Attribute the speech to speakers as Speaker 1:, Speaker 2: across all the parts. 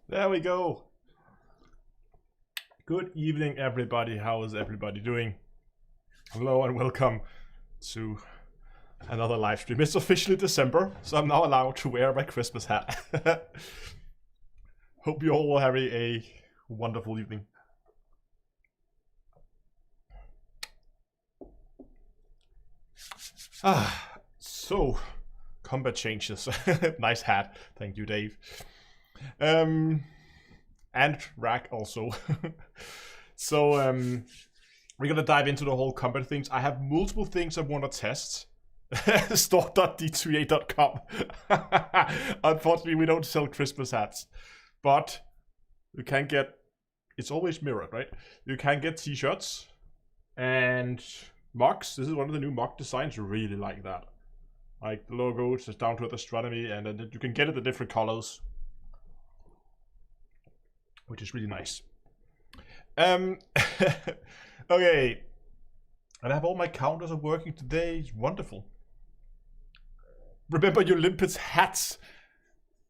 Speaker 1: There we go. Good evening, everybody. How is everybody doing? Hello and welcome to another live stream. It's officially December, so I'm now allowed to wear my Christmas hat. Hope you all are having a wonderful evening. So combat changes. Nice hat. Thank you, Dave. And Rack also. So we're gonna dive into the whole combat things. I have multiple things I want to test. Store.d2a.com. Unfortunately, we don't sell Christmas hats, but you can get. It's always mirrored, right? You can get t-shirts and mugs. This is one of the new mug designs. Really like that. Like the logo, it's just down to Astronomy, and then you can get it in different colors, which is really nice. Okay, and I have all my counters are working today. It's wonderful. Remember your limpets hats.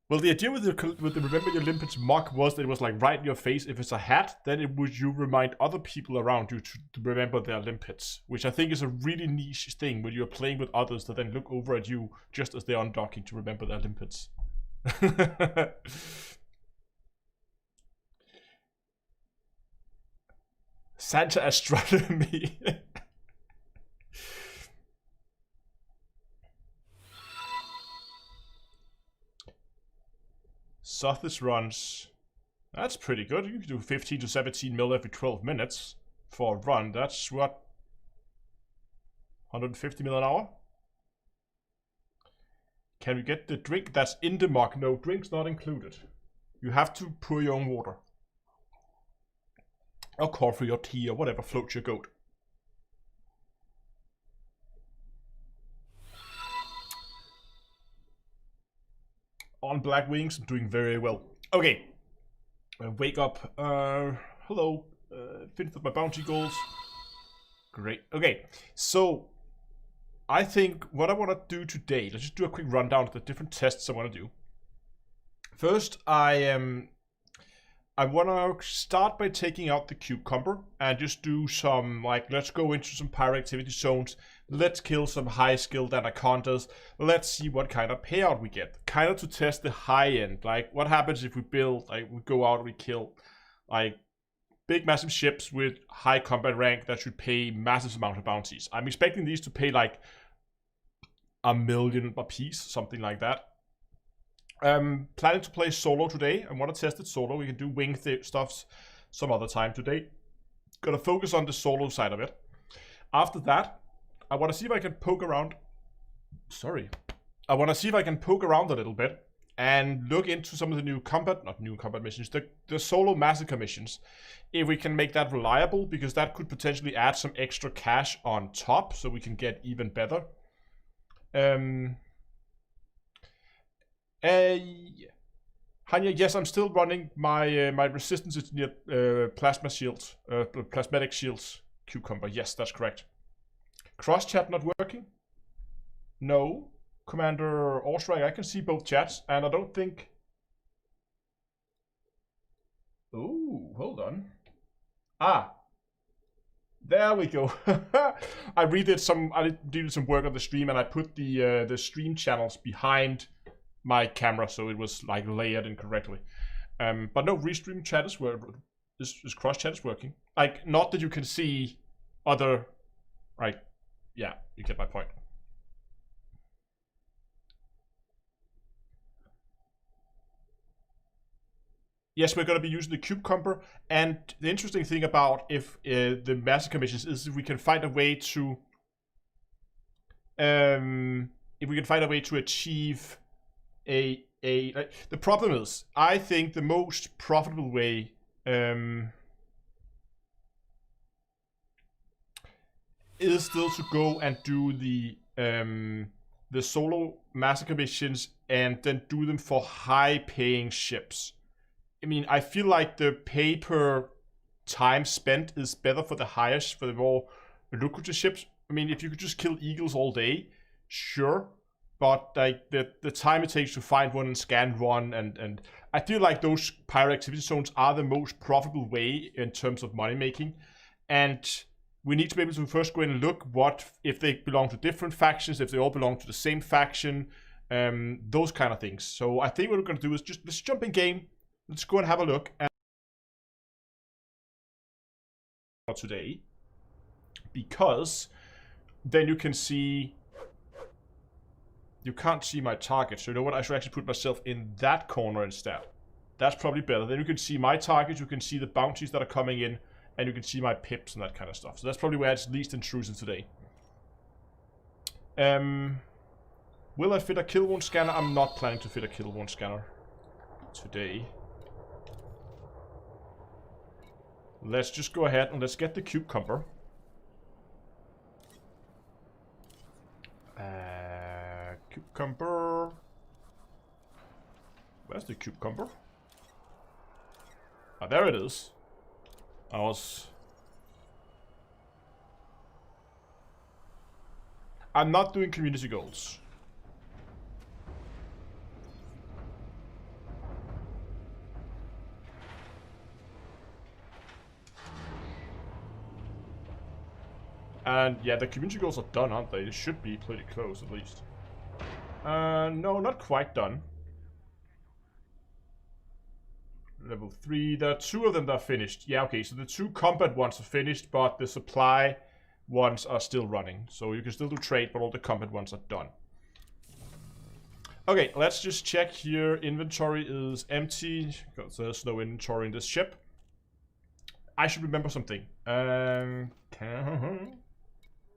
Speaker 1: Well, the idea with the Remember Your Limpets mug was that it was like right in your face. If it's a hat, then it would you remind other people around you to remember their limpets, which I think is a really niche thing when you're playing with others that then look over at you just as they're undocking to remember their limpets. Santa Astronomy. Sothis runs. That's pretty good. You can do 15 to 17 mil every 12 minutes for a run. That's what? 150 mil an hour? Can we get the drink that's in the mug? No, drink's not included. You have to pour your own water. Or coffee or tea or whatever floats your goat. On Black Wings, I'm doing very well. Okay. Wake up. Hello. Finished with my bounty goals. Great. Okay. So, I think what I want to do today, let's just do a quick rundown of the different tests I want to do. First, I want to start by taking out the cucumber and just do some, like, let's go into some pirate activity zones. Let's kill some high-skilled anacondas. Let's see what kind of payout we get. Kind of to test the high end. Like, what happens if we build, like, we go out and we kill, like, big, massive ships with high combat rank that should pay massive amount of bounties. I'm expecting these to pay, like, 1 million a piece, something like that. Planning to play solo today. I want to test it solo. We can do wing stuffs some other time today. Gonna focus on the solo side of it. After that, I want to see if I can poke around. I want to see if I can poke around a little bit and look into some of the not new combat missions, the solo massacre missions. If we can make that reliable, because that could potentially add some extra cash on top, so we can get even better. Hanya, yes, I'm still running my my resistance engineered plasma shields, plasmatic shields cucumber. Yes, that's correct. Cross chat not working? No. Commander Allstrike, I can see both chats, and I don't think. Oh, hold on. There we go. I did some work on the stream, and I put the stream channels behind my camera, so it was like layered incorrectly. But no, restream chat is cross chat is working. Like, not that you can see other, right? Yeah, you get my point. Yes, we're going to be using the cucumber, and the interesting thing about the massacre missions is if we can find a way to, achieve the problem is, I think the most profitable way is still to go and do the solo massacre missions and then do them for high-paying ships. I mean, I feel like the pay per time spent is better for the more lucrative ships. I mean, if you could just kill eagles all day, sure. but like the time it takes to find one and scan one, and I feel like those pirate activity zones are the most profitable way in terms of money making, and we need to be able to first go in and look what if they belong to different factions, if they all belong to the same faction, those kind of things. So I think what we're going to do is just let's jump in game, let's go and have a look at today, because then you can see. You can't see my target, so you know what? I should actually put myself in that corner instead. That's probably better. Then you can see my target, you can see the bounties that are coming in, and you can see my pips and that kind of stuff. So that's probably where it's least intrusive today. Will I fit a kill wound scanner? I'm not planning to fit a kill wound scanner today. Let's just go ahead and let's get the cucumber. Cucumber. Where's the cucumber? Ah, there it is. I'm not doing community goals. And yeah, the community goals are done, aren't they? They should be pretty close at least. No, not quite done. Level 3, there are 2 of them that are finished. Yeah, okay, so the 2 combat ones are finished, but the supply ones are still running. So you can still do trade, but all the combat ones are done. Okay, let's just check here. Inventory is empty, because there's no inventory in this ship. I should remember something.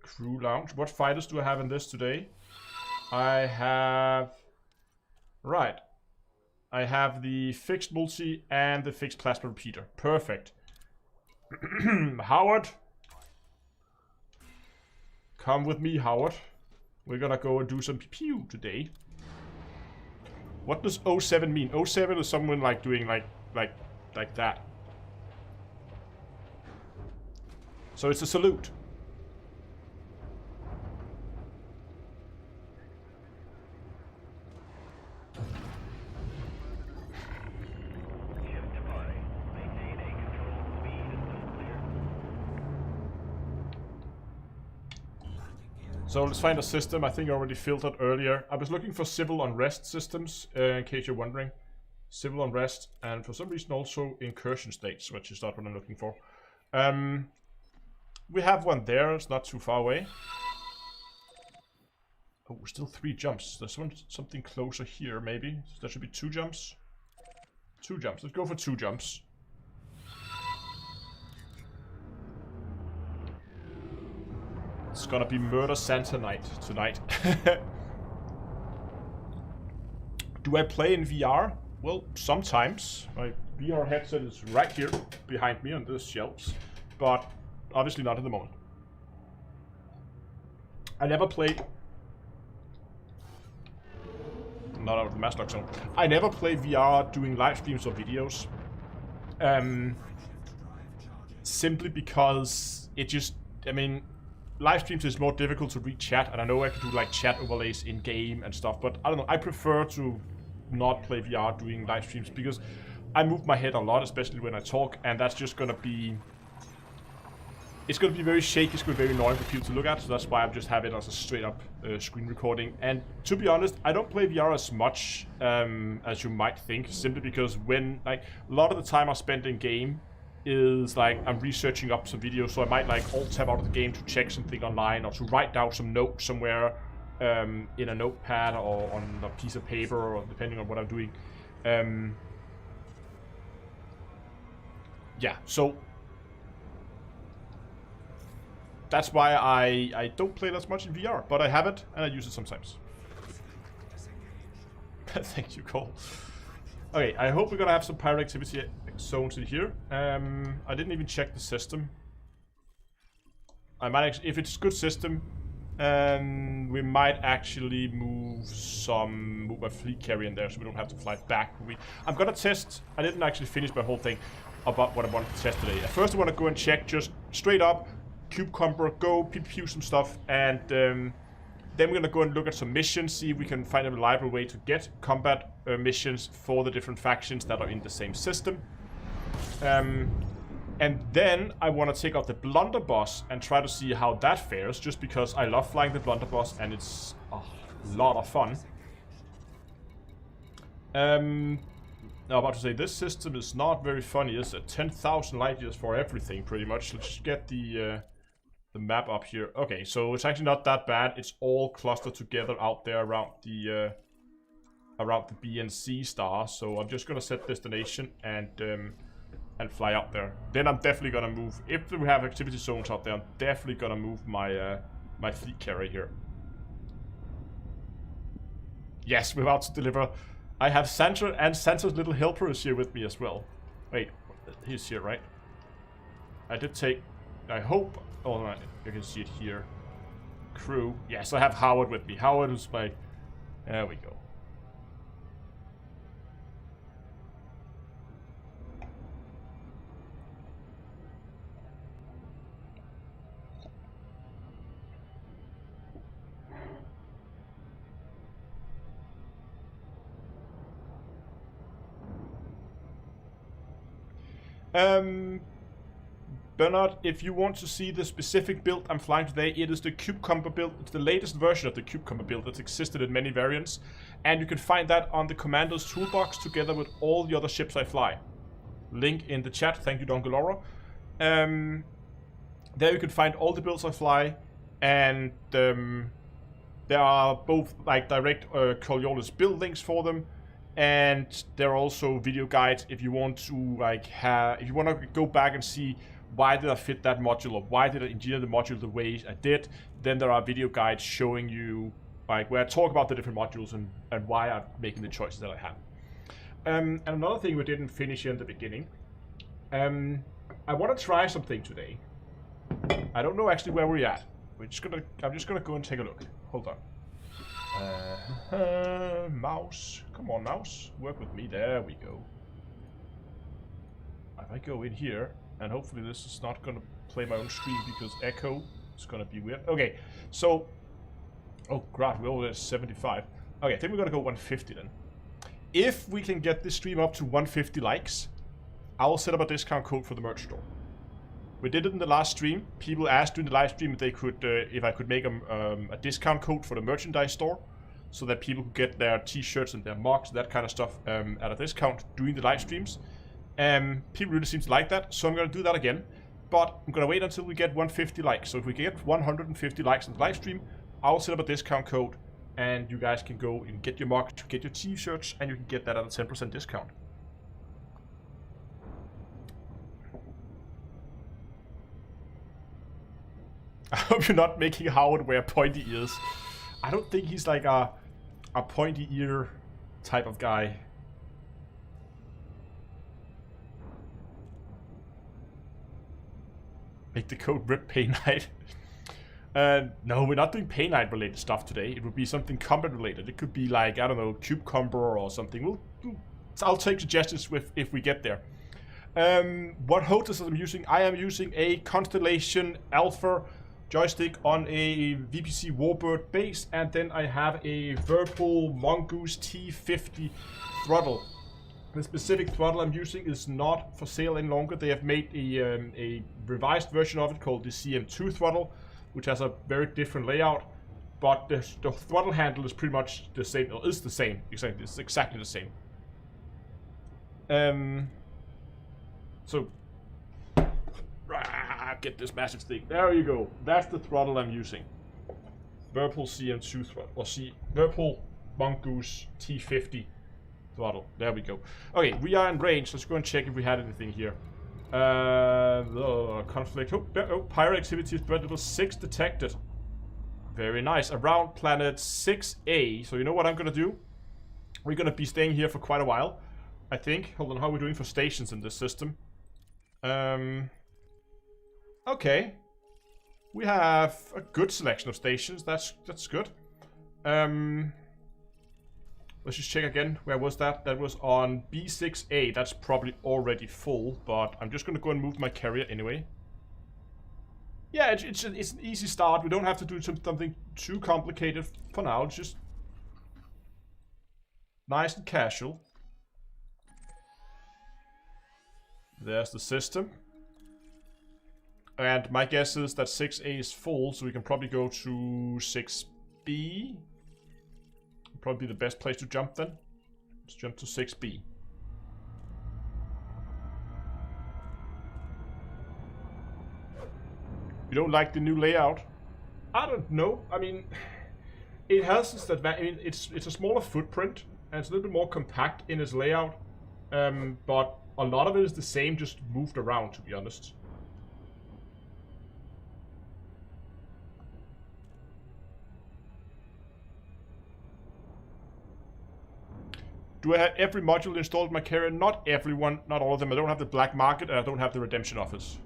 Speaker 1: Crew lounge. What fighters do I have in this today? I have... Right. I have the fixed multi and the fixed plasma repeater. Perfect. Howard. Come with me, Howard. We're gonna go and do some pew today. What does 07 mean? 07 is someone like doing like that. So it's a salute. So let's find a system. I think I already filtered earlier. I was looking for civil unrest systems, in case you're wondering. Civil unrest, and for some reason also incursion states, which is not what I'm looking for. We have one there, it's not too far away. Oh, still 3 jumps. There's something closer here, maybe. There should be 2 jumps. 2 jumps. Let's go for 2 jumps. It's gonna be Murder Santa night tonight. Do I play in VR? Well, sometimes. My VR headset is right here behind me on these shelves, but obviously not at the moment. I never play... Not out of the mass lock zone. I never play VR doing live streams or videos. Simply because it just... I mean... Live streams is more difficult to read chat, and I know I can do like chat overlays in game and stuff, but I don't know, I prefer to not play VR doing live streams because I move my head a lot, especially when I talk, and that's just gonna be... It's gonna be very shaky, it's gonna be very annoying for people to look at, so that's why I'm just having it as a straight up screen recording. And to be honest, I don't play VR as much as you might think, simply because when, like, a lot of the time I spend in game is like I'm researching up some videos, so I might like alt tab out of the game to check something online or to write down some notes somewhere in a notepad or on a piece of paper, or depending on what I'm doing. Yeah, so that's why I don't play that much in VR, but I have it and I use it sometimes. Thank you, Cole. Okay, I hope we're gonna have some pirate activity zones in here. I didn't even check the system. I might actually, if it's a good system, we might actually move my fleet carrier in there so we don't have to fly back. I'm gonna test. I didn't actually finish my whole thing about what I wanted to test today. At first I want to go and check just straight up cucumber, go pew some stuff, and Then we're gonna go and look at some missions, see if we can find a reliable way to get combat missions for the different factions that are in the same system. And then I want to take out the blunderbuss and try to see how that fares, just because I love flying the blunderbuss and it's a lot of fun. I'm about to say, this system is not very funny, is it? 10,000 light years for everything, pretty much. Let's get the map up here. Okay, so it's actually not that bad. It's all clustered together out there around the B and C star. So I'm just gonna set destination and fly out there. Then I'm definitely gonna move. If we have activity zones out there, I'm definitely gonna move my my fleet carrier here. Yes, we're about to deliver. I have Santa, and Santa's little helper is here with me as well. Wait, he's here, right? I did take. I hope. Oh, no, you can see it here. Crew. Yes, I have Howard with me. Howard is my. There we go. Bernard, if you want to see the specific build I'm flying today, it is the Cucumber build. It's the latest version of the Cucumber build that's existed in many variants. And you can find that on the Commander's Toolbox together with all the other ships I fly. Link in the chat. Thank you, Don Galora. There you can find all the builds I fly. And there are both like direct Coriolis build links for them. And there are also video guides if you want to like if you want to go back and see why did I fit that module or why did I engineer the module the way I did. Then there are video guides showing you like where I talk about the different modules and why I'm making the choices that I have. And another thing we didn't finish here in the beginning. I want to try something today. I don't know actually where we're at. I'm just gonna go and take a look. Hold on. Mouse. Come on, mouse. Work with me. There we go. If I go in here, and hopefully this is not going to play my own screen because echo is going to be weird. Okay, so... Oh, God, we're already at 75. Okay, I think we're going to go 150 then. If we can get this stream up to 150 likes, I will set up a discount code for the merch store. We did it in the last stream. People asked during the live stream if they could, if I could make a discount code for the merchandise store, so that people could get their t-shirts and their mugs, that kind of stuff, at a discount during the live streams. People really seem to like that, so I'm going to do that again. But I'm going to wait until we get 150 likes. So if we get 150 likes on the live stream, I'll set up a discount code, and you guys can go and get your mugs, get your t-shirts, and you can get that at a 10% discount. I hope you're not making Howard wear pointy ears. I don't think he's like a pointy ear type of guy. Make the code RIP Pay Night. No, we're not doing Pay Night related stuff today. It would be something combat related. It could be like, I don't know, Cucumber or something. I'll take suggestions if we get there. What hostess I'm using? I am using a Constellation Alpha joystick on a VPC Warbird base, and then I have a Whirlpool Mongoose T50 throttle. The specific throttle I'm using is not for sale any longer. They have made a revised version of it called the CM2 throttle, which has a very different layout, but the throttle handle is pretty much the same, or is the same, exactly, it's exactly the same. So get this massive thing. There you go. That's the throttle I'm using. Whirlpool CM2 throttle, or Whirlpool Mongoose T50 throttle. There we go. Okay, we are in range. Let's go and check if we had anything here. Conflict. Oh, pirate activity threat level 6 detected. Very nice. Around planet 6A. So you know what I'm gonna do? We're gonna be staying here for quite a while, I think. Hold on, how are we doing for stations in this system? Okay. We have a good selection of stations. That's good. Let's just check again. Where was that? That was on B6A. That's probably already full, but I'm just gonna go and move my carrier anyway. yeah, it's an easy start. We don't have to do something too complicated for now. It's just nice and casual. There's the system. And my guess is that 6A is full, so we can probably go to 6B. Probably the best place to jump then. Let's jump to 6B. You don't like the new layout? I don't know. I mean, it has this advantage. I mean, it's a smaller footprint and it's a little bit more compact in its layout. But a lot of it is the same, just moved around, to be honest. Do I have every module installed in my carrier? Not everyone, not all of them. I don't have the black market and I don't have the redemption office.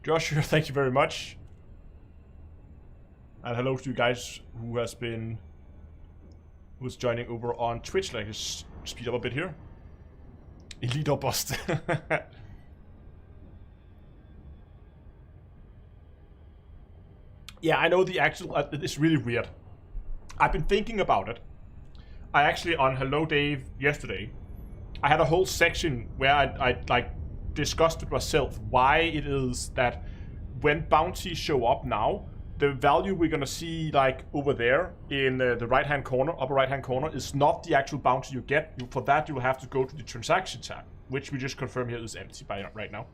Speaker 1: Joshua, thank you very much. And hello to you guys who's joining over on Twitch. Like, just speed up a bit here. Elite or bust. Yeah, I know the actual. It's really weird. I've been thinking about it. I actually, on Hello Dave yesterday, I had a whole section where I like discussed with myself why it is that when bounties show up now, the value we're gonna see like over there in the right hand corner, upper right hand corner, is not the actual bounty you get. For that, you'll have to go to the transaction tab, which we just confirm here is empty by right now.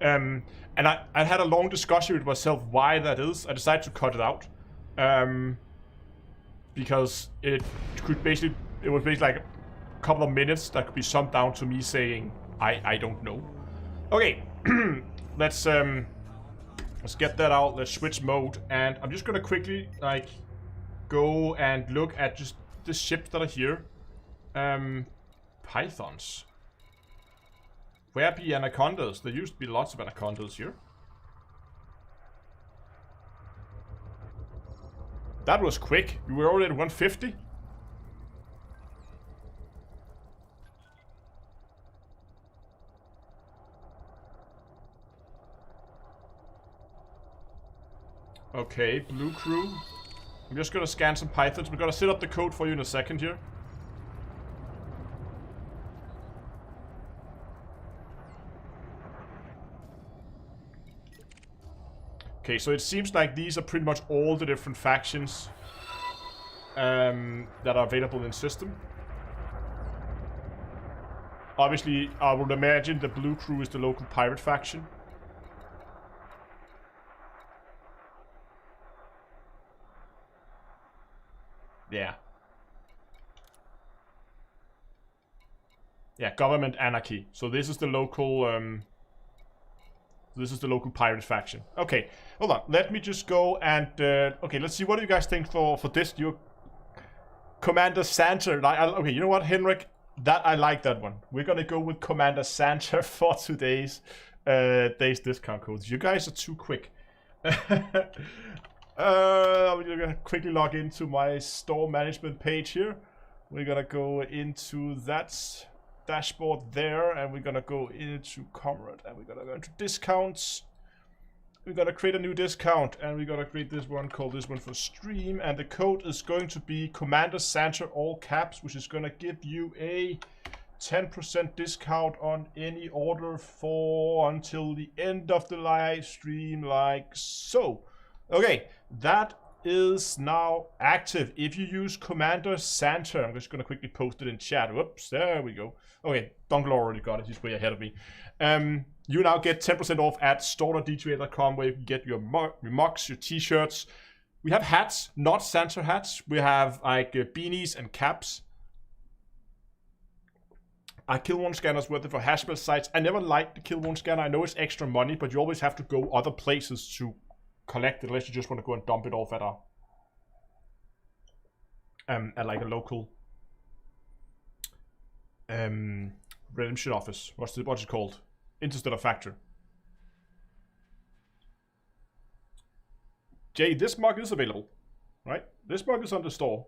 Speaker 1: And I had a long discussion with myself why that is. I decided to cut it out. Because it was basically like a couple of minutes that could be summed down to me saying I don't know. Okay, let's get that out. Let's switch mode, and I'm just gonna quickly like go and look at just the ships that are here. Pythons. Where be anacondas? There used to be lots of anacondas here. That was quick. We were already at 150. Okay, blue crew. I'm just gonna scan some pythons. We're gonna set up the code for you in a second here. Okay, so it seems like these are pretty much all the different factions that are available in system. Obviously, I would imagine the blue crew is the local pirate faction. Yeah. Yeah, government anarchy. So this is the local pirate faction. Okay, hold on. Let me just go and okay, let's see what do you guys think for this. Your Commander Santa. Okay, you know what, Henrik? That I like that one. We're gonna go with Commander Santa for today's day's discount codes. You guys are too quick. I'm gonna quickly log into my store management page here. We're gonna go into that dashboard there, and we're gonna go into Comrade, and we're gonna go into discounts. We're gonna create a new discount, and we're gonna create this one, call this one for stream, and the code is going to be Commander Santa all caps, which is gonna give you a 10% discount on any order for until the end of the live stream, like so. Okay, that is now active. If you use Commander Santa, I'm just gonna quickly post it in chat. Whoops, there we go. Okay, Dunkel already got it. He's way ahead of me. You now get 10% off at store.d2a.com, where you can get your mugs, your t-shirts. We have hats, not Santa hats. We have like beanies and caps. Our kill one scanner is worth it for hashbell sites. I never liked the kill one scanner. I know it's extra money, but you always have to go other places to collect it, unless you just want to go and dump it off at like a local redemption office. What's it called? Interstellar Factor. Jay, this mug is available, right? This mug is on the store.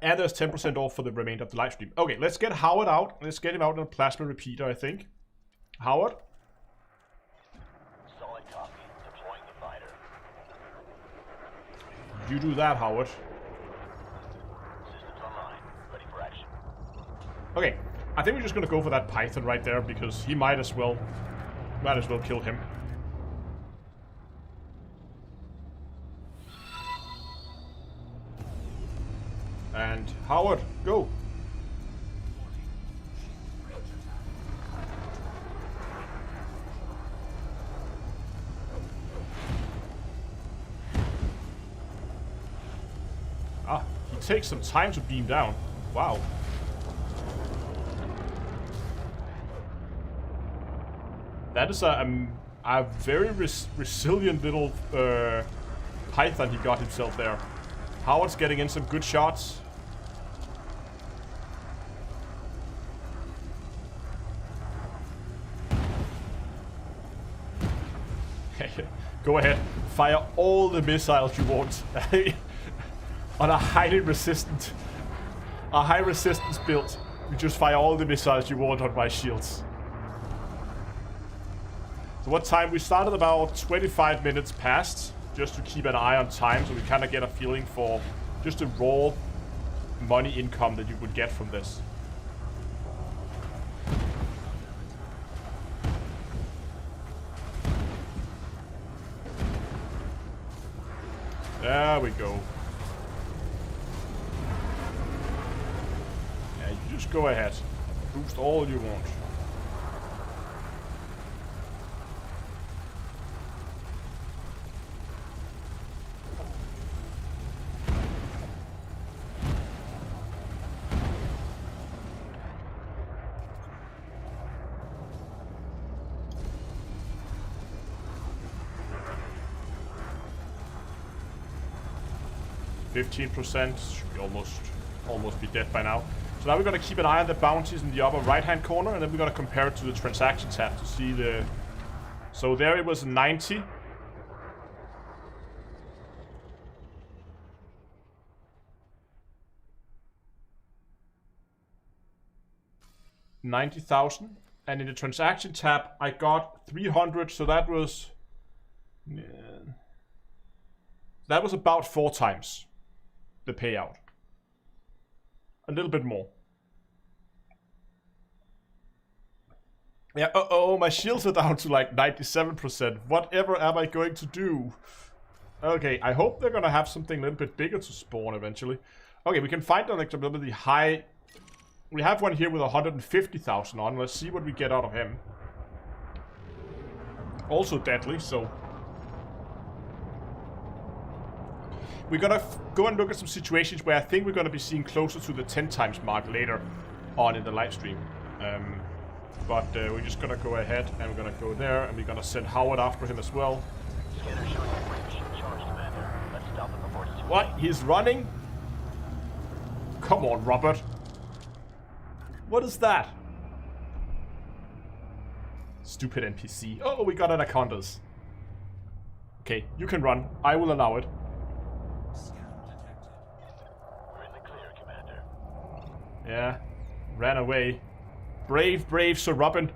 Speaker 1: And there's 10% off for the remainder of the live stream. Okay, let's get Howard out. Let's get him out in a plasma repeater, I think. Howard?
Speaker 2: Solid copy. Deploying the fighter.
Speaker 1: You do that, Howard.
Speaker 2: Systems online. Ready for action.
Speaker 1: Okay, I think we're just gonna go for that Python right there because he might as well kill him. And Howard, go. Ah, he takes some time to beam down. Wow. That is a very resilient little Python he got himself there. Howard's getting in some good shots. Go ahead, fire all the missiles you want. On a high resistance build, you just fire all the missiles you want on my shields. So what time? We started about 25 minutes past, just to keep an eye on time, so we kind of get a feeling for just the raw money income that you would get from this. There we go. Yeah, you just go ahead. Boost all you want. %, should be almost be dead by now. So now we're gonna keep an eye on the bounties in the upper right hand corner, and then we're gonna compare it to the transaction tab to see the. So there it was 90. $90,000, and in the transaction tab I got 300, so that was about 4 times the payout. A little bit more. Yeah, oh, my shields are down to like 97%. Whatever am I going to do? Okay, I hope they're gonna have something a little bit bigger to spawn eventually. Okay, we can find an the high. We have one here with 150,000 on. Let's see what we get out of him. Also deadly, so we're gonna go and look at some situations where I think we're gonna be seeing closer to the 10 times mark later on in the live stream. But we're just gonna go ahead and we're gonna go there and we're gonna send Howard after him as well.
Speaker 2: Scanner showing range. Charge, Commander. Let's stop him before he's too
Speaker 1: What? He's running? Come on, Robert. What is that? Stupid NPC. Oh, we got anacondas. Okay, you can run. I will allow it.
Speaker 2: We're in the clear, Commander.
Speaker 1: Yeah, ran away. Brave Sir Robin.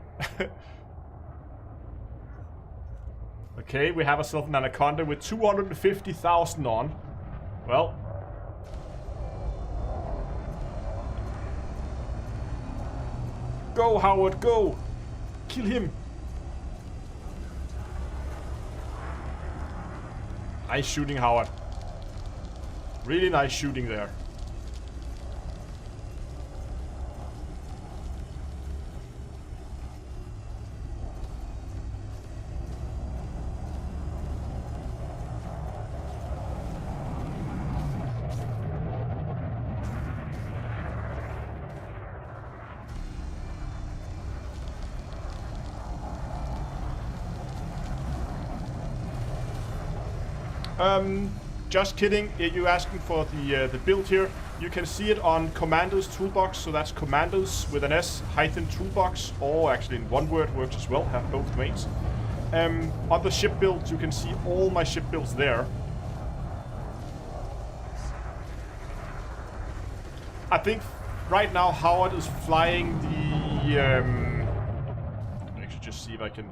Speaker 1: Okay, we have ourselves an anaconda with 250,000 on. Well. Go, Howard, go! Kill him! Nice shooting, Howard. Really nice shooting there. Just kidding. You're asking for the build here. You can see it on Commandos Toolbox. So that's Commandos with an S hyphen Toolbox, or actually in one word works as well. Have both domains. On the ship build, you can see all my ship builds there. I think right now Howard is flying the... Let me actually just see if I can...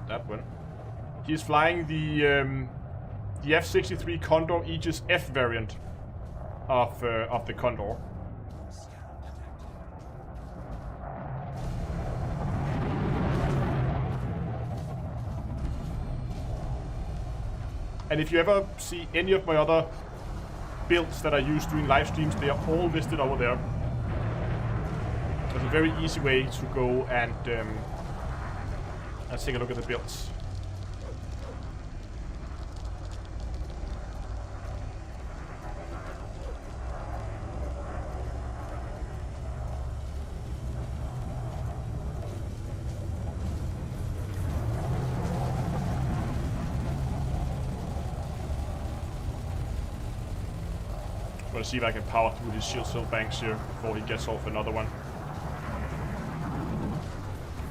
Speaker 1: That one. He's flying the F-63 Condor Aegis F variant of the Condor. And if you ever see any of my other builds that I use doing live streams, they are all listed over there. It's a very easy way to go and let's take a look at the builds. I'm gonna see if I can power through these shield cell banks here before he gets off another one.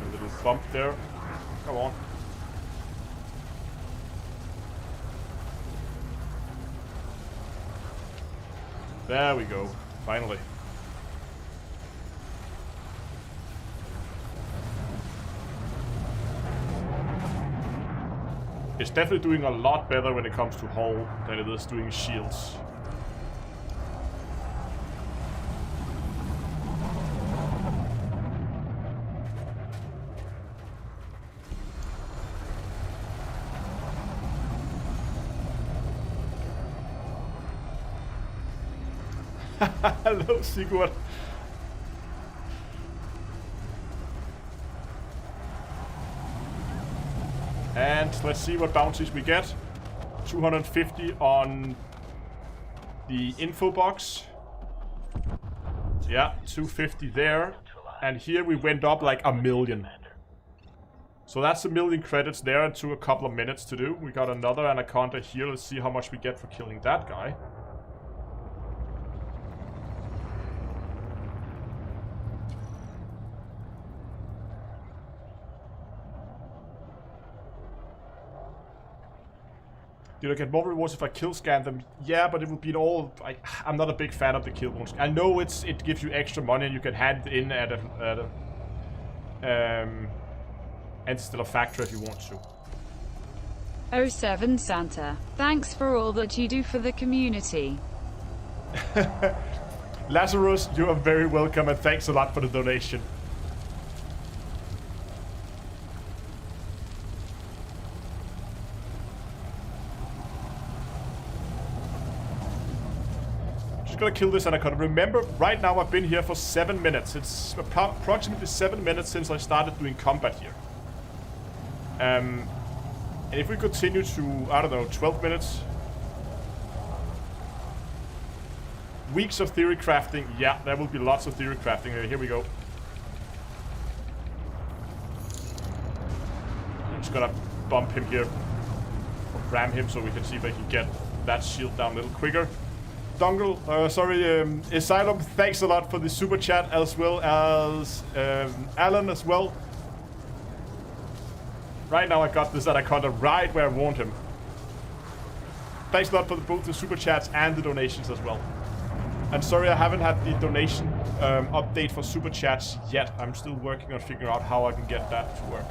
Speaker 1: A little bump there. Come on. There we go. Finally. It's definitely doing a lot better when it comes to hull than it is doing shields. Hello, Sigurd. And let's see what bounties we get. 250 on the info box. Yeah, 250 there. And here we went up like 1,000,000. So that's 1,000,000 credits there. It took a couple of minutes to do. We got another Anaconda here. Let's see how much we get for killing that guy. Did I get more rewards if I kill scan them? Yeah, but it would be all... I'm not a big fan of the kill wounds. I know it gives you extra money and you can hand it in at a Interstellar Factory if you want to.
Speaker 3: 07 Santa, thanks for all that you do for the community.
Speaker 1: Lazarus, you are very welcome and thanks a lot for the donation. Gonna kill this Anaconda. Remember, right now I've been here for 7 minutes. It's approximately 7 minutes since I started doing combat here. And if we continue to, I don't know, 12 minutes. Weeks of theory crafting. Yeah, there will be lots of theory crafting. Here we go. I'm just gonna bump him here. Or ram him so we can see if I can get that shield down a little quicker. Dongle, Asylum, thanks a lot for the super chat, as well as Alan as well. Right now I got this Anaconda right where I want him. Thanks a lot for both the super chats and the donations as well. And sorry I haven't had the donation update for super chats yet. I'm still working on figuring out how I can get that to work.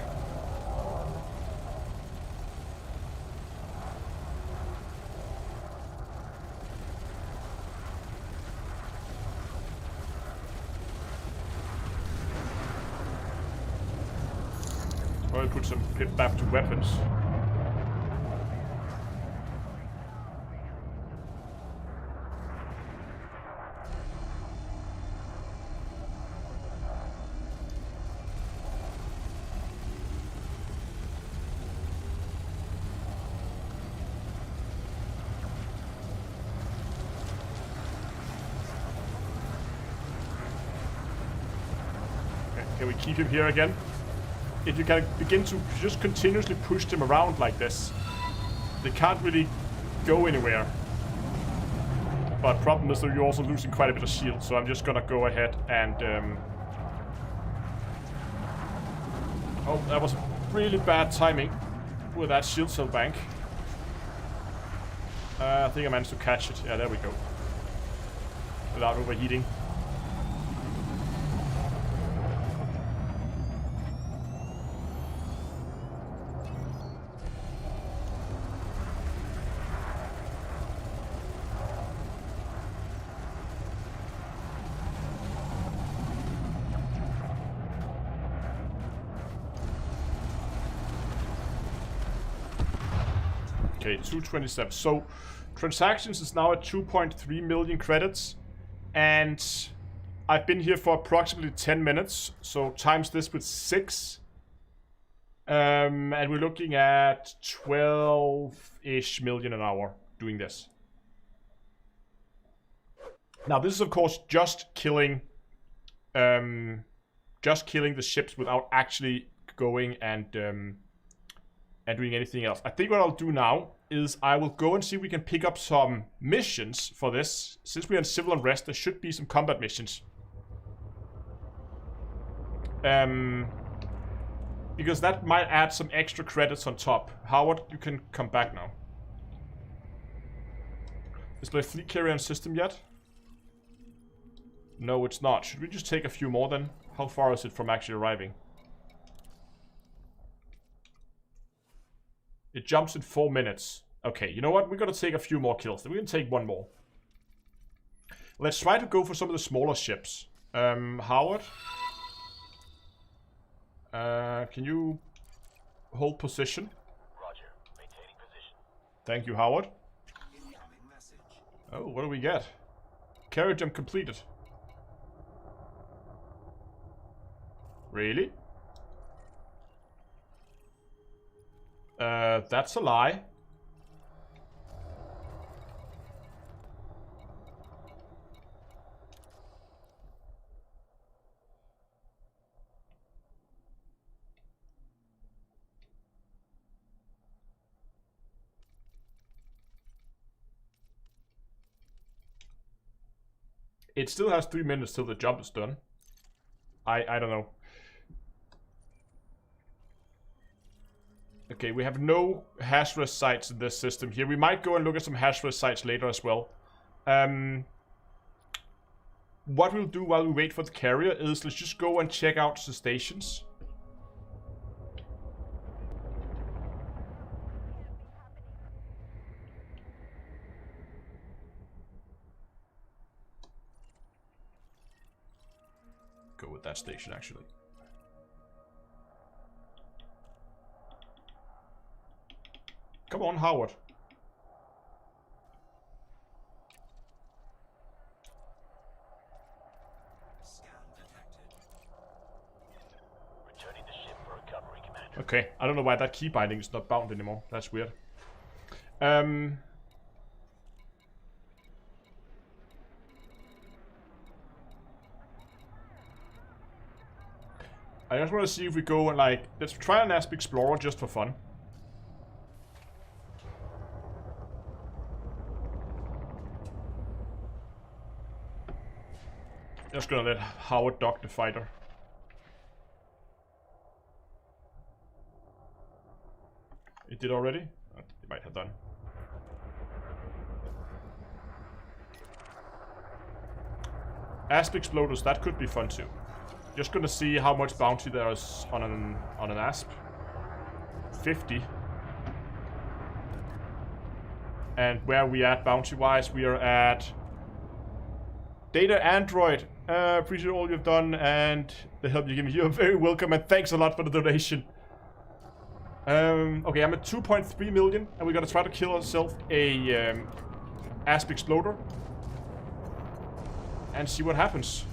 Speaker 1: Put some pip back to weapons. Okay, can we keep him here again? If you can begin to just continuously push them around like this, they can't really go anywhere. But problem is that you're also losing quite a bit of shield, so I'm just gonna go ahead and... Oh, that was really bad timing with that shield cell bank. I think I managed to catch it. Yeah, there we go. without overheating. Okay, 227. So transactions is now at 2.3 million credits, and I've been here for approximately 10 minutes. So times this with 6, and we're looking at 12-ish million an hour doing this. Now this is of course just killing the ships without actually going and doing anything else. I think what I'll do now is I will go and see if we can pick up some missions for this. Since we're in civil unrest, there should be some combat missions. Because that might add some extra credits on top. Howard, you can come back now. Is my fleet carrier on system yet? No, it's not. Should we just take a few more then? How far is it from actually arriving? It jumps in 4 minutes. Okay, you know what? We're gonna take a few more kills. Then we can take one more. Let's try to go for some of the smaller ships. Howard? Can you hold position?
Speaker 2: Roger. Maintaining position.
Speaker 1: Thank you, Howard. Oh, what do we get? Carrier jump completed. Really? That's a lie. It still has 3 minutes till the job is done. I don't know. Okay, we have no hash rest sites in this system here. We might go and look at some hash rest sites later as well. What we'll do while we wait for the carrier is let's just go and check out the stations. Go with that station actually. Come on, Howard.
Speaker 2: Returning the ship for recovery, Commander.
Speaker 1: Okay, I don't know why that key binding is not bound anymore. That's weird. I just want to see if we go and like, let's try an Asp Explorer just for fun. Just gonna let Howard dock the fighter. It did already? It might have done. Asp Exploders, that could be fun too. Just gonna see how much bounty there is on an Asp. 50. And where we at bounty wise, we are at Data Android. Appreciate all you've done and the help you give me. You're very welcome and thanks a lot for the donation. Okay, I'm at 2.3 million and we're gonna try to kill ourselves a Asp Exploder and see what happens.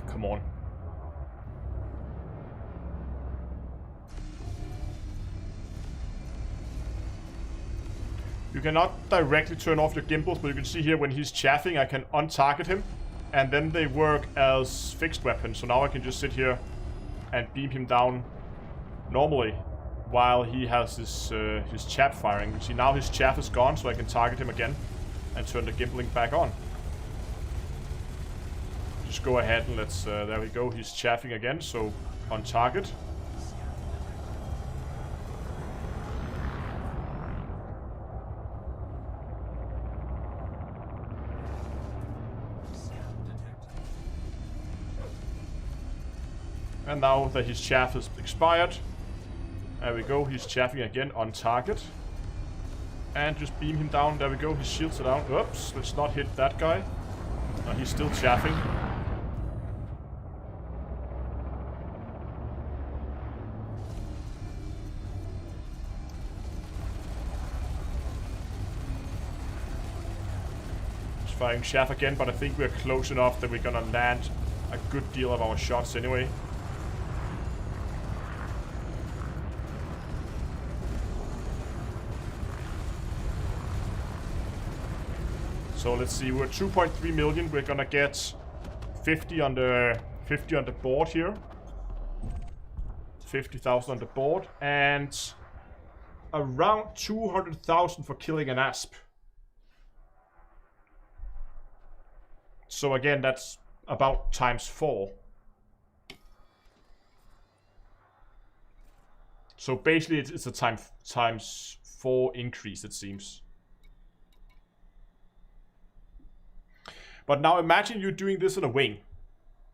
Speaker 1: Come on. You cannot directly turn off your gimbals, but you can see here when he's chaffing, I can untarget him. And then they work as fixed weapons. So now I can just sit here and beam him down normally while he has his chaff firing. You see now his chaff is gone, so I can target him again and turn the gimbling back on. Just go ahead and let's, there we go, he's chaffing again, so on target. And now that his chaff is expired, there we go, he's chaffing again on target. And just beam him down, there we go, his shields are down. Oops, let's not hit that guy. No, he's still chaffing. Just firing chaff again, but I think we're close enough that we're gonna land a good deal of our shots anyway. So let's see, we're 2.3 million. We're gonna get 50 on the board here. 50,000 on the board, and around 200,000 for killing an asp. So again, that's about ×4. So basically, it's a ×4 increase, it seems. But now imagine you're doing this in a wing.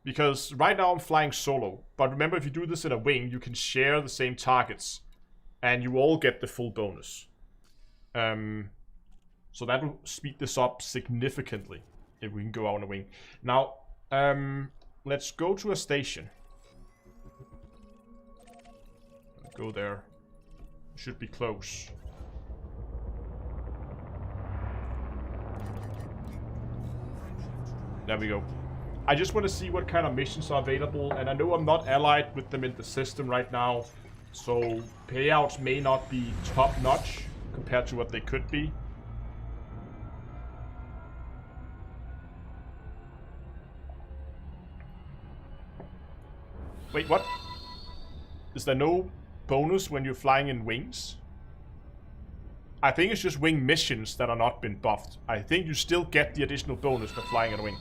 Speaker 1: Because right now I'm flying solo. But remember, if you do this in a wing, you can share the same targets. And you all get the full bonus. So that will speed this up significantly. If we can go out on a wing. Now, let's go to a station. Go there. Should be close. There we go. I just want to see what kind of missions are available, and I know I'm not allied with them in the system right now, so payouts may not be top-notch compared to what they could be. Wait, what? Is there no bonus when you're flying in wings? I think it's just wing missions that are not been buffed. I think you still get the additional bonus for flying in a wing.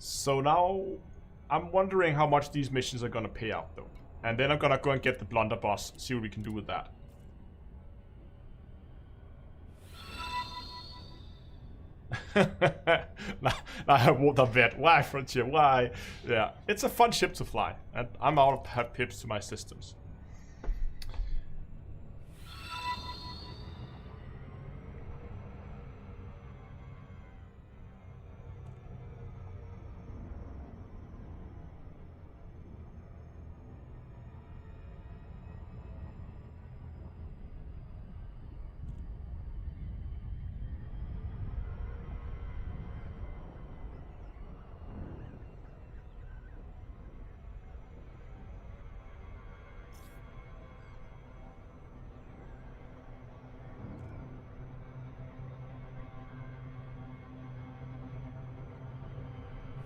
Speaker 1: So now, I'm wondering how much these missions are gonna pay out though. And then I'm gonna go and get the blunderbuss, see what we can do with that. now I won't have bet. Why, Frontier? Why? Yeah, it's a fun ship to fly. And I'm out of pips to my systems.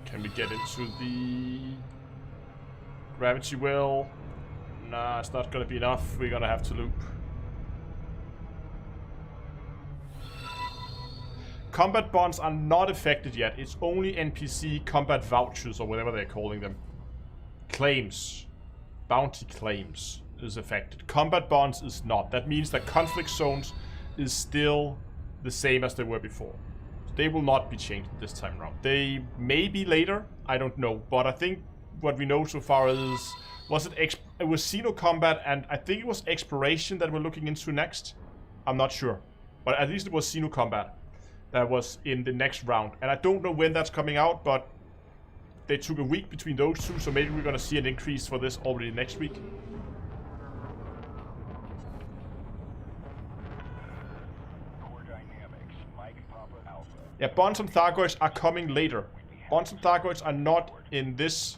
Speaker 1: Can we get into the gravity well? Nah, it's not gonna be enough. We're gonna have to loop. Combat bonds are not affected yet. It's only NPC combat vouchers or whatever they're calling them. Claims. Bounty claims is affected. Combat bonds is not. That means that conflict zones is still the same as they were before. They will not be changed this time around. They may be later, I don't know. But I think what we know so far is... it was Xeno Combat, and I think it was Exploration that we're looking into next. I'm not sure. But at least it was Xeno Combat. that was in the next round. And I don't know when that's coming out, but they took a week between those two, so maybe we're gonna see an increase for this already next week. Yeah, Bonds and Thargoids are coming later. Bonds and Thargoids are not in this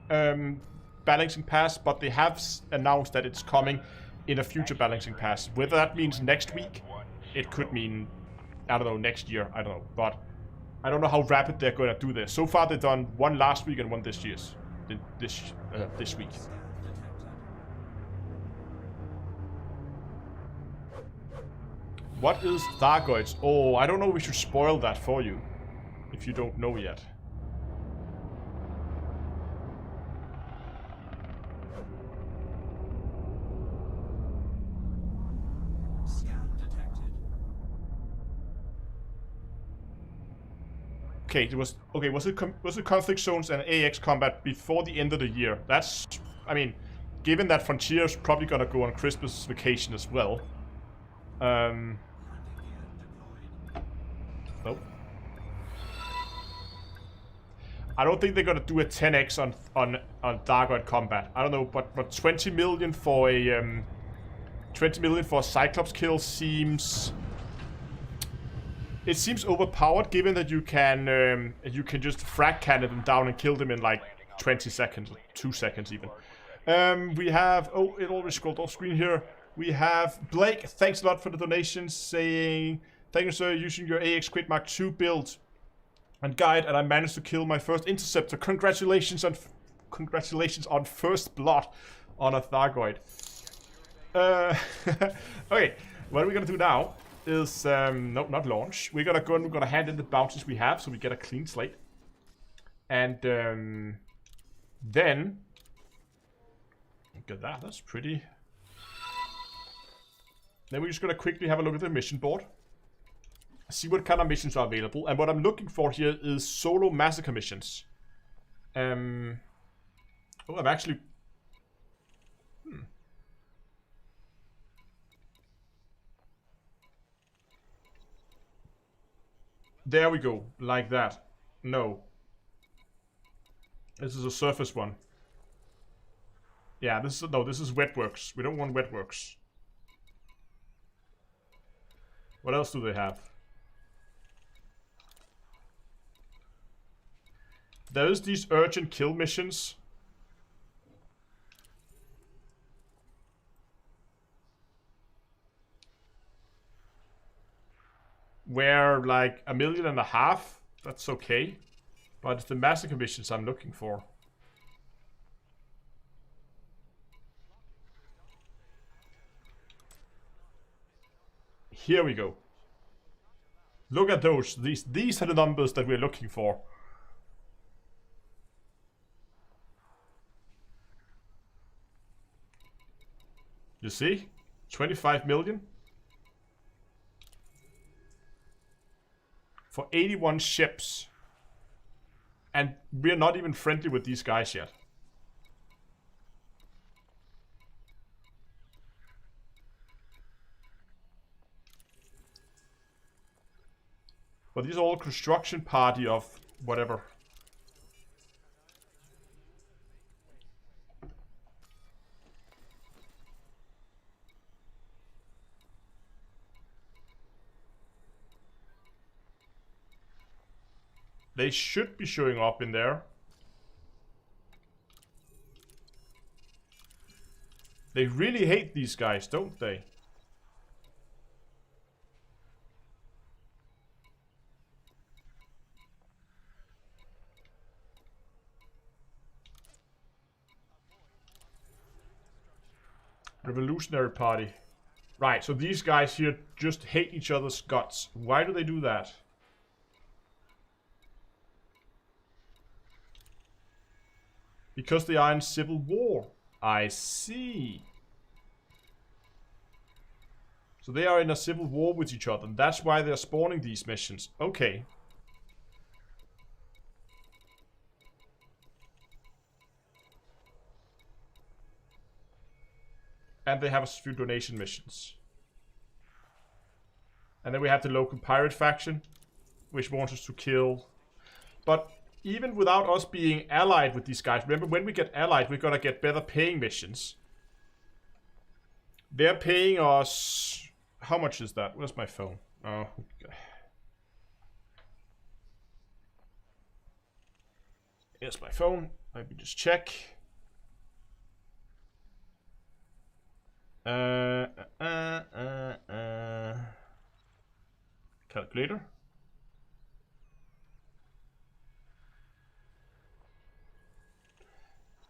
Speaker 1: balancing pass, but they have announced that it's coming in a future balancing pass. Whether that means next week, it could mean, I don't know, next year, I don't know. But I don't know how rapid they're going to do this. So far they've done one last week and one this week. What is Thargoids? Oh, I don't know, we should spoil that for you, if you don't know yet. Okay, was it conflict zones and AX combat before the end of the year? That's, I mean, given that Frontier's probably gonna go on Christmas vacation as well. Nope. I don't think they're gonna do a 10x on Thargoid combat. I don't know, but 20 million for a 20 million for a Cyclops kill seems. It seems overpowered, given that you can just frag cannon them down and kill them in like 20 seconds, 2 seconds even. We have, oh, it already scrolled off screen here. We have Blake, thanks a lot for the donations, saying, thank you sir, using your AX Quid Mark II build and guide, and I managed to kill my first interceptor. Congratulations on first blood on a Thargoid. Okay, what are we gonna do now? Is no, not launch. We're gonna hand in the bounties we have, so we get a clean slate, and then look at that. That's pretty. Then we're just gonna quickly have a look at the mission board, see what kind of missions are available, and what I'm looking for here is solo massacre missions. Oh, I've actually. There we go, like that. No. This is a surface one. Yeah, this is, no, this is Wetworks. We don't want Wetworks. What else do they have? There's these urgent kill missions. Where like 1.5 million, that's okay. But it's the massacre missions I'm looking for. Here we go. Look at those. These are the numbers that we're looking for. You see? 25 million. For 81 ships. And we're not even friendly with these guys yet. But these are all construction party of whatever. They should be showing up in there. They really hate these guys, don't they? Revolutionary Party. Right, so these guys here just hate each other's guts. Why do they do that? Because they are in civil war. I see. So they are in a civil war with each other. And that's why they're spawning these missions. Okay. And they have a few donation missions. And then we have the local pirate faction. which wants us to kill. But even without us being allied with these guys, remember when we get allied, we're gonna get better paying missions. They're paying us... How much is that? Where's my phone? Oh, okay. Here's my phone. Let me just check. Calculator.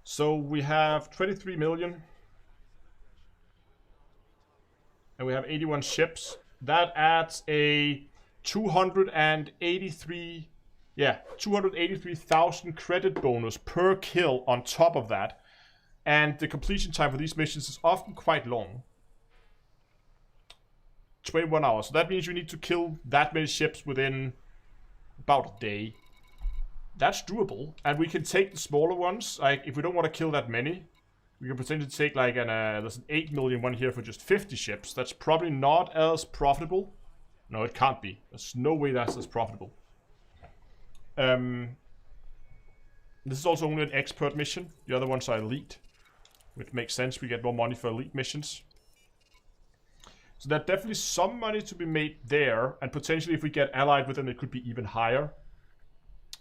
Speaker 1: So we have 23 million. And we have 81 ships. That adds a 283... Yeah, 283,000 credit bonus per kill on top of that. And the completion time for these missions is often quite long. 21 hours. So that means you need to kill that many ships within about a day. That's doable. And we can take the smaller ones. Like, if we don't want to kill that many, we can potentially take like there's an 8 million one here for just 50 ships. That's probably not as profitable. No, it can't be. There's no way that's as profitable. This is also only an expert mission. The other ones are elite, which makes sense. We get more money for elite missions. So there's definitely some money to be made there, and potentially if we get allied with them, it could be even higher.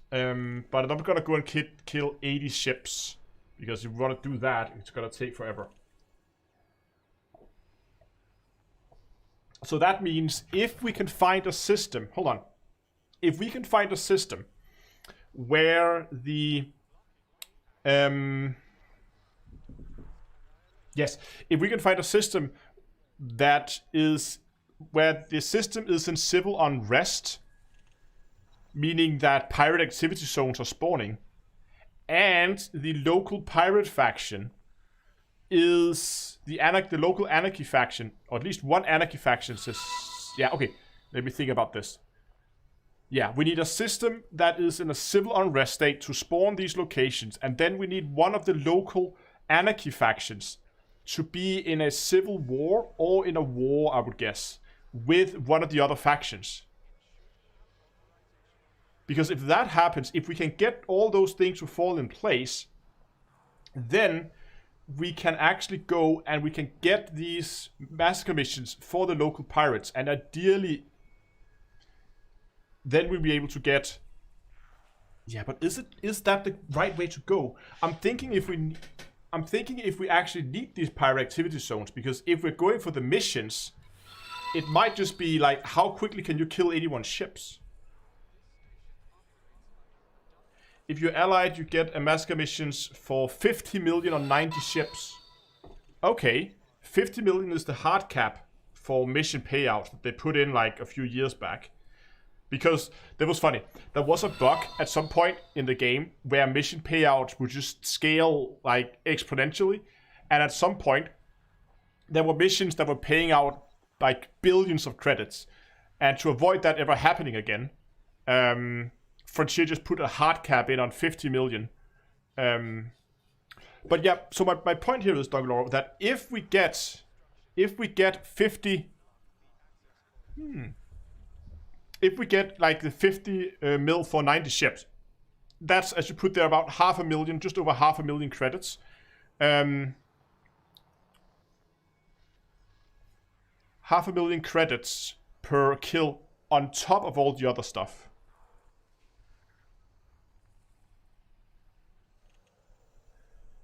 Speaker 1: But I'm not gonna go and kill 80 ships, because if we want to do that, it's gonna take forever. So that means if we can find a system, hold on, if we can find a system where the yes, if we can find a system that is where the system is in civil unrest, meaning that pirate activity zones are spawning, and the local pirate faction is the local anarchy faction, or at least one anarchy faction says, yeah, okay, let me think about this. Yeah, we need a system that is in a civil unrest state to spawn these locations, and then we need one of the local anarchy factions to be in a civil war, or in a war, I would guess, with one of the other factions. Because if that happens, if we can get all those things to fall in place, then we can actually go and we can get these massacre missions for the local pirates, and ideally then we'll be able to get... Yeah, but is that the right way to go? I'm thinking if we actually need these pirate activity zones, because if we're going for the missions, it might just be like, how quickly can you kill 81 ships? If you're allied, you get a massacre missions for 50 million on 90 ships. Okay, 50 million is the hard cap for mission payouts that they put in like a few years back. Because that was funny. There was a bug at some point in the game where mission payouts would just scale like exponentially. And at some point, there were missions that were paying out like billions of credits. And to avoid that ever happening again, Frontier just put a hard cap in on 50 million. But yeah, so my point here is, Douglas, that if we get 50... If we get like the 50 mil for 90 ships, that's, as you put there, about 500,000, just over 500,000 credits. 500,000 credits per kill on top of all the other stuff.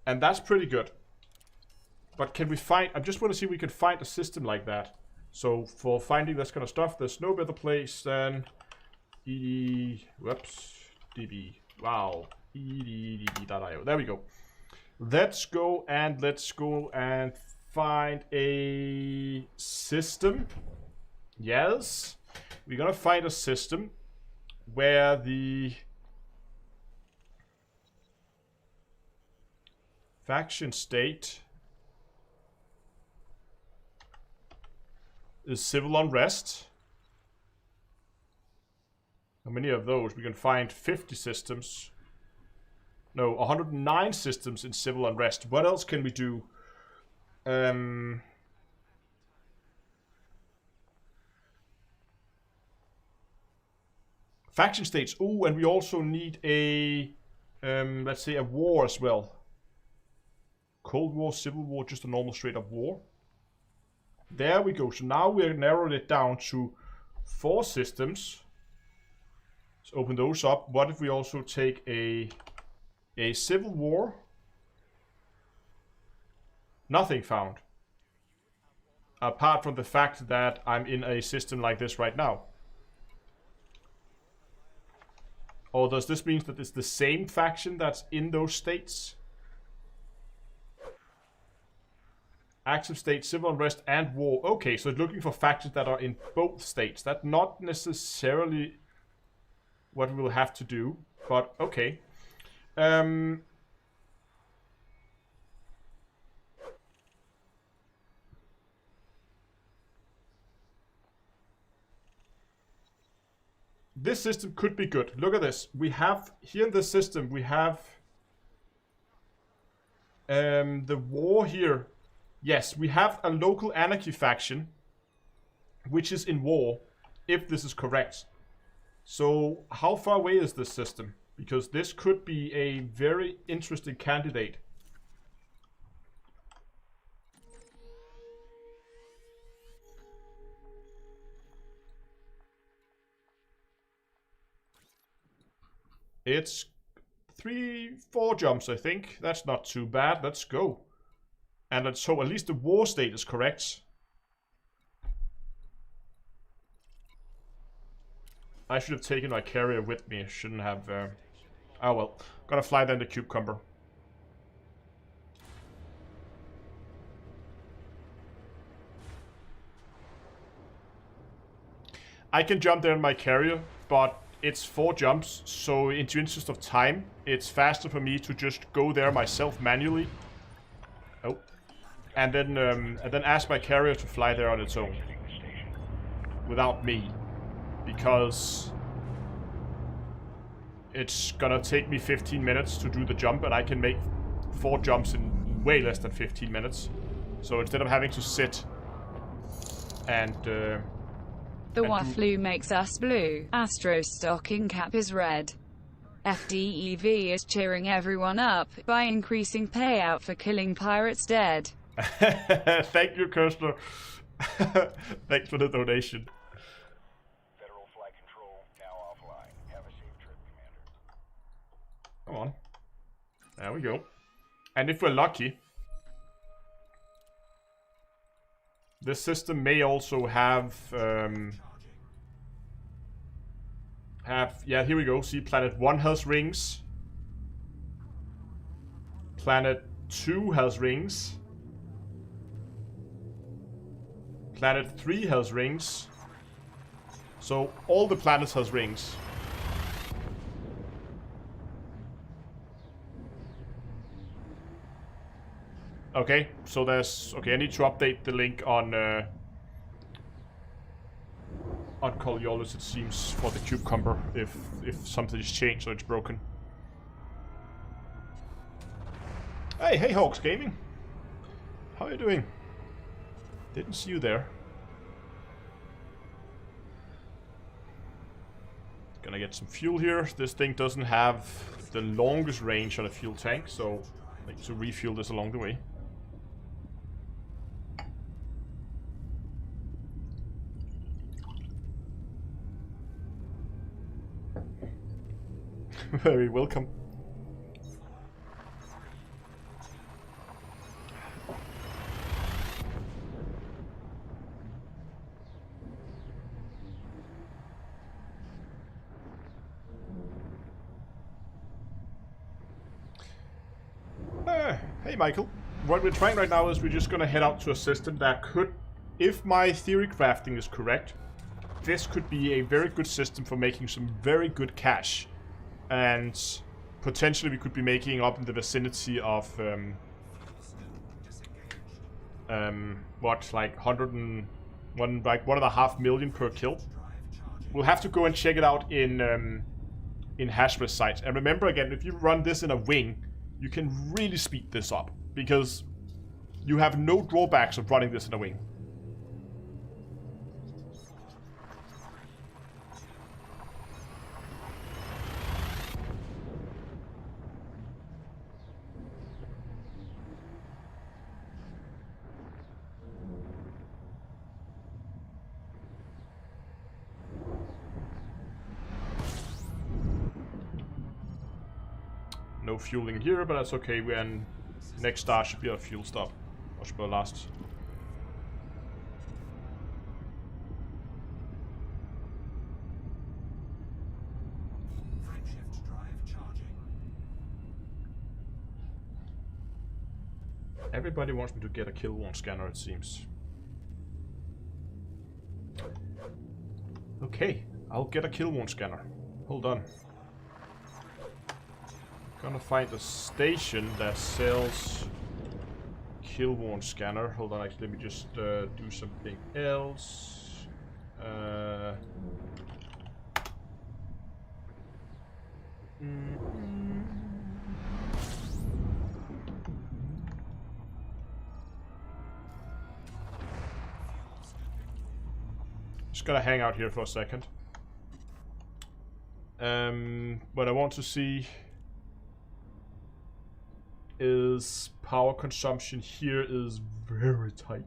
Speaker 1: And that's pretty good. But can we find... I just want to see if we can find a system like that. So for finding this kind of stuff, there's no better place than DB. Wow. EDDB.io. There we go. Let's go and find a system. Yes. We're gonna find a system where the faction state is civil unrest. How many of those? We can find 50 systems. No, 109 systems in civil unrest. What else can we do? Faction states. Ooh, and we also need a, let's say, a war as well. Cold War, Civil War, just a normal straight up war. There we go. So now we're narrowed it down to 4 systems. Let's open those up. What if we also take a Civil War? Nothing found. Apart from the fact that I'm in a system like this right now. Or does this mean that it's the same faction that's in those states? Active state, civil unrest, and war. Okay, so it's looking for factions that are in both states. That's not necessarily what we'll have to do, but okay. This system could be good. Look at this. We have, here in this system, we have the war here. Yes, we have a local anarchy faction, which is in war, if this is correct. So, how far away is this system? Because this could be a very interesting candidate. It's 3-4 jumps, I think. That's not too bad. Let's go. And let's hope at least the war state is correct. I should have taken my carrier with me. Shouldn't have. Oh well. Gotta fly then the cucumber. I can jump there in my carrier, but it's 4 jumps, so in the interest of time, it's faster for me to just go there myself manually. Oh. And then ask my carrier to fly there on its own. Without me. Because it's gonna take me 15 minutes to do the jump, and I can make 4 jumps in way less than 15 minutes. So instead of having to sit and
Speaker 3: the Wafflu makes us blue. Astro's stocking cap is red. FDEV is cheering everyone up by increasing payout for killing pirates dead.
Speaker 1: Thank you, Kirstner. Thanks for the donation.
Speaker 2: Federal flight control now offline. Have a safe trip, Commander.
Speaker 1: Come on. There we go. And if we're lucky, this system may also have, yeah, here we go. See, Planet 1 has rings. Planet 2 has rings. Planet 3 has rings. So all the planets has rings. Okay, so there's... Okay, I need to update the link on Coriolis, it seems, for the cucumber, if something's changed or it's broken. Hey Hawks Gaming! How are you doing? Didn't see you there. Gonna get some fuel here. This thing doesn't have the longest range on a fuel tank, so I need to refuel this along the way. Very welcome. Hey Michael, what we're trying right now is we're just gonna head out to a system that could, if my theory crafting is correct, this could be a very good system for making some very good cash. And potentially we could be making up in the vicinity of what, like 1.5 million per kill. We'll have to go and check it out in Hashbreath sites. And remember again, if you run this in a wing, you can really speed this up, because you have no drawbacks of running this in a wing. No fueling here, but that's okay. When next star should be a fuel stop. Or should be our last. Everybody wants me to get a kill warrant scanner, it seems. Okay, I'll get a kill warrant scanner. Hold on. Gonna find a station that sells kill warrant scanner. Hold on, actually, let me just do something else. Just gonna hang out here for a second. What I want to see is power consumption here is very tight.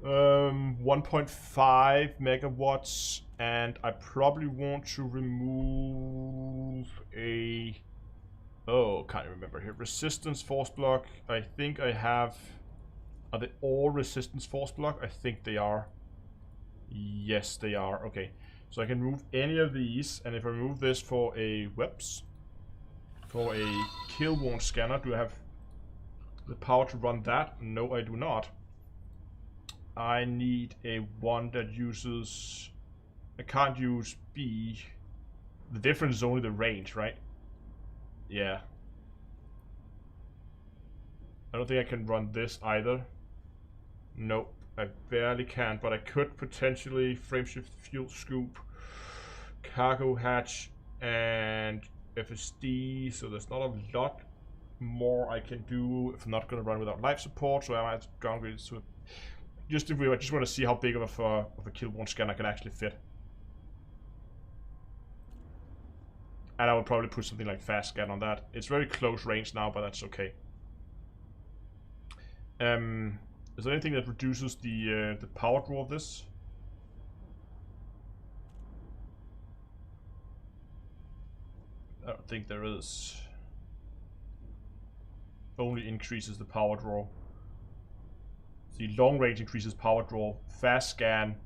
Speaker 1: 1.5 megawatts, and I probably want to remove a... Oh, can't remember here. Resistance force block. I think I have... Are they all resistance force block? I think they are. Yes, they are. Okay. So I can remove any of these, and if I remove this for a... Whoops. For a kill warrant scanner, do I have the power to run that? No, I do not. I need a one that uses... I can't use B. The difference is only the range, right? Yeah. I don't think I can run this either. Nope, I barely can, but I could potentially frameshift fuel scoop, cargo hatch, and FSD, so there's not a lot more I can do if I'm not going to run without life support, so I might downgrade it to a... I just want to see how big of a kill warrant scanner I can actually fit. And I would probably put something like fast scan on that. It's very close range now, but that's okay. Is there anything that reduces the power draw of this? I don't think there is. Only increases the power draw. The long range increases power draw. Fast scan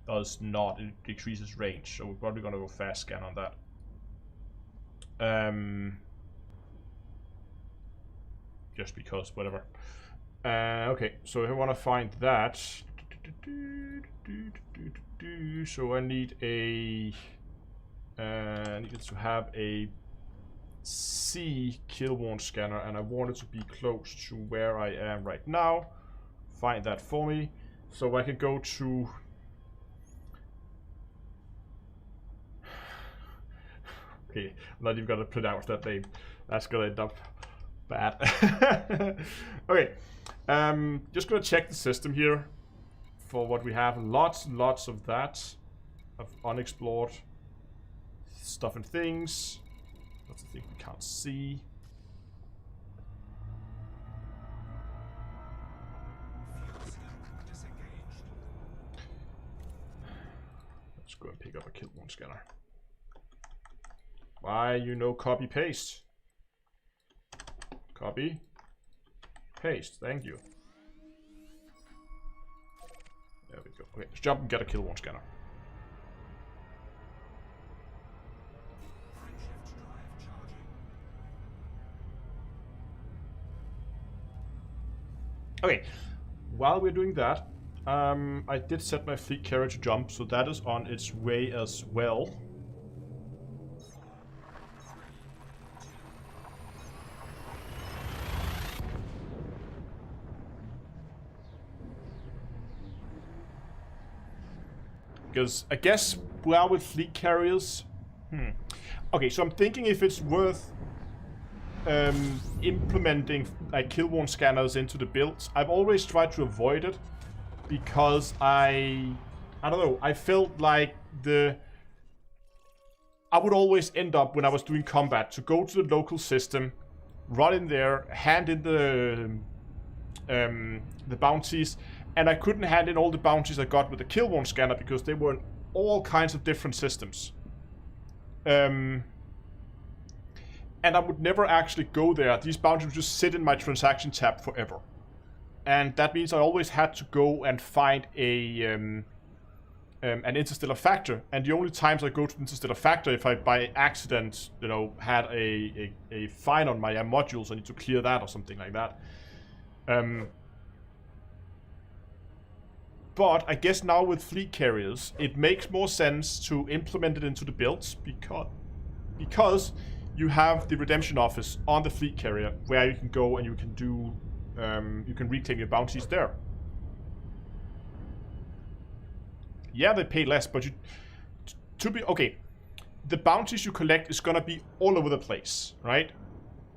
Speaker 1: does not. It decreases range. So we're probably gonna go fast scan on that. Just because, whatever. Okay, so if I want to find that, so I need a, I needed to have a C kill warrant scanner, and I want it to be close to where I am right now. Find that for me, so I can go to. Okay, I'm not even gonna pronounce that name. That's gonna end up bad. Okay, just gonna check the system here for what we have. Lots and lots of that, of unexplored stuff and things. Lots of things we can't see. Let's go and pick up a kill warrant scanner. Why you no copy paste? Copy, paste. Thank you. There we go. Okay, let's jump and get a kill warrant scanner. Okay, while we're doing that, I did set my fleet carrier to jump, so that is on its way as well. Because I guess, well, with fleet carriers... Okay, so I'm thinking if it's worth implementing like kill warrant scanners into the builds. I've always tried to avoid it because I don't know, I felt like I would always end up when I was doing combat to go to the local system, run in there, hand in the bounties, and I couldn't hand in all the bounties I got with the kill warrant scanner because they were in all kinds of different systems. And and I would never actually go there. These bounties would just sit in my transaction tab forever. And that means I always had to go and find an interstellar factor. And the only times I go to the interstellar factor, if I by accident, you know, had a fine on my modules, I need to clear that or something like that. But I guess now with fleet carriers, it makes more sense to implement it into the builds because you have the redemption office on the fleet carrier where you can go and you can do you can reclaim your bounties there. Yeah, they pay less, but okay, the bounties you collect is gonna be all over the place, right?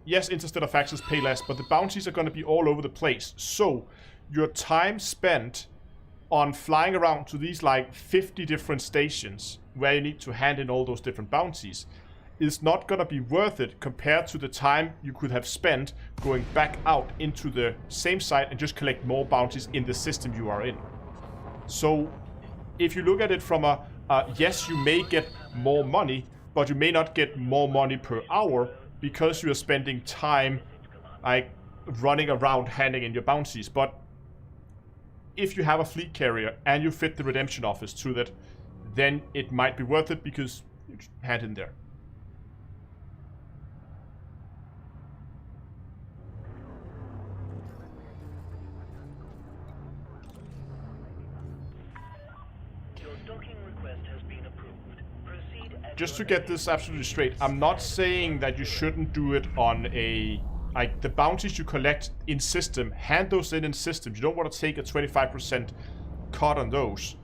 Speaker 1: Yes, interstellar factions pay less, but the bounties are gonna be all over the place. So your time spent on flying around to these like 50 different stations where you need to hand in all those different bounties is not gonna be worth it compared to the time you could have spent going back out into the same site and just collect more bounties in the system you are in. So if you look at it from yes, you may get more money, but you may not get more money per hour because you are spending time like running around handing in your bounties. But if you have a fleet carrier and you fit the redemption office to that, then it might be worth it because you just hand in there. Just to get this absolutely straight, I'm not saying that you shouldn't do it on a... Like, the bounties you collect in system, hand those in system. You don't want to take a 25% cut on those.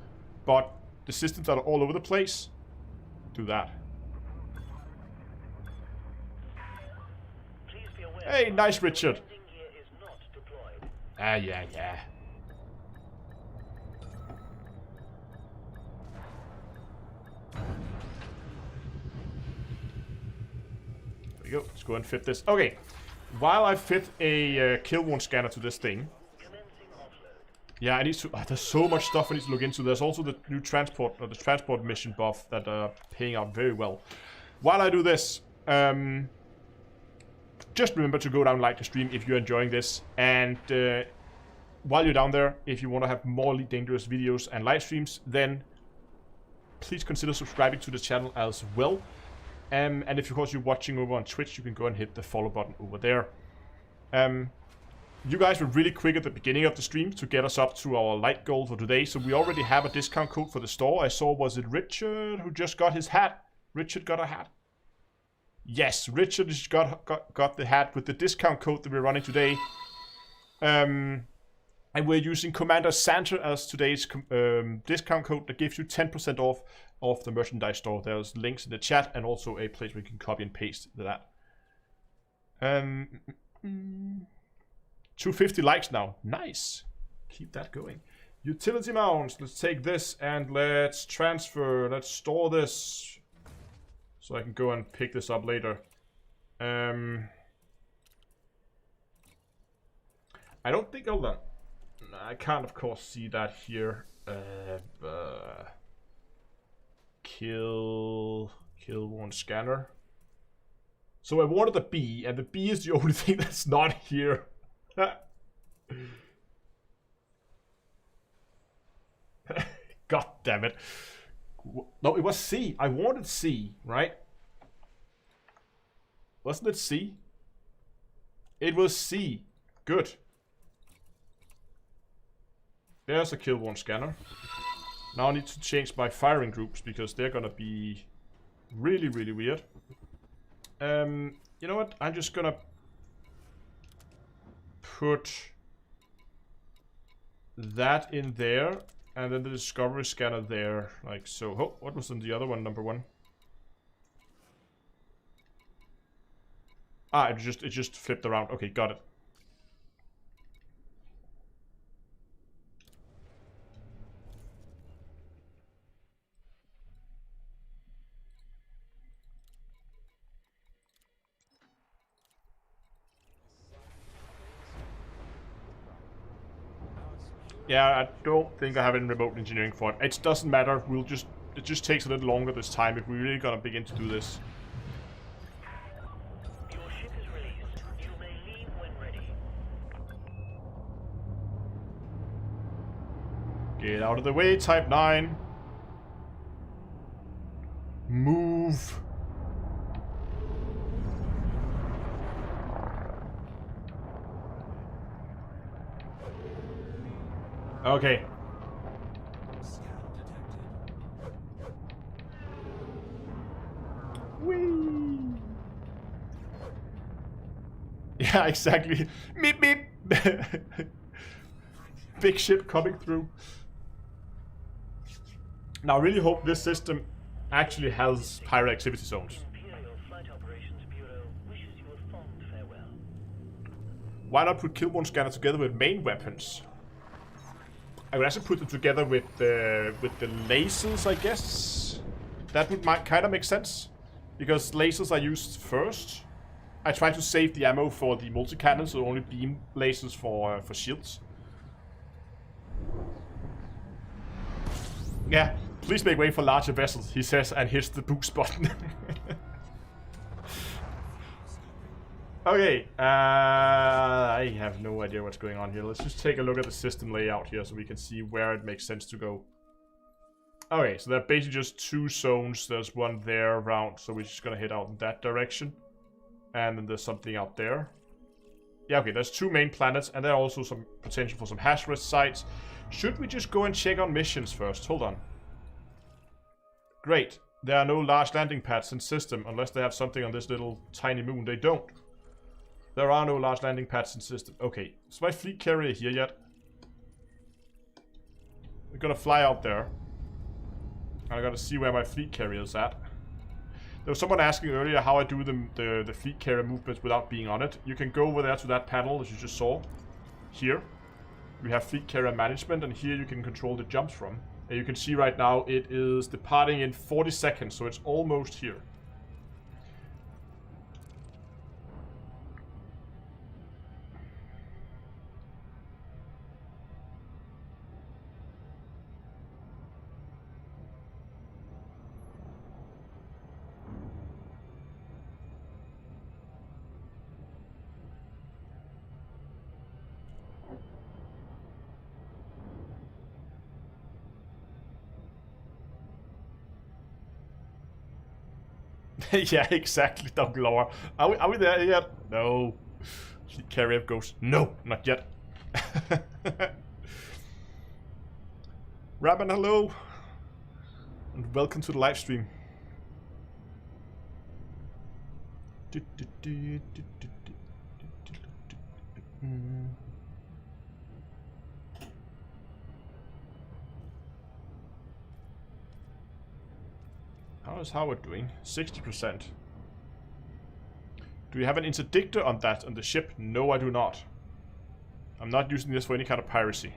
Speaker 1: But the systems that are all over the place, do that. Hey, nice, Richard. Ah, yeah. There we go. Let's go and fit this. Okay. While I fit a kill wound scanner to this thing. Yeah, I need to... there's so much stuff I need to look into. There's also the new transport, or the transport mission buff that are paying out very well. While I do this, just remember to go down and like the stream if you're enjoying this. And while you're down there, if you want to have more dangerous videos and live streams, then please consider subscribing to the channel as well. And if, of course, you're watching over on Twitch, you can go and hit the follow button over there. You guys were really quick at the beginning of the stream to get us up to our light goal for today. So we already have a discount code for the store. I saw, was it Richard who just got his hat? Richard got a hat. Yes, Richard just got the hat with the discount code that we're running today. And we're using Commander Santa as today's discount code that gives you 10% off the merchandise store. There's links in the chat and also a place where you can copy and paste that. 250 likes now. Nice. Keep that going. Utility mounts. Let's take this and let's transfer. Let's store this. So I can go and pick this up later. I don't think... Hold on. I can't, of course, see that here. Kill one scanner. So I wanted the B, and the B is the only thing that's not here. God damn it. No, it was C. I wanted C, right? Wasn't it C? It was C. Good. There's a kill one scanner. Now I need to change my firing groups because they're gonna be really, really weird. You know what? I'm just gonna put that in there and then the discovery scanner there, like so. Oh, what was in the other one, number one? Ah, it just flipped around. Okay, got it. Yeah, I don't think I have any remote engineering for it. It doesn't matter. It just takes a little longer this time if we're really gonna begin to do this. Get out of the way, Type 9. Move. Okay. Whee! Yeah, exactly. Meep meep. Big ship coming through. Now, I really hope this system actually has pirate activity zones. Why not put kill one scanner together with main weapons? I would actually put them together with the lasers, I guess. That would kind of make sense, because lasers are used first. I try to save the ammo for the multi-cannon, so only beam lasers for shields. Yeah, please make way for larger vessels, he says, and hits the boost button. Okay, I have no idea what's going on here. Let's just take a look at the system layout here so we can see where it makes sense to go. Okay, so there are basically just two zones. There's one there around, so we're just gonna head out in that direction. And then there's something out there. Yeah, okay, there's two main planets, and there are also some potential for some hash rest sites. Should we just go and check on missions first? Hold on. Great. There are no large landing pads in system, unless they have something on this little tiny moon. They don't. There are no large landing pads in system. Okay, is my fleet carrier here yet? We're gonna fly out there. I gotta see where my fleet carrier is at. There was someone asking earlier how I do the fleet carrier movements without being on it. You can go over there to that panel as you just saw. Here. We have fleet carrier management, and here you can control the jumps from. And you can see right now it is departing in 40 seconds, so it's almost here. Yeah, exactly, Doug Lower. Are we there yet? No. Fleet carrier goes, no, not yet. Rabbin, hello. And welcome to the live stream. How is Howard doing? 60%. Do you have an interdictor on that on the ship? No, I do not. I'm not using this for any kind of piracy.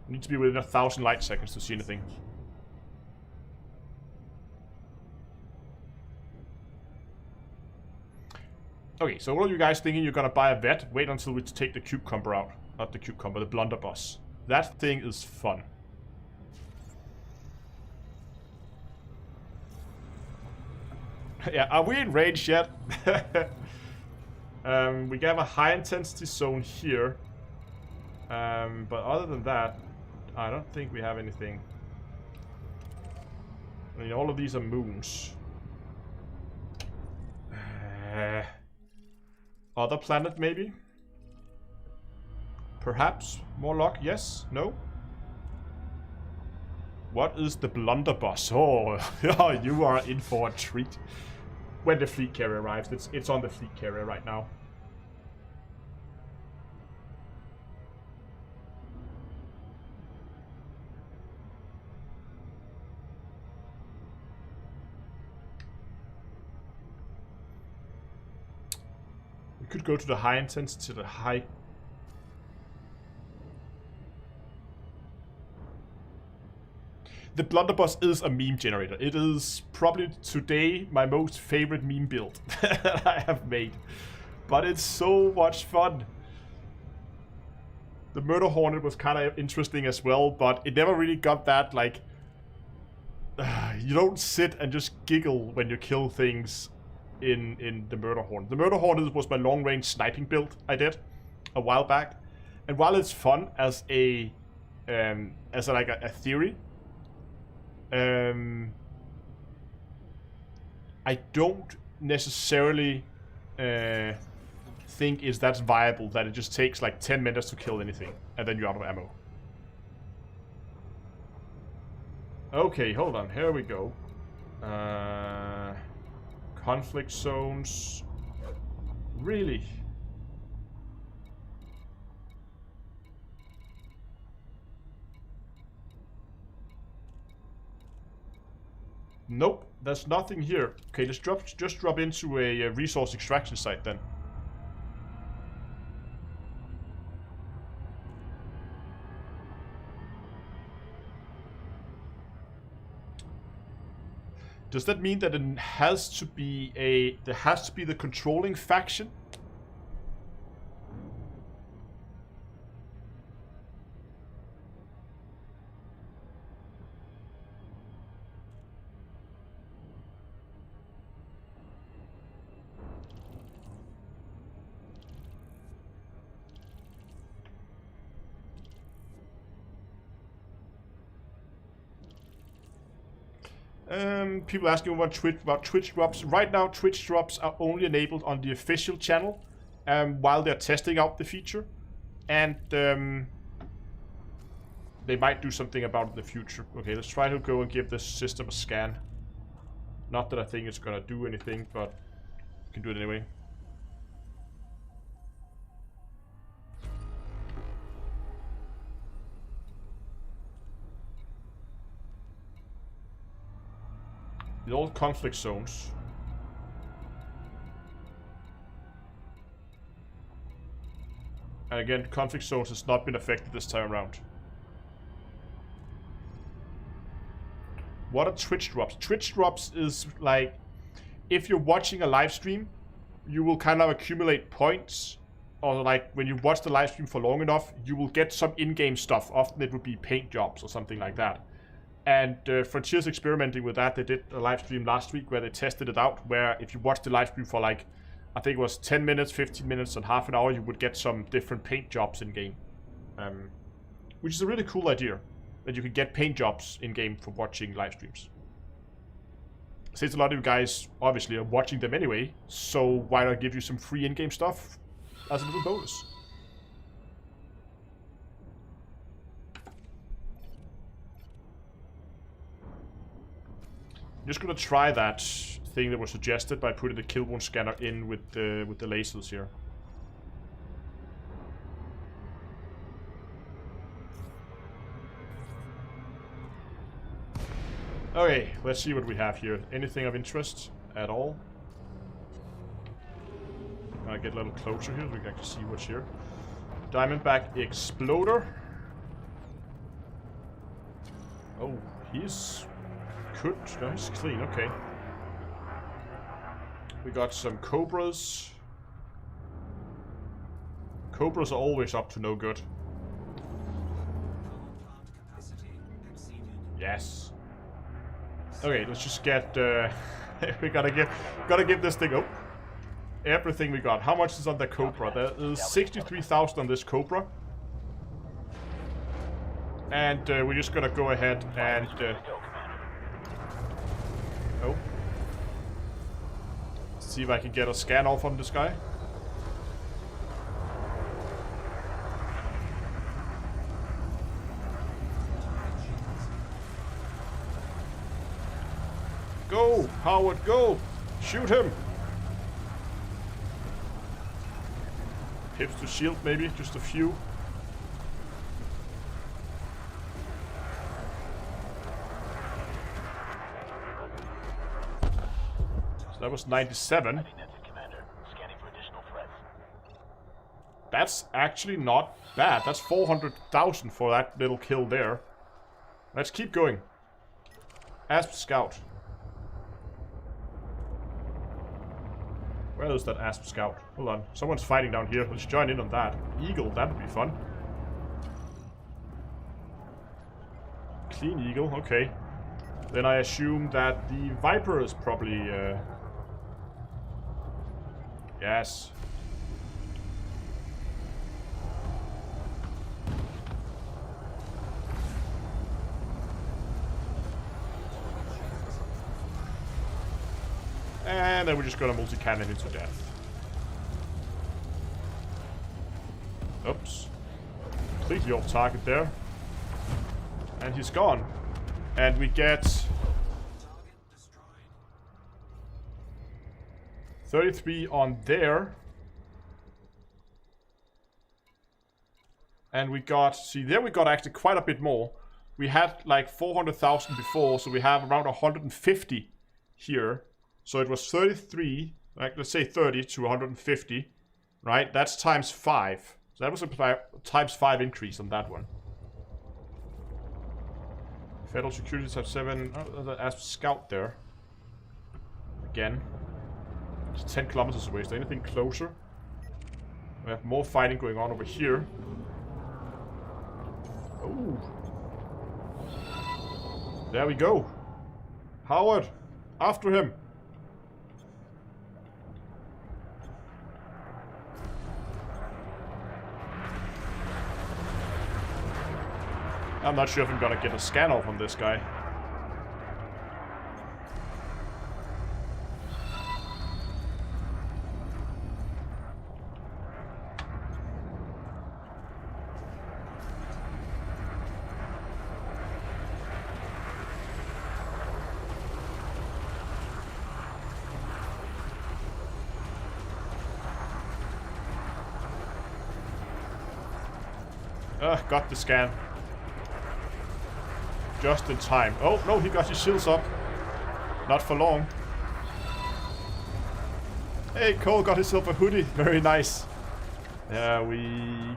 Speaker 1: Need to be within 1,000 light seconds to see anything. Okay, so what are you guys thinking? You're gonna buy a vet? Wait until we take the cucumber out. Not the cucumber, the blunderbuss. That thing is fun. Yeah, are we in range yet? We have a high intensity zone here. But other than that, I don't think we have anything. I mean, all of these are moons. Other planet, maybe? Perhaps? More luck? Yes? No? What is the blunderbuss? Oh, you are in for a treat. When the fleet carrier arrives. It's on the fleet carrier right now. We could go to the high intensity, the high... The blunderbuss is a meme generator. It is probably today my most favorite meme build that I have made. But it's so much fun. The Murder Hornet was kind of interesting as well, but it never really got that, like... you don't sit and just giggle when you kill things in the Murder Hornet. The Murder Hornet was my long-range sniping build I did a while back, and while it's fun as a theory, I don't necessarily think is that viable, that it just takes like 10 minutes to kill anything and then you're out of ammo. Okay, hold on, here we go. Conflict zones. Really? Nope, there's nothing here. Okay, let's just drop into a resource extraction site then. Does that mean that it has to be the controlling faction? People asking about Twitch drops. Right now, Twitch drops are only enabled on the official channel while they're testing out the feature. And they might do something about it in the future. Okay, let's try to go and give this system a scan. Not that I think it's gonna do anything, but we can do it anyway. The old conflict zones. And again, conflict zones has not been affected this time around. What are Twitch drops? Twitch drops is like, if you're watching a live stream, you will kind of accumulate points. Or like, when you watch the live stream for long enough, you will get some in-game stuff. Often it would be paint jobs or something like that. And Frontier's experimenting with that. They did a live stream last week where they tested it out, where if you watch the live stream for like, I think it was 10 minutes, 15 minutes, and half an hour, you would get some different paint jobs in-game. Which is a really cool idea, that you can get paint jobs in-game for watching live streams. Since a lot of you guys, obviously, are watching them anyway, so why not give you some free in-game stuff as a little bonus? I'm just gonna try that thing that was suggested by putting the kill wound scanner in with the lasers here. Okay, let's see what we have here. Anything of interest at all? I'll get a little closer here so we can actually see what's here. Diamondback Exploder. Oh, he's good. No, he's clean, okay. We got some Cobras. Cobras are always up to no good. Yes. Okay, let's just get we gotta give this thing everything we got. How much is on the Cobra? There is 63,000 on this Cobra. And we're just gonna go ahead and oh. See if I can get a scan off on this guy. Go, Howard, go! Shoot him! Pips to shield, maybe, just a few. So that was 97. That's actually not bad. That's 400,000 for that little kill there. Let's keep going. Asp Scout. Where is that Asp Scout? Hold on. Someone's fighting down here. Let's join in on that. Eagle, that would be fun. Clean Eagle, okay. Then I assume that the Viper is probably Yes. And then we're just gonna multi-cannon him to death. Oops. Completely off target there. And he's gone. And we get 33 on there. And we got, see there we got actually quite a bit more. We had like 400,000 before, so we have around 150 here. So it was 33, like let's say 30 to 150, right? That's times 5. So that was a times 5 increase on that one. Federal securities have 7. Oh, as scout there. Again. It's 10 kilometers away. Is there anything closer? We have more fighting going on over here. Oh. There we go. Howard, after him. I'm not sure if I'm gonna get a scan off on this guy. Got the scan. Just in time. Oh, no, he got his shields up. Not for long. Hey, Cole got himself a hoodie. Very nice. There we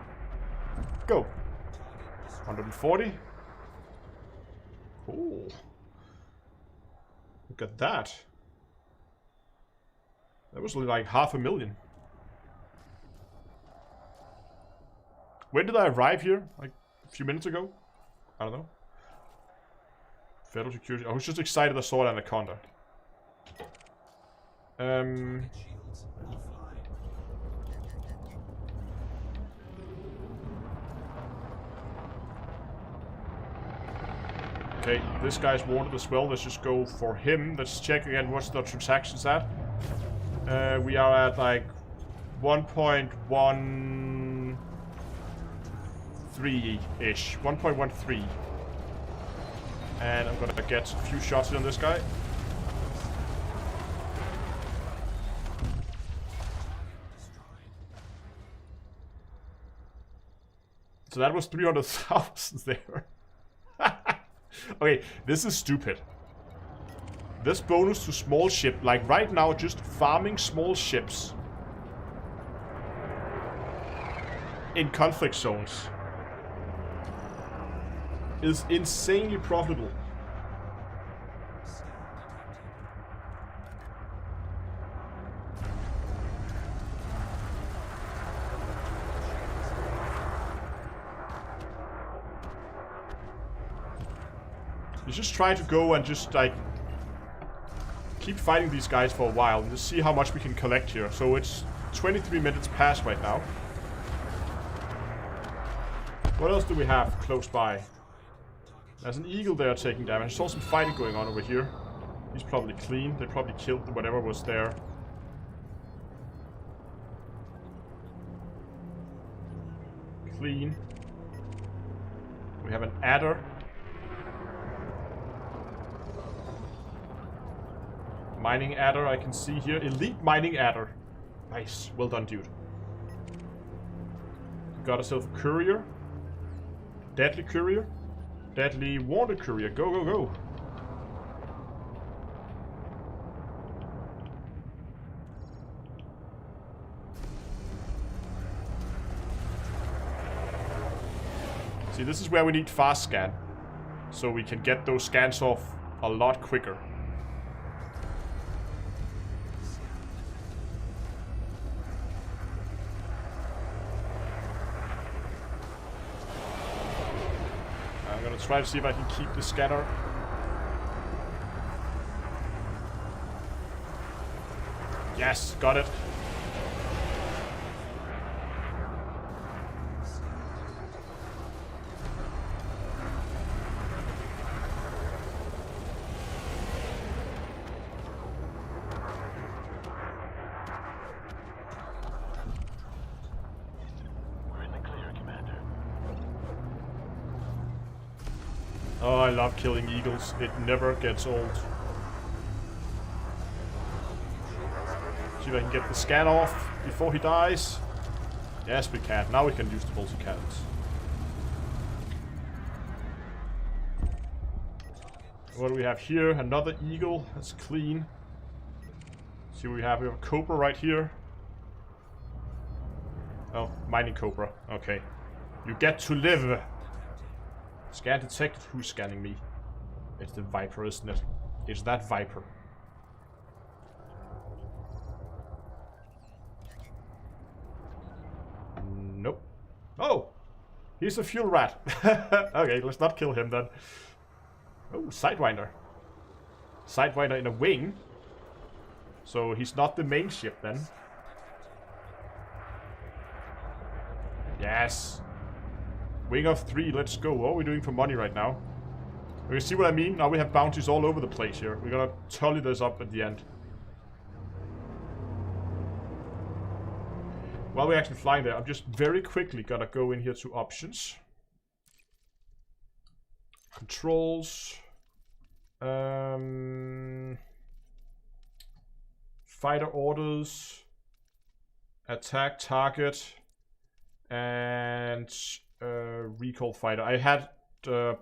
Speaker 1: go. 140. Cool. Look at that. That was like 500,000. When did I arrive here? Like a few minutes ago? I don't know. Federal security. I was just excited I saw an anaconda. Okay, this guy's wanted as well. Let's just go for him. Let's check again what's the transactions at. We are at like 1.13-ish. 1.13. And I'm gonna get a few shots in on this guy. So that was 300,000 there. Okay, this is stupid. This bonus to small ship, like right now, just farming small ships in conflict zones is insanely profitable. You just try to go and just like keep fighting these guys for a while and just see how much we can collect here. So it's 23 minutes past right now. What else do we have close by? There's an eagle there taking damage. I saw some fighting going on over here. He's probably clean. They probably killed whatever was there. Clean. We have an adder. Mining adder I can see here. Elite mining adder. Nice. Well done, dude. Got ourselves a courier. Deadly courier. Deadly wanted courier. Go, go, go. See, this is where we need fast scan. So we can get those scans off a lot quicker. Try to see if I can keep the scanner. Yes, got it. Oh, I love killing eagles. It never gets old. See if I can get the scan off before he dies. Yes, we can. Now we can use the multi-cannons. What do we have here? Another eagle. That's clean. See what we have. We have a cobra right here. Oh, mining cobra. Okay. You get to live. Scan detected. Who's scanning me? It's the Viper, isn't it? It's that Viper. Nope. Oh! He's a fuel rat. Okay, let's not kill him then. Oh, Sidewinder. Sidewinder in a wing. So he's not the main ship then. Yes. Wing of 3, let's go. What are we doing for money right now? You see what I mean? Now we have bounties all over the place here. We're gonna tally this up at the end. While we're actually flying there, I'm just very quickly gonna go in here to options. Controls. Fighter orders. Attack target. And recall fighter. I had to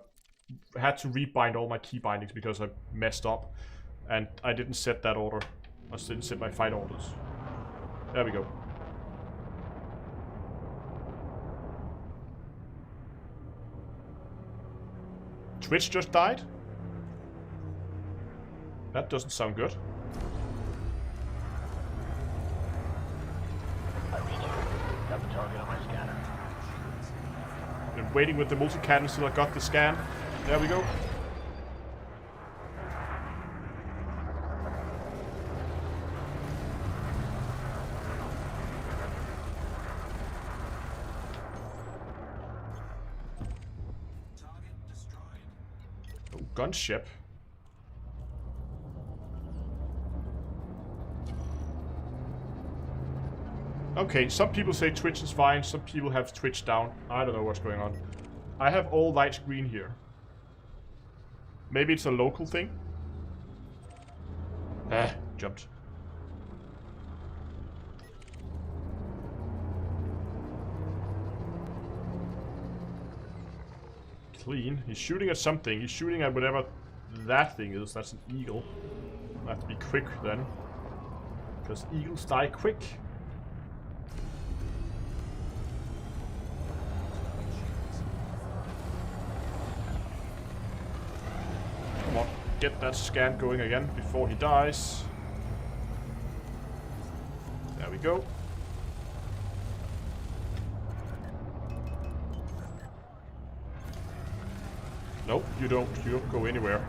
Speaker 1: rebind all my key bindings because I messed up, and I didn't set that order. I didn't set my fighter orders. There we go. Twitch just died? That doesn't sound good.
Speaker 2: I read you. Got the target on my scanner.
Speaker 1: Been waiting with the multi-cannon till I got the scan. There we go. Oh, gunship. Okay, some people say Twitch is fine, some people have Twitch down. I don't know what's going on. I have all lights green here. Maybe it's a local thing? Jumped. Clean. He's shooting at something. He's shooting at whatever that thing is. That's an eagle. I have to be quick then. Because eagles die quick. Come on, get that scan going again before he dies. There we go. Nope, you don't. You don't go anywhere.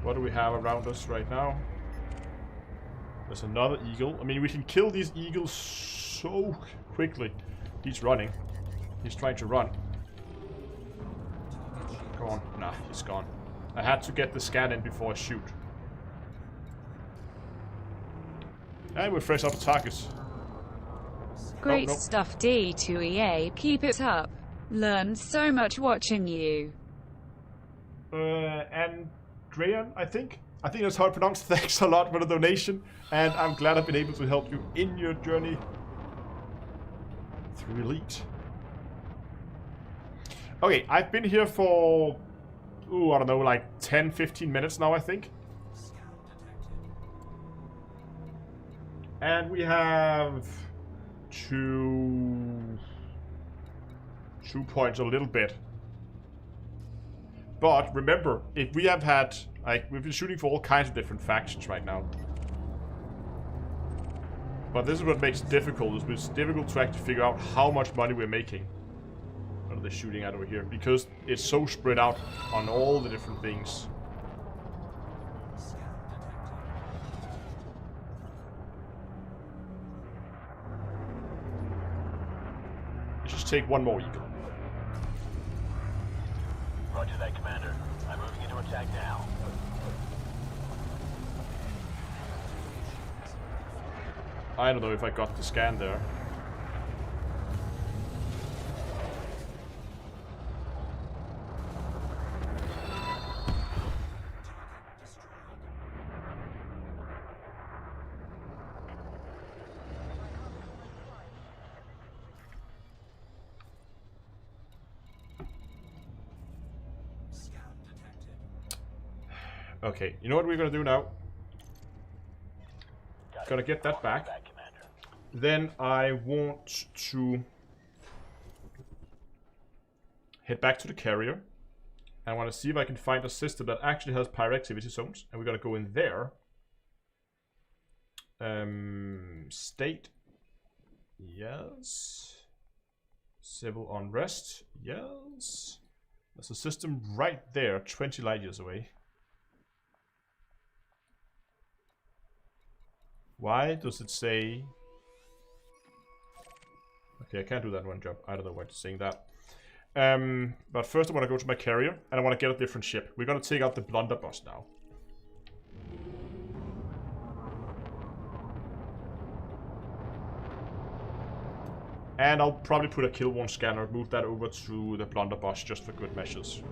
Speaker 1: What do we have around us right now? There's another eagle. I mean, we can kill these eagles so quickly. He's running. He's trying to run. Come on. Nah, he's gone. I had to get the scan in before I shoot. And we're fresh off the targets.
Speaker 3: Great
Speaker 1: nope.
Speaker 3: stuff, D2EA. Keep it up. Learned so much watching you.
Speaker 1: And Dreyan, I think that's how I pronounce. Thanks a lot for the donation, and I'm glad I've been able to help you in your journey through Elite. Okay, I've been here for, I don't know, like 10-15 minutes now, I think. And we have two points a little bit. But remember, if we have had, like, we've been shooting for all kinds of different factions right now. But this is what makes it difficult. It's difficult to actually figure out how much money we're making. What are they shooting at over here? Because it's so spread out on all the different things. Let's just take one more eagle.
Speaker 2: Roger that, Commander. I'm moving into attack now.
Speaker 1: I don't know if I got the scan there. Okay, you know what we're gonna do now? Gonna get that back. Then I want to head back to the carrier. I want to see if I can find a system that actually has pirate activity zones. And we're gonna go in there. State. Yes. Civil unrest. Yes. There's a system right there, 20 light years away. Why does it say... Okay, I can't do that one job. I don't know why it's saying that. But first I want to go to my carrier, and I want to get a different ship. We're going to take out the blunderbuss now. And I'll probably put a kill one scanner, move that over to the blunderbuss just for good measures.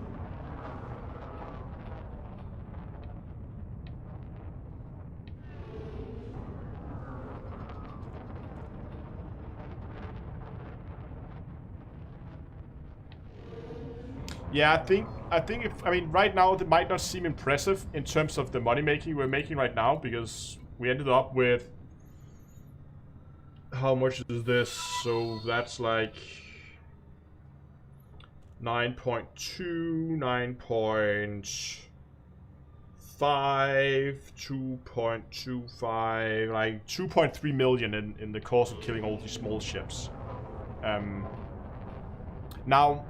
Speaker 1: Yeah, I think if, I mean, right now it might not seem impressive in terms of the money making we're making right now, because we ended up with, how much is this? So that's like 9.2, 9.5, 2.25, like 2.3 million in the course of killing all these small ships. Now,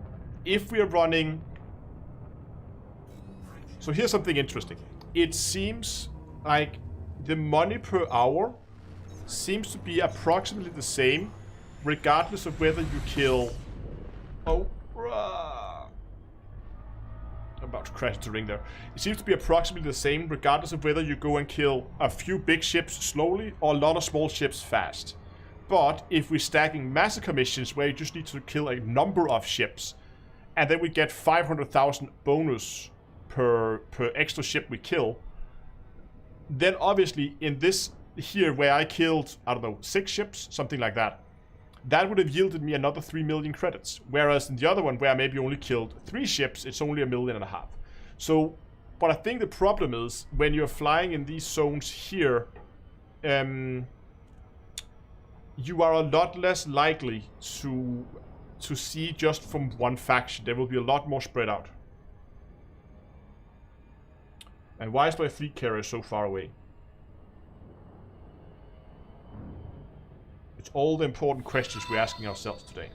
Speaker 1: if we are running... So here's something interesting. It seems like the money per hour seems to be approximately the same, regardless of whether you kill... Oh, I'm about to crash the ring there. It seems to be approximately the same, regardless of whether you go and kill a few big ships slowly or a lot of small ships fast. But if we're stacking massacre missions where you just need to kill a number of ships, and then we get 500,000 bonus per extra ship we kill, then obviously in this here where I killed, I don't know, 6 ships, something like that, that would have yielded me another 3 million credits. Whereas in the other one where I maybe only killed 3 ships, it's only 1.5 million. So, but I think the problem is when you're flying in these zones here, you are a lot less likely to see just from one faction. There will be a lot more spread out. And why is my fleet carrier so far away? It's all the important questions we're asking ourselves today.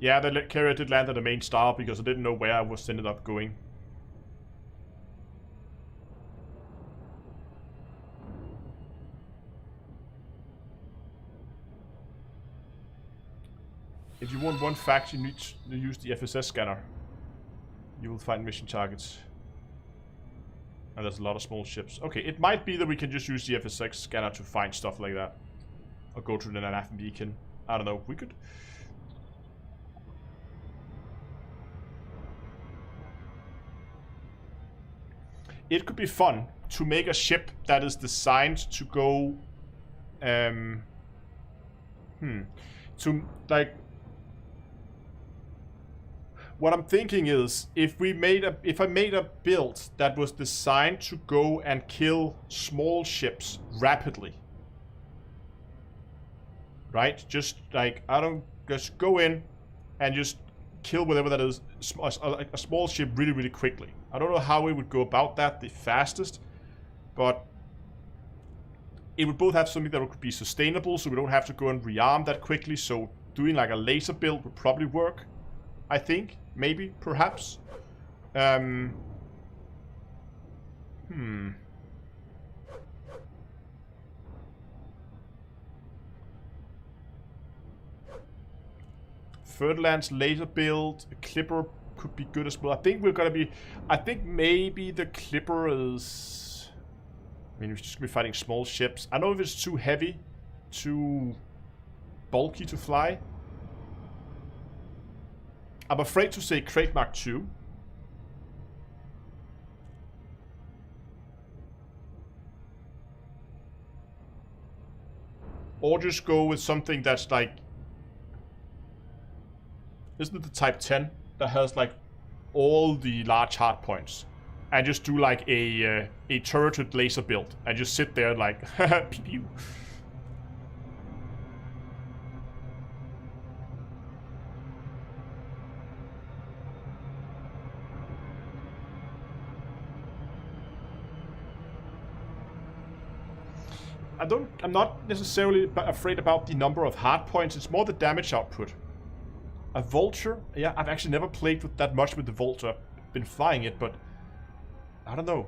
Speaker 1: Yeah, the carrier did land at the main star because I didn't know where I was ended up going. If you want one faction, you need to use the FSS scanner. You will find mission targets. And there's a lot of small ships. Okay, it might be that we can just use the FSX scanner to find stuff like that. Or go to the NAF beacon. I don't know, we could... It could be fun to make a ship that is designed to go... To, like... What I'm thinking is, if I made a build that was designed to go and kill small ships rapidly. Right? Just, like, just go in and just kill whatever that is, a small ship really, really quickly. I don't know how we would go about that the fastest, but it would both have something that would be sustainable, so we don't have to go and rearm that quickly. So doing like a laser build would probably work, I think, maybe, perhaps. Ferdlands laser build. A Clipper could be good as well. I think we're gonna be... I think maybe the Clipper is... I mean, we're just gonna be fighting small ships. I don't know if it's too heavy, too bulky to fly. I'm afraid to say Crate Mark II. Or just go with something that's like... Isn't it the Type 10 that has like all the large hard points? And just do like a turreted laser build. And just sit there like... pew pew. I'm not necessarily afraid about the number of hard points, it's more the damage output. A Vulture? Yeah, I've actually never played with that much with the Vulture. Been flying it, but I don't know.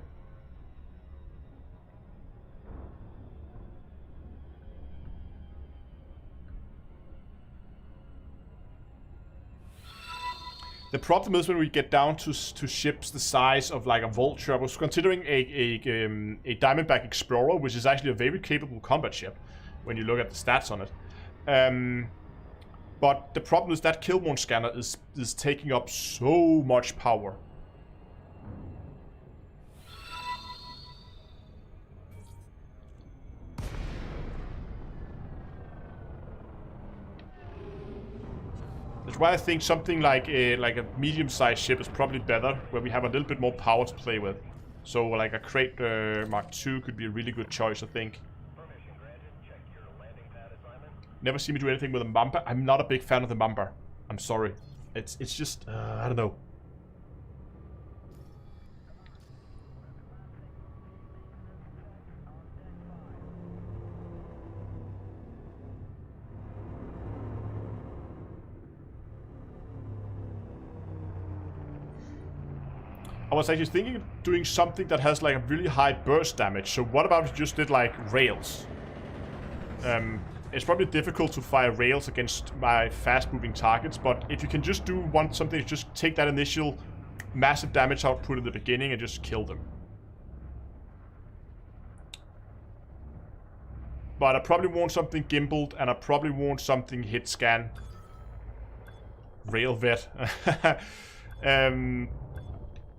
Speaker 1: The problem is when we get down to ships the size of like a Vulture. I was considering a Diamondback Explorer, which is actually a very capable combat ship when you look at the stats on it. But the problem is that kill wound scanner is taking up so much power. That's why I think something like a medium-sized ship is probably better, where we have a little bit more power to play with. So like a Crate Mark II could be a really good choice, I think. Never see me do anything with a Mamba. I'm not a big fan of the Mamba. I'm sorry. It's just I don't know. I was actually thinking of doing something that has like a really high burst damage. So what about if we just did like rails? It's probably difficult to fire rails against my fast-moving targets, but if you can just do something, just take that initial massive damage output at the beginning and just kill them. But I probably want something gimbaled, and I probably want something hit scan. Rail vet.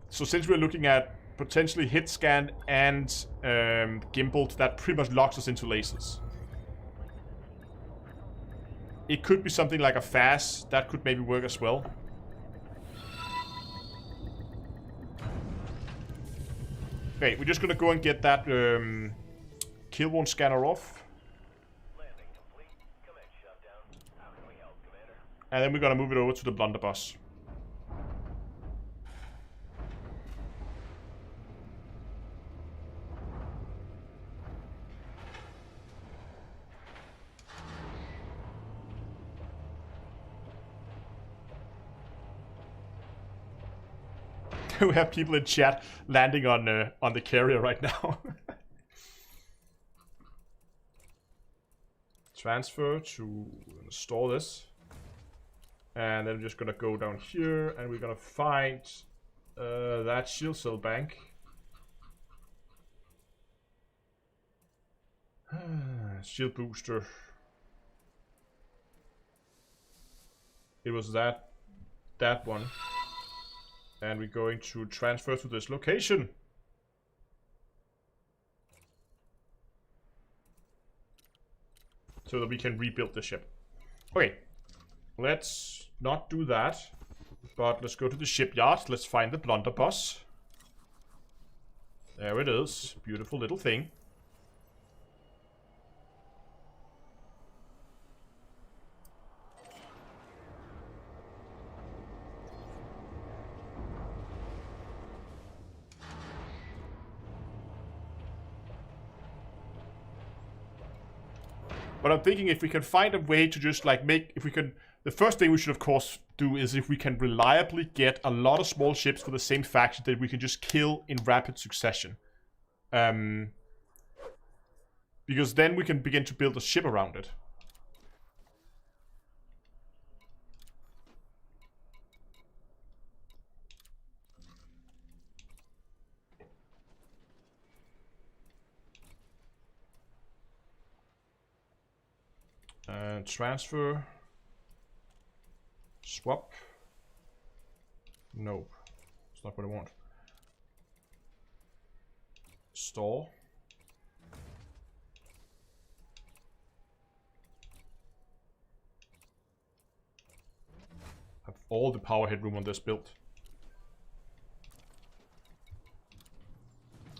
Speaker 1: So since we're looking at potentially hit scan and gimbaled, that pretty much locks us into lasers. It could be something like a FAS. That could maybe work as well. Okay, we're just gonna go and get that kill wound scanner off. And then we're gonna move it over to the blunderbuss. We have people in chat landing on the carrier right now. Transfer to store this, and then we're just gonna go down here, and we're gonna find that shield cell bank. Shield booster. It was that one. And we're going to transfer to this location. So that we can rebuild the ship. Okay. Let's not do that. But let's go to the shipyard. Let's find the blunderbuss. There it is. Beautiful little thing. But I'm thinking if we can find a way to just like the first thing we should of course do is if we can reliably get a lot of small ships for the same faction that we can just kill in rapid succession. Because then we can begin to build a ship around it. Transfer. Swap. Nope. It's not what I want. Store. Have all the power headroom on this build.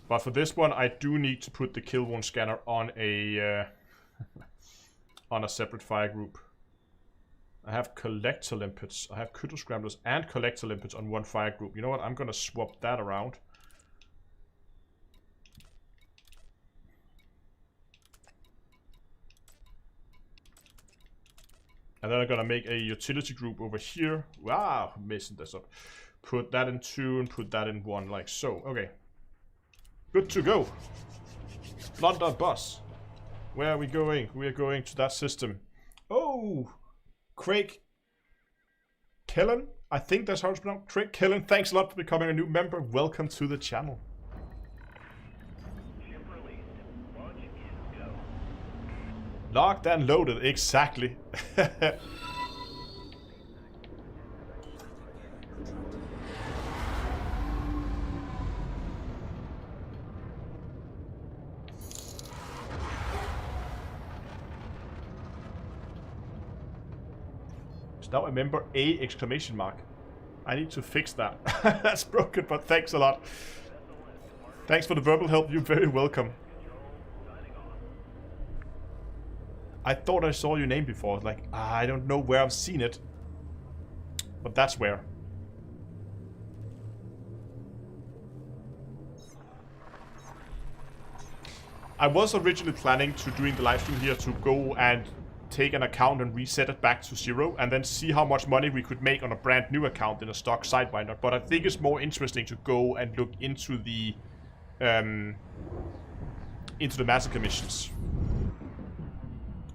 Speaker 1: But for this one, I do need to put the kill one scanner on a on a separate fire group. I have collector limpets, I have cutter scramblers and collector limpets on one fire group. You know what? I'm gonna swap that around. And then I'm gonna make a utility group over here. Wow, I'm messing this up. Put that in 2 and put that in 1, like so. Okay. Good to go. Blunderbuss. Where are we going? We are going to that system. Oh! Craig Kellen? I think that's how it's pronounced. Craig Kellen, thanks a lot for becoming a new member. Welcome to the channel.
Speaker 2: Ship released. Launch is go.
Speaker 1: Locked and loaded, exactly. Now remember a exclamation mark. I need to fix that. That's broken, but thanks a lot. Thanks for the verbal help. You're very welcome. I thought I saw your name before. Like, I don't know where I've seen it. But that's where. I was originally planning to doing the live stream here to go and take an account and reset it back to 0 and then see how much money we could make on a brand new account in a stock Sidewinder. But I think it's more interesting to go and look into the Massacre missions,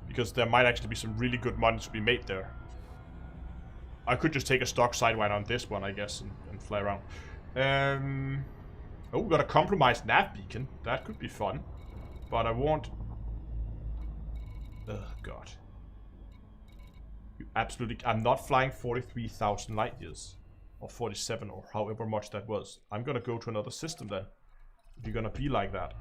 Speaker 1: because there might actually be some really good money to be made there. I could just take a stock Sidewinder on this one, I guess, and fly around. Oh, we got a compromised nav beacon. That could be fun. But I want... Oh, God. You absolutely... I'm not flying 43,000 light years. Or 47, or however much that was. I'm gonna go to another system then. If you're gonna be like that.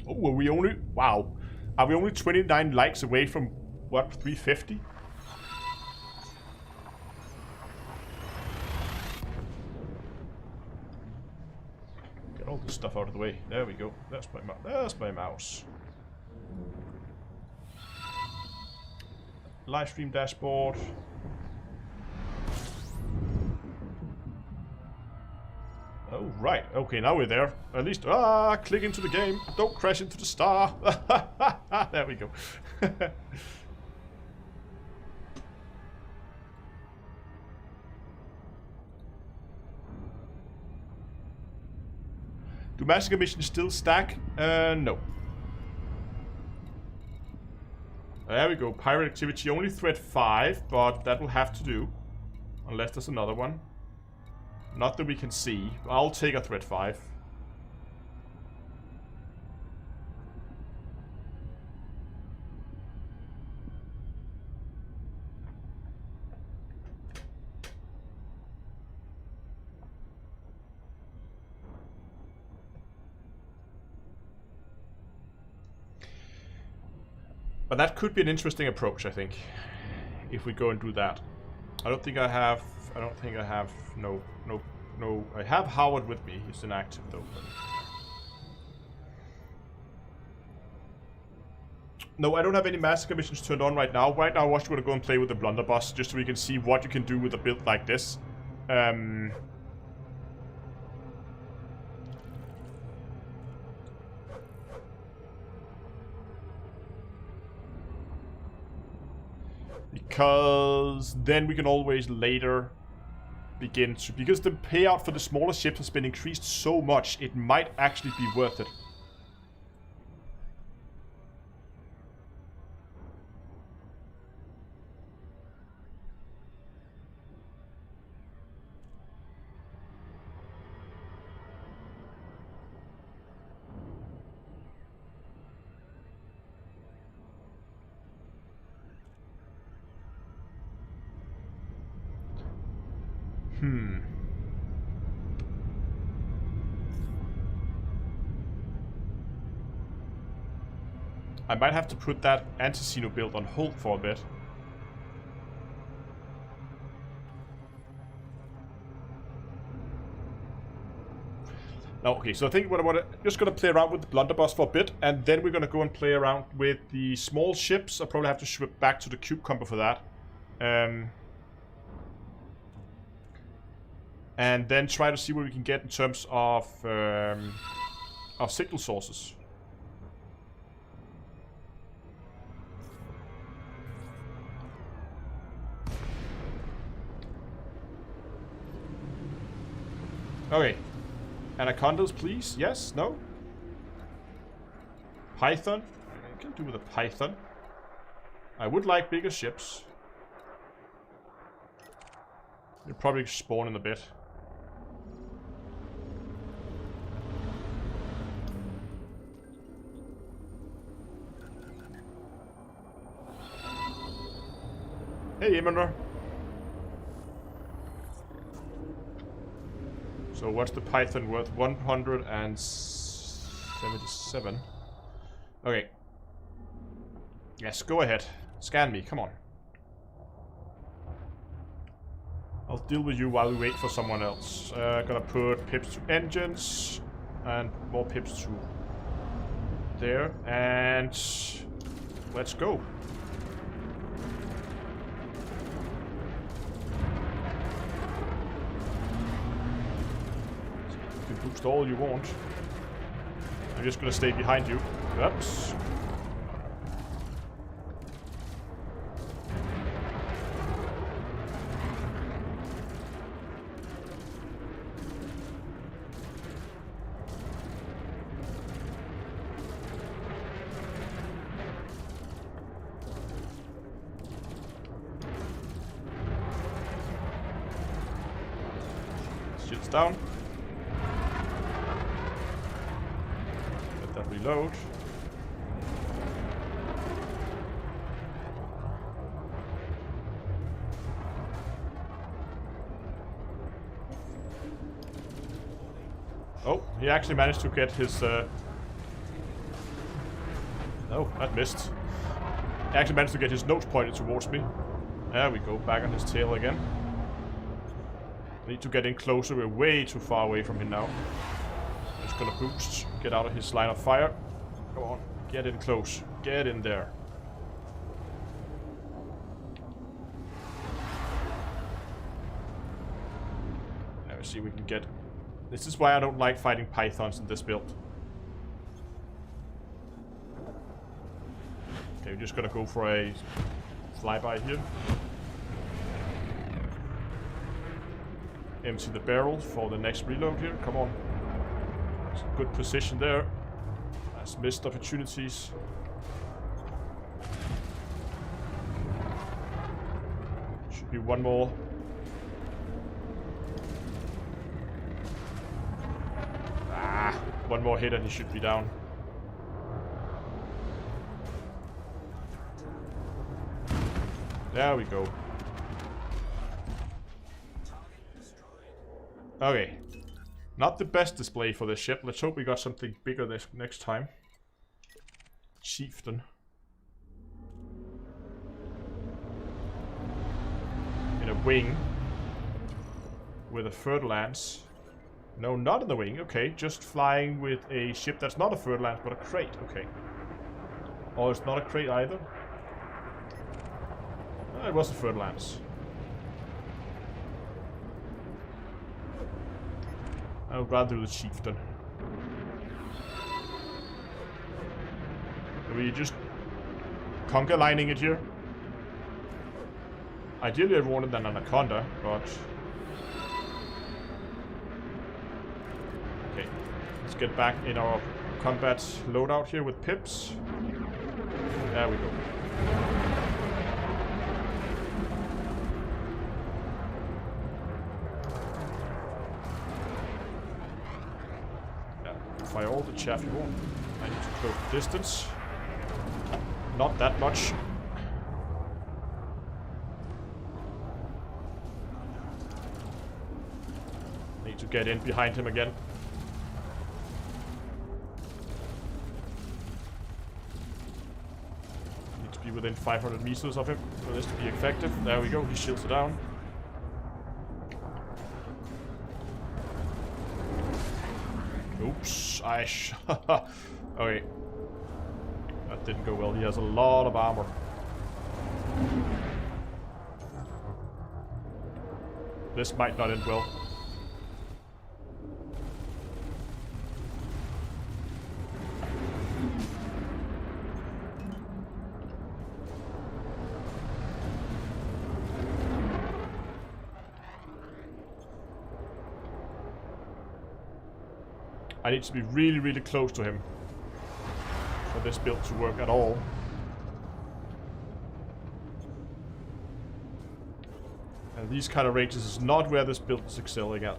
Speaker 1: Oh, are we only... Wow. Are we only 29 likes away from, what, 350? Get all this stuff out of the way. There we go. That's my mouse. Live stream dashboard. Oh, right. Okay, now we're there. At least, click into the game. Don't crash into the star. There we go. Do Massacre missions still stack? No. There we go. Pirate activity, only threat 5, but that will have to do. Unless there's another one. Not that we can see. I'll take a threat 5. But that could be an interesting approach, I think. If we go and do that. I don't think I have... No. I have Howard with me. He's inactive, though. No, I don't have any Massacre missions turned on right now. Right now, I'm just going to go and play with the Blunderbuss, just so we can see what you can do with a build like this. Because then we can always later begin to... Because the payout for the smaller ships has been increased so much, it might actually be worth it. I might have to put that Anticino build on hold for a bit. No, okay, so I think what I want to... just going to play around with the blunderbuss for a bit, and then we're going to go and play around with the small ships. I'll probably have to switch back to the cube combo for that. And then try to see what we can get in terms of signal sources. Okay. Anacondas, please. Yes? No? Python? I can do with a python. I would like bigger ships. You'll probably spawn in a bit. Hey, Emender. So what's the Python worth? 177. Okay. Yes, go ahead. Scan me, come on. I'll deal with you while we wait for someone else. Gonna put pips to engines and more pips to there, and let's go. You can boost all you want. I'm just gonna stay behind you. Oops. Shit's down. Let that reload. Oh, he actually managed to get his... Oh, that missed. He actually managed to get his nose pointed towards me. There we go, back on his tail again. Need to get in closer, we're way too far away from him now. Just gonna boost, get out of his line of fire. Come on, get in close, get in there. Now let's see if we can get... This is why I don't like fighting pythons in this build. Okay, we're just gonna go for a flyby here. Empty the barrel for the next reload here. Come on. It's a good position there. Nice missed opportunities. Should be one more. Ah, one more hit and he should be down. There we go. Okay. Not the best display for this ship. Let's hope we got something bigger this next time. Chieftain. In a wing. With a third lance. No, not in the wing. Okay, just flying with a ship that's not a third lance, but a crate. Okay. Or it's not a crate either. It was a third lance. I would rather do the chieftain. Are we just conga lining it here? Ideally I wanted an anaconda, but... Okay, let's get back in our combat loadout here with pips. There we go. Fire all the chaff you want. I need to close the distance. Not that much. to get in behind him again. Need to be within 500 meters of him for this to be effective. There we go, he shields it down. Oops, okay. That didn't go well. He has a lot of armor. This might not end well. I need to be really, really close to him for this build to work at all. And these kind of ranges is not where this build is excelling at.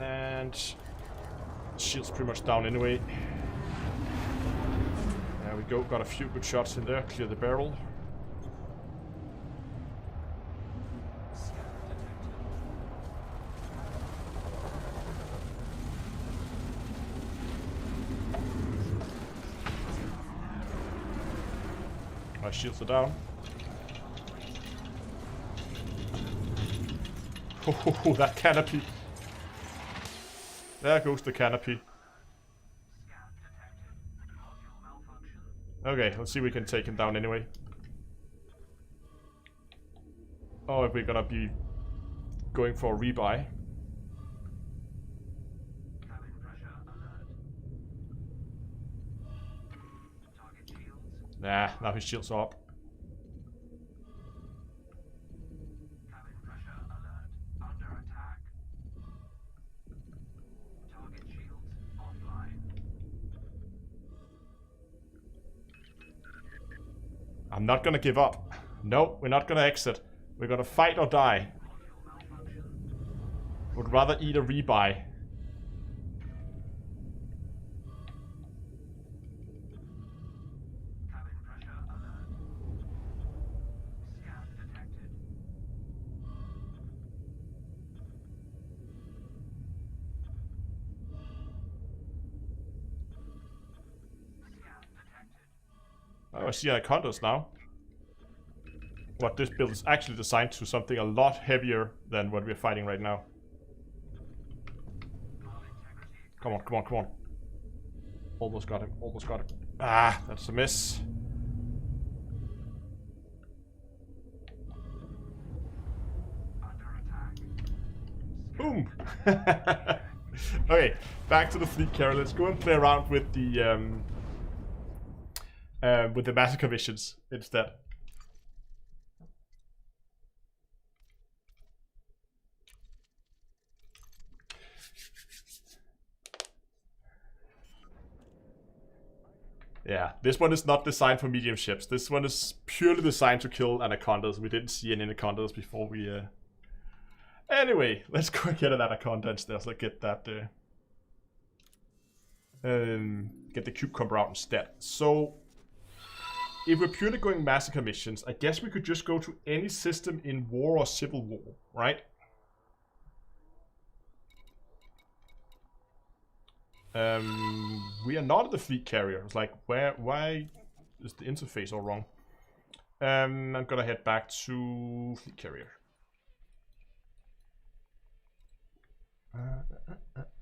Speaker 1: And shield's pretty much down anyway. There we go, got a few good shots in there, clear the barrel. My shields are down. Oh, that canopy. There goes the canopy. Okay, let's see if we can take him down anyway. Oh, if we're gonna be going for a rebuy. Nah, now his shields are up. I'm not gonna give up. No, we're not gonna exit. We're gonna fight or die. Would rather eat a rebuy. Oh, I see anacondas now. What this build is actually designed to something a lot heavier than what we're fighting right now. Come on, come on, come on. Almost got him, almost got him. Ah, that's a miss. Boom! Okay, back to the fleet carrier. Let's go and play around with the Massacre missions instead. Yeah, this one is not designed for medium ships. This one is purely designed to kill anacondas. We didn't see any anacondas before we... Anyway, let's go and get an anaconda instead. So get that... get the cucumber out instead. So... if we're purely going Massacre missions, I guess we could just go to any system in war or civil war, right? We are not at the fleet carrier. It's like, why is the interface all wrong? I'm gonna head back to fleet carrier.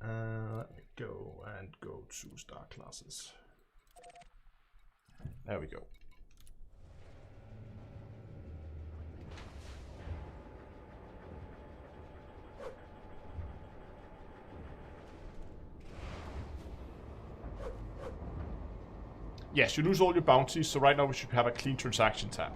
Speaker 1: Let me go and go to star classes. There we go. Yes, you lose all your bounties, so right now we should have a clean transaction tab.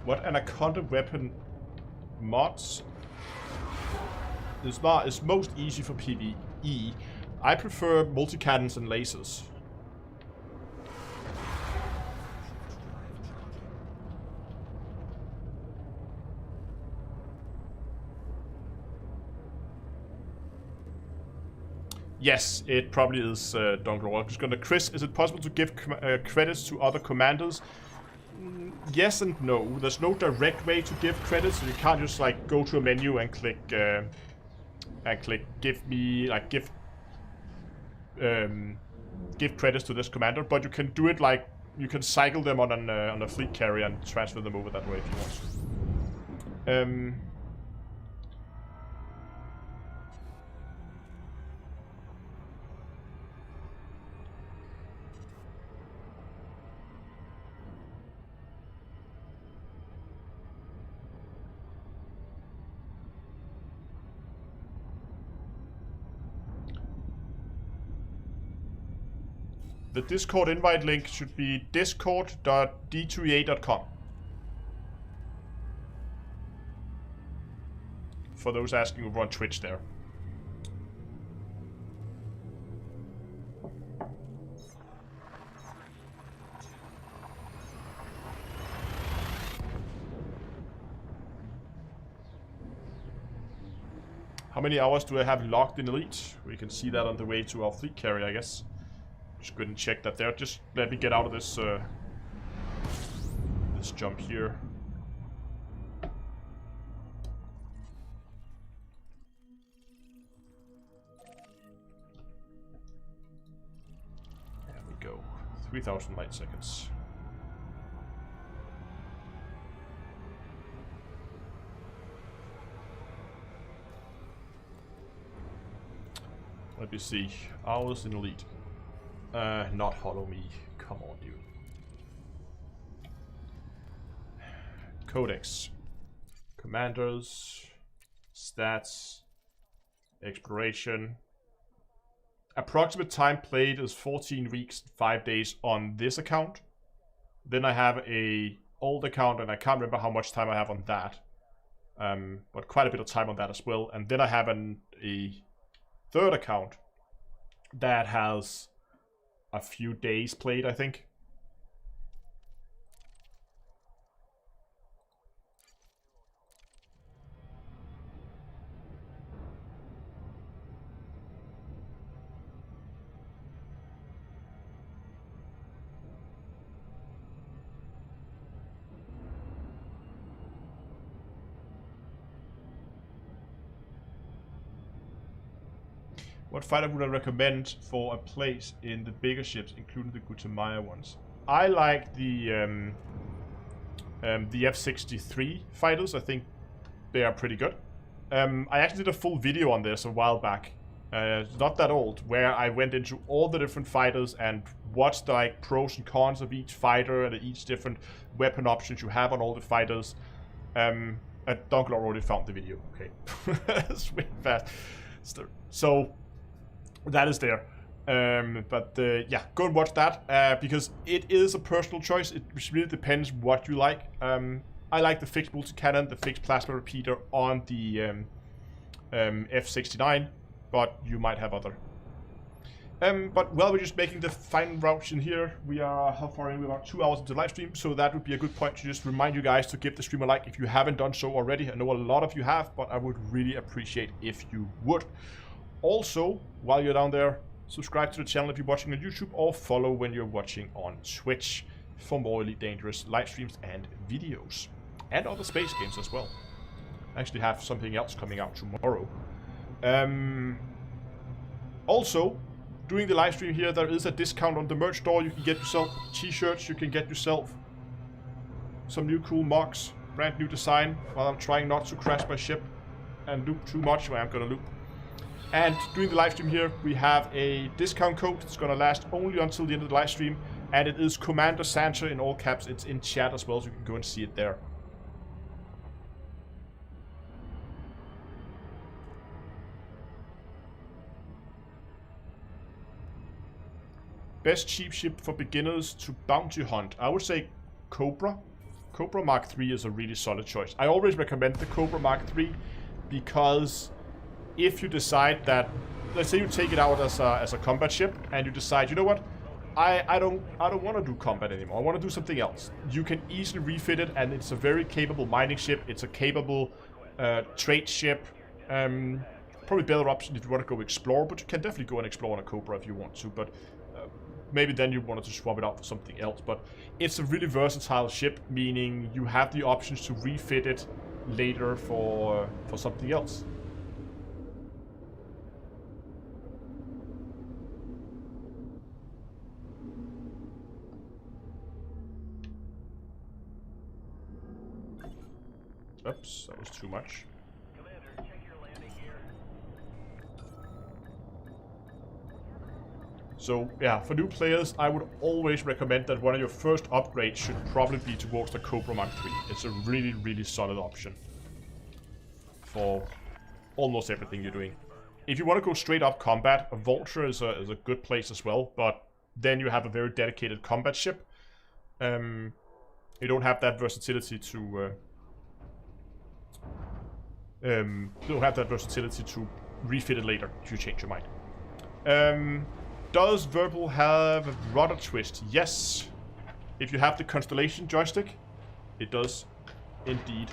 Speaker 1: What anaconda weapon mods is most easy for PvE? I prefer multi-cannons and lasers. Yes, it probably is Dunklord. I'm just gonna... Chris, is it possible to give credits to other commanders? Yes and no. There's no direct way to give credits. So you can't just like go to a menu and click give me like give credits to this commander. But you can do it like you can cycle them on a fleet carrier and transfer them over that way if you want to. The Discord invite link should be discord.d2ea.com. For those asking over on Twitch there. How many hours do I have locked in Elite? We can see that on the way to our fleet carrier, I guess. Just go ahead and check that there. Just let me get out of this this jump here. There we go. 3,000 light seconds. Let me see. Hours in Elite. Not follow me. Come on, you. Codex. Commanders. Stats. Exploration. Approximate time played is 14 weeks, 5 days on this account. Then I have a old account and I can't remember how much time I have on that. But quite a bit of time on that as well. And then I have a third account that has a few days played, I think. What fighter would I recommend for a place in the bigger ships, including the Gutamaya ones? I like the F-63 fighters. I think they are pretty good. I actually did a full video on this a while back. It's not that old, where I went into all the different fighters and watched the like pros and cons of each fighter and each different weapon options you have on all the fighters. Dunklord already found the video. Okay, it's way fast. So that is there. Yeah, go and watch that because it is a personal choice. It really depends what you like. I like the fixed multi-cannon, the fixed plasma repeater on the F-69, but you might have other. But while we're just making the final routes in here, we are how far in? We're about 2 hours into the live stream, so that would be a good point to just remind you guys to give the stream a like if you haven't done so already. I know a lot of you have, but I would really appreciate if you would. Also, while you're down there, subscribe to the channel if you're watching on YouTube, or follow when you're watching on Twitch for more Elite Dangerous live streams and videos. And other space games as well. I actually have something else coming out tomorrow. Also, during the live stream here, there is a discount on the merch store. You can get yourself t-shirts, you can get yourself some new cool mugs, brand new design, while I'm trying not to crash my ship and loop too much, where I'm gonna loop. And during the live stream here, we have a discount code. It's gonna last only until the end of the live stream, and it is Commander Santa in all caps. It's in chat as well, so you can go and see it there. Best cheap ship for beginners to bounty hunt. I would say Cobra. Cobra Mark III is a really solid choice. I always recommend the Cobra Mark III because if you decide that, let's say you take it out as a combat ship and you decide, you know what, I don't want to do combat anymore. I want to do something else. You can easily refit it, and it's a very capable mining ship. It's a capable trade ship. Probably probably better option if you want to go explore, but you can definitely go and explore on a Cobra if you want to, but maybe then you wanted to swap it out for something else. But it's a really versatile ship, meaning you have the options to refit it later for something else. Oops, that was too much.
Speaker 2: Commander, check your landing gear.
Speaker 1: So yeah, for new players, I would always recommend that one of your first upgrades should probably be towards the Cobra Mark III. It's a really, really solid option for almost everything you're doing. If you want to go straight up combat, a Vulture is a good place as well, but then you have a very dedicated combat ship. You don't have that versatility to refit it later if you change your mind. Does Verbal have a rudder twist? Yes. If you have the Constellation joystick, it does indeed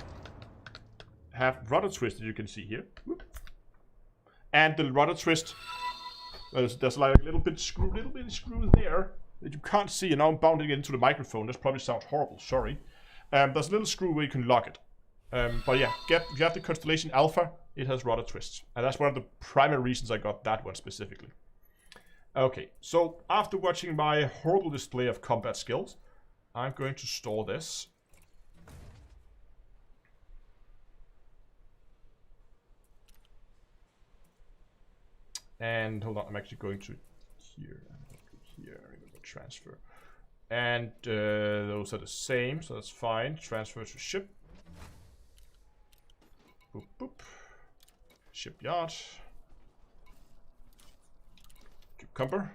Speaker 1: have rudder twist, as you can see here. Whoop. And the rudder twist, there's like a little bit of screw there that you can't see, and now I'm bounding it into the microphone. This probably sounds horrible, sorry. There's a little screw where you can lock it. But yeah, if you have the Constellation Alpha, it has rudder twists. And that's one of the primary reasons I got that one specifically. Okay, so after watching my horrible display of combat skills, I'm going to store this. And hold on, I'm actually going to here. I'm going to transfer. And those are the same, so that's fine. Transfer to ship. Boop, boop. Shipyard. Cucumber.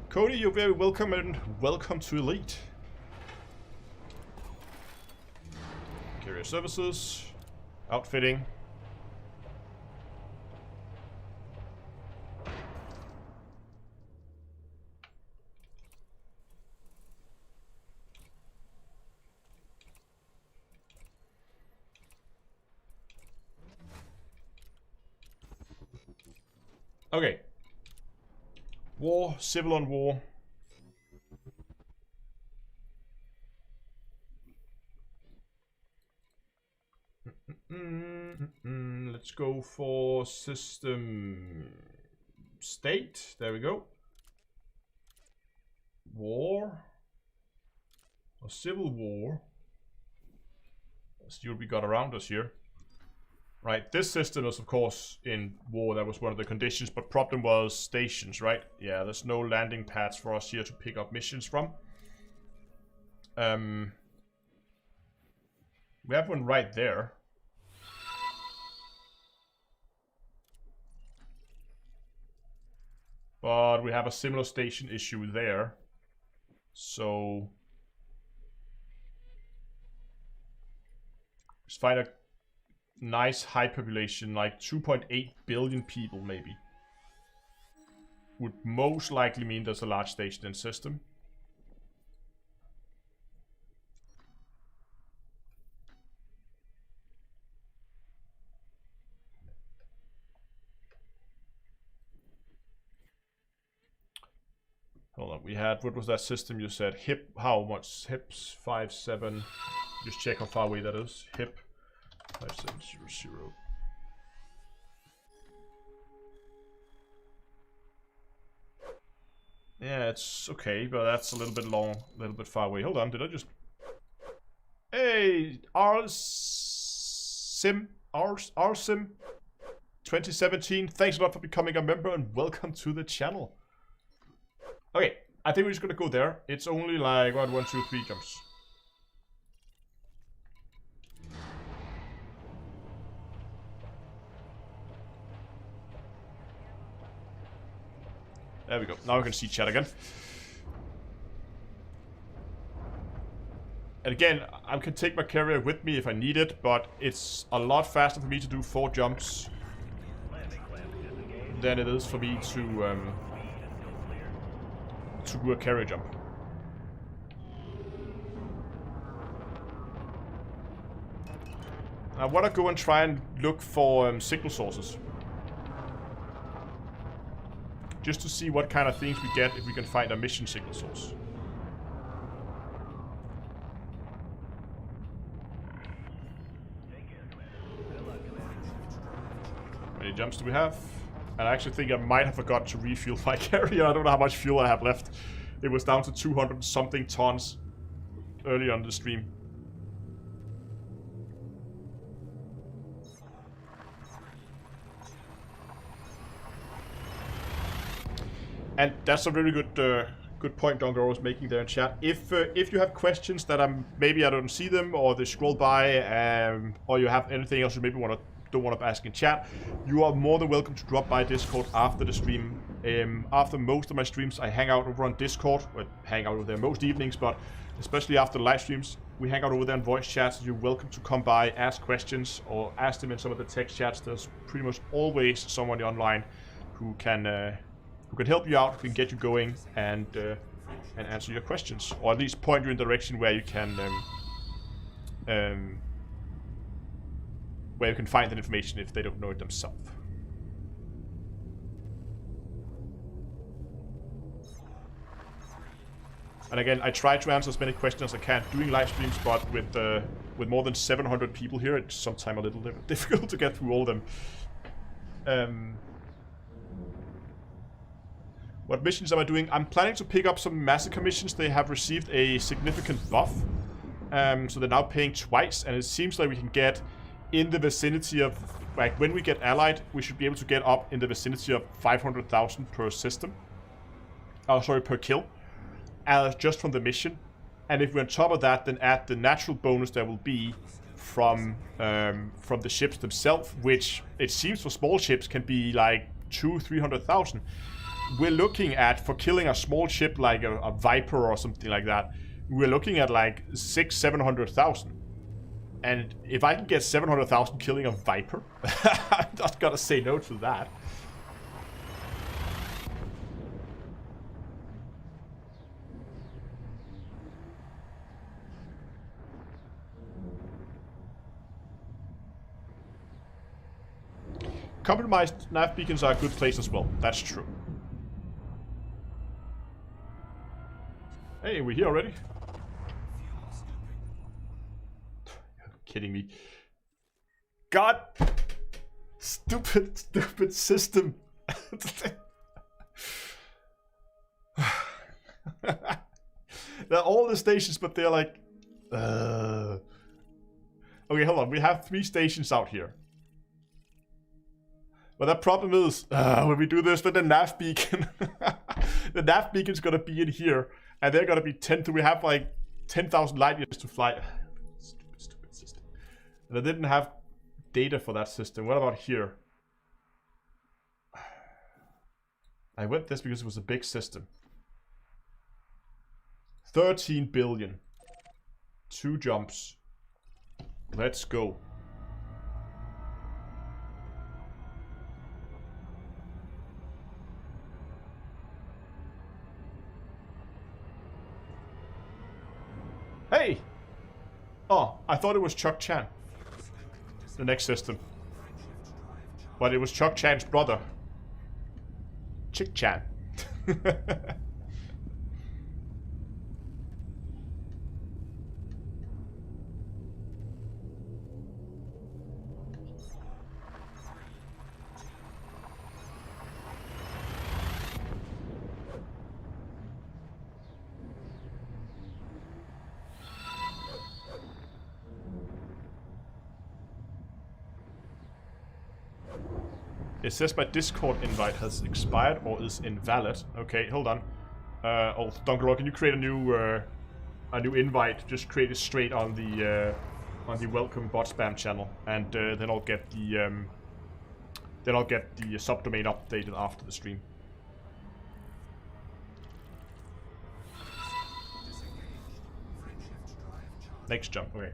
Speaker 1: Cody, you're very welcome, and welcome to Elite. Carrier services. Outfitting. Okay. War, civil on war. Let's go for system state. There we go. War. Or civil war. Let's see what we got around us here. Right, this system is of course in war, that was one of the conditions, but problem was stations, right? Yeah, there's no landing pads for us here to pick up missions from. We have one right there. But we have a similar station issue there. So let's find a nice high population, like 2.8 billion people maybe. Would most likely mean there's a large station in system. Hold on, we had, what was that system you said? HIP, how much? HIPs 57. Just check how far away that is. HIP 5700. Yeah, it's okay, but that's a little bit long, a little bit far away. Hold on, did I just... Hey, RSim 2017. Thanks a lot for becoming a member and welcome to the channel. Okay, I think we're just gonna go there. It's only like, what, 1, 2, 3 jumps. There we go. Now we can see chat again. And again, I can take my carrier with me if I need it, but it's a lot faster for me to do 4 jumps than it is for me to do a carrier jump. I want to go and try and look for signal sources. Just to see what kind of things we get if we can find a mission signal source. How many jumps do we have? And I actually think I might have forgot to refuel my carrier. I don't know how much fuel I have left. It was down to 200 something tons earlier on the stream. And that's a really good point Donger was making there in chat. If you have questions that maybe I don't see them, or they scroll by, or you have anything else you maybe don't want to ask in chat, you are more than welcome to drop by Discord after the stream. After most of my streams, I hang out over on Discord. Well, hang out over there most evenings, but especially after the live streams, we hang out over there in voice chats. You're welcome to come by, ask questions, or ask them in some of the text chats. There's pretty much always someone online who can help you out, who can get you going, and answer your questions, or at least point you in the direction where you can find that information if they don't know it themselves. And again, I try to answer as many questions as I can doing live streams, but with more than 700 people here, it's sometimes a little difficult to get through all of them. What missions am I doing? I'm planning to pick up some Massacre missions. They have received a significant buff. So they're now paying twice, and it seems like we can get in the vicinity of, like, when we get allied, we should be able to get up in the vicinity of 500,000 per system. Oh, sorry, per kill. Just from the mission. And if we're on top of that, then add the natural bonus there will be from the ships themselves, which it seems for small ships can be like 200,000-300,000. We're looking at, for killing a small ship like a Viper or something like that, we're looking at like 600,000-700,000. And if I can get 700,000 killing a Viper, I'm not gonna say no to that. Compromised nav beacons are a good place as well. That's true. Hey, we're here already? You're kidding me. God! Stupid system. They're all the stations, but they're like... Okay, hold on. We have 3 stations out here. But the problem is, when we do this with the nav beacon, the nav beacon's gonna be in here, and they're gonna be 10 to, we have like 10,000 light years to fly. Stupid system. And I didn't have data for that system. What about here? I went this because it was a big system. 13 billion. 2 jumps. Let's go. Hey! Oh, I thought it was Chuck Chan. The next system. But it was Chuck Chan's brother. Chick Chan. It says my Discord invite has expired or is invalid. Okay, hold on. Oh, Dunkelor, can you create a new invite? Just create it straight on the welcome bot spam channel, and then I'll get the subdomain updated after the stream. Next jump. Okay.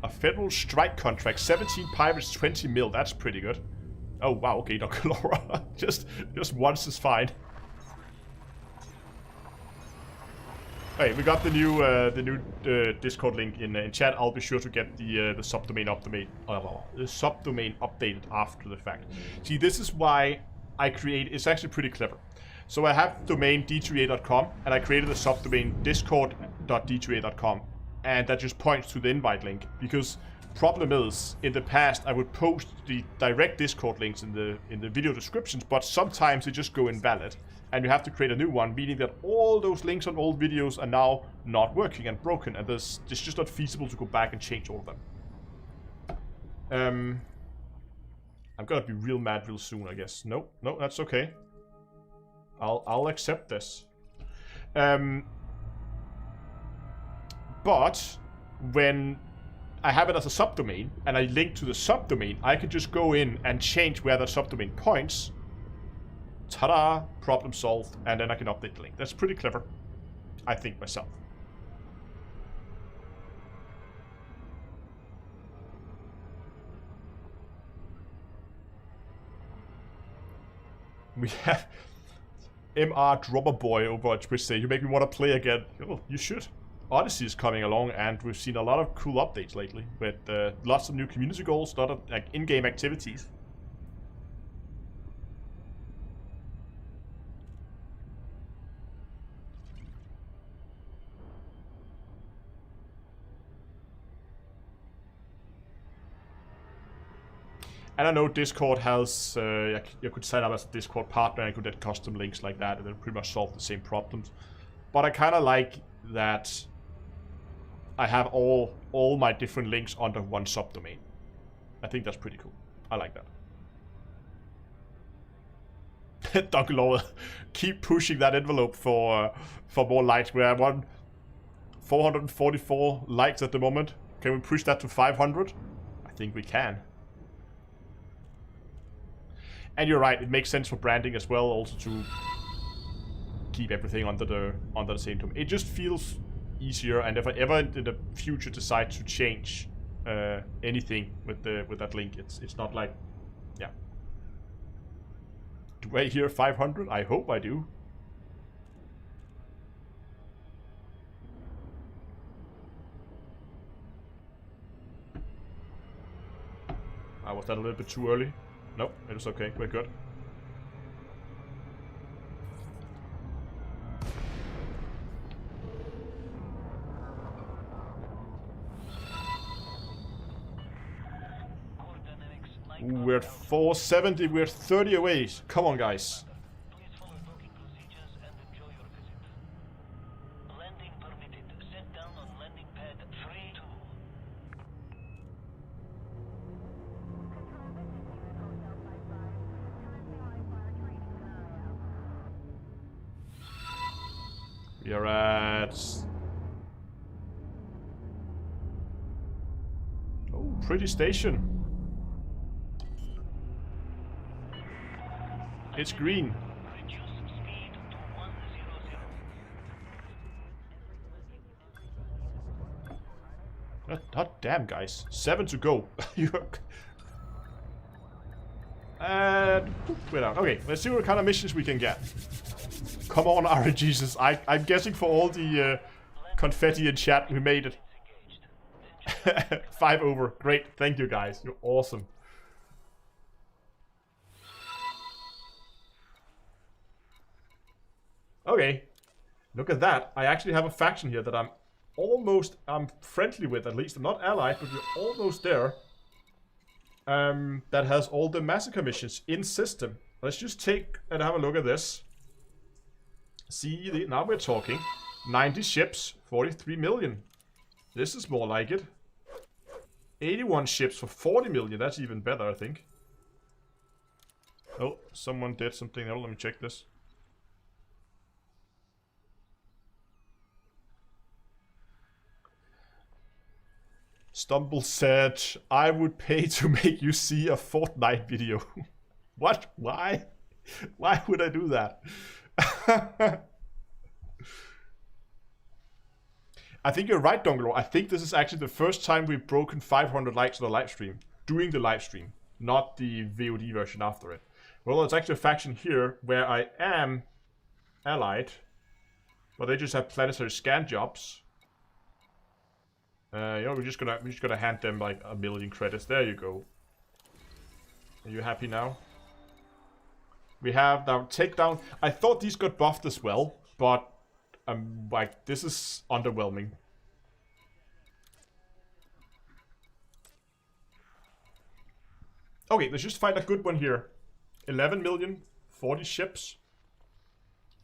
Speaker 1: A federal strike contract, 17 pirates, 20 mil. That's pretty good. Oh wow, okay, Dr. Laura. just once is fine. Hey, we got the new Discord link in chat. I'll be sure to get the subdomain updated after the fact. See, this is why I create. It's actually pretty clever. So I have domain d2a.com, and I created a subdomain discord.d2a.com, and that just points to the invite link. Because problem is, in the past I would post the direct Discord links in the video descriptions, but sometimes they just go invalid. And you have to create a new one, meaning that all those links on old videos are now not working and broken, and it's just not feasible to go back and change all of them. I'm gonna be real mad real soon, I guess. No, that's okay. I'll accept this. But when I have it as a subdomain and I link to the subdomain, I can just go in and change where the subdomain points. Ta-da! Problem solved, and then I can update the link. That's pretty clever, I think myself. We have MR Dropper Boy over at Twitch saying, you make me want to play again. Oh, you should. Odyssey is coming along, and we've seen a lot of cool updates lately, with lots of new community goals, a lot of like in-game activities. And I know Discord has, you could sign up as a Discord partner and you could get custom links like that, and then pretty much solve the same problems. But I kind of like that I have all my different links under one subdomain. I think that's pretty cool. I like that. Duncan Law, keep pushing that envelope for more likes. We're at 444 likes at the moment. Can we push that to 500? I think we can. And you're right, it makes sense for branding as well, also to keep everything under the same domain. It just feels easier, and if I ever in the future decide to change anything with that link, it's not like, yeah. Do I hear 500? I hope I do. Was that a little bit too early? Nope, it was okay. We're good. Ooh, we're at 470. We're 30 away. Come on, guys. We are at... Oh, pretty station. It's green. God damn, guys. 7 to go. And... we're out. Okay, let's see what kind of missions we can get. Come on, RNGesus. I'm guessing for all the confetti in chat, we made it. 5 over. Great. Thank you, guys. You're awesome. Okay. Look at that. I actually have a faction here that I'm friendly with, at least. I'm not allied, but we're almost there. That has all the Massacre missions in system. Let's just take and have a look at this. See, now we're talking. 90 ships, 43 million. This is more like it. 81 ships for 40 million. That's even better, I think. Oh, someone did something. Oh, let me check this. Stumble said, I would pay to make you see a Fortnite video. What? Why? Why would I do that? I think you're right, Donglo. I think this is actually the first time we've broken 500 likes on the live stream. Doing the live stream, not the VOD version after it. Well, it's actually a faction here where I am allied. But they just have planetary scan jobs. You know, we're just gonna hand them like 1 million credits. There you go. Are you happy now? We have now takedown. I thought these got buffed as well, but like this is underwhelming. Okay, let's just find a good one here. 11 million, 40 ships.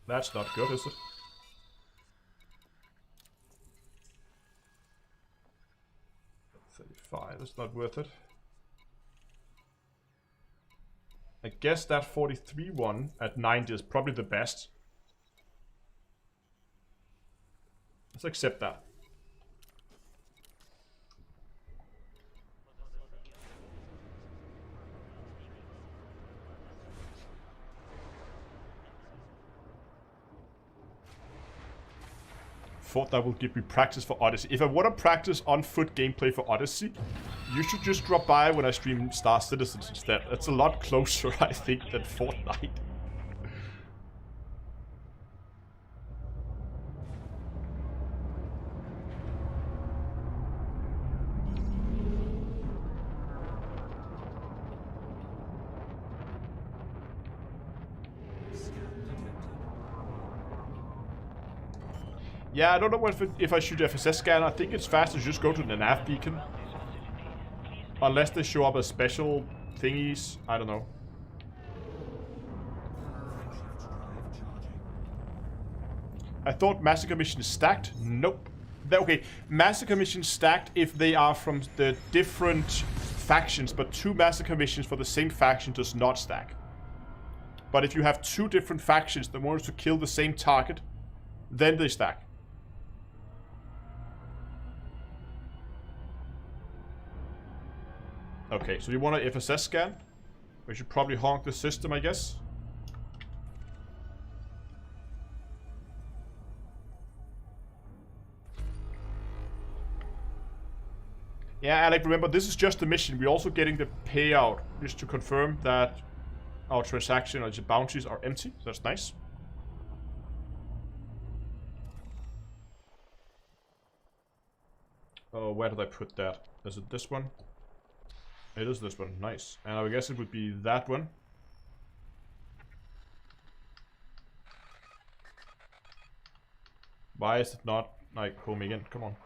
Speaker 1: That's not good, is it? That's not worth it. I guess that 43 one at 90 is probably the best. Let's accept that. Thought that will give me practice for Odyssey. If I want to practice on foot gameplay for Odyssey, you should just drop by when I stream Star Citizens instead. It's a lot closer, I think, than Fortnite. Yeah, I don't know if I shoot FSS scan. I think it's faster to just go to the nav beacon. Unless they show up as special thingies. I don't know. I thought Massacre mission is stacked. Nope. Okay, Massacre missions stacked if they are from the different factions, but 2 Massacre missions for the same faction does not stack. But if you have 2 different factions that want to kill the same target, then they stack. Okay, so you want an FSS scan? We should probably honk the system, I guess. Yeah, Alec, remember, this is just a mission. We're also getting the payout, just to confirm that our transaction or the bounties are empty. So that's nice. Oh, where did I put that? Is it this one? It is this one. Nice. And I guess it would be that one. Why is it not like homing in? Come on.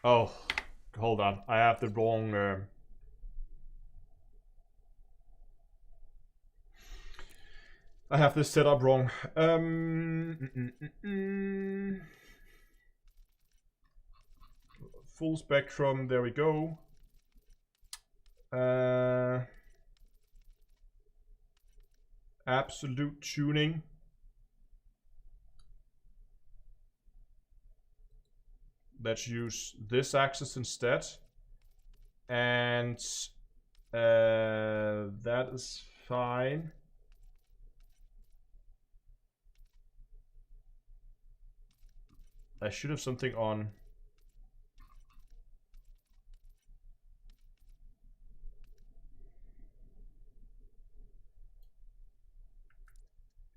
Speaker 1: Oh, hold on. I have the wrong... I have this set up wrong. Full spectrum, there we go. Absolute tuning. Let's use this axis instead. And that is fine. I should have something on.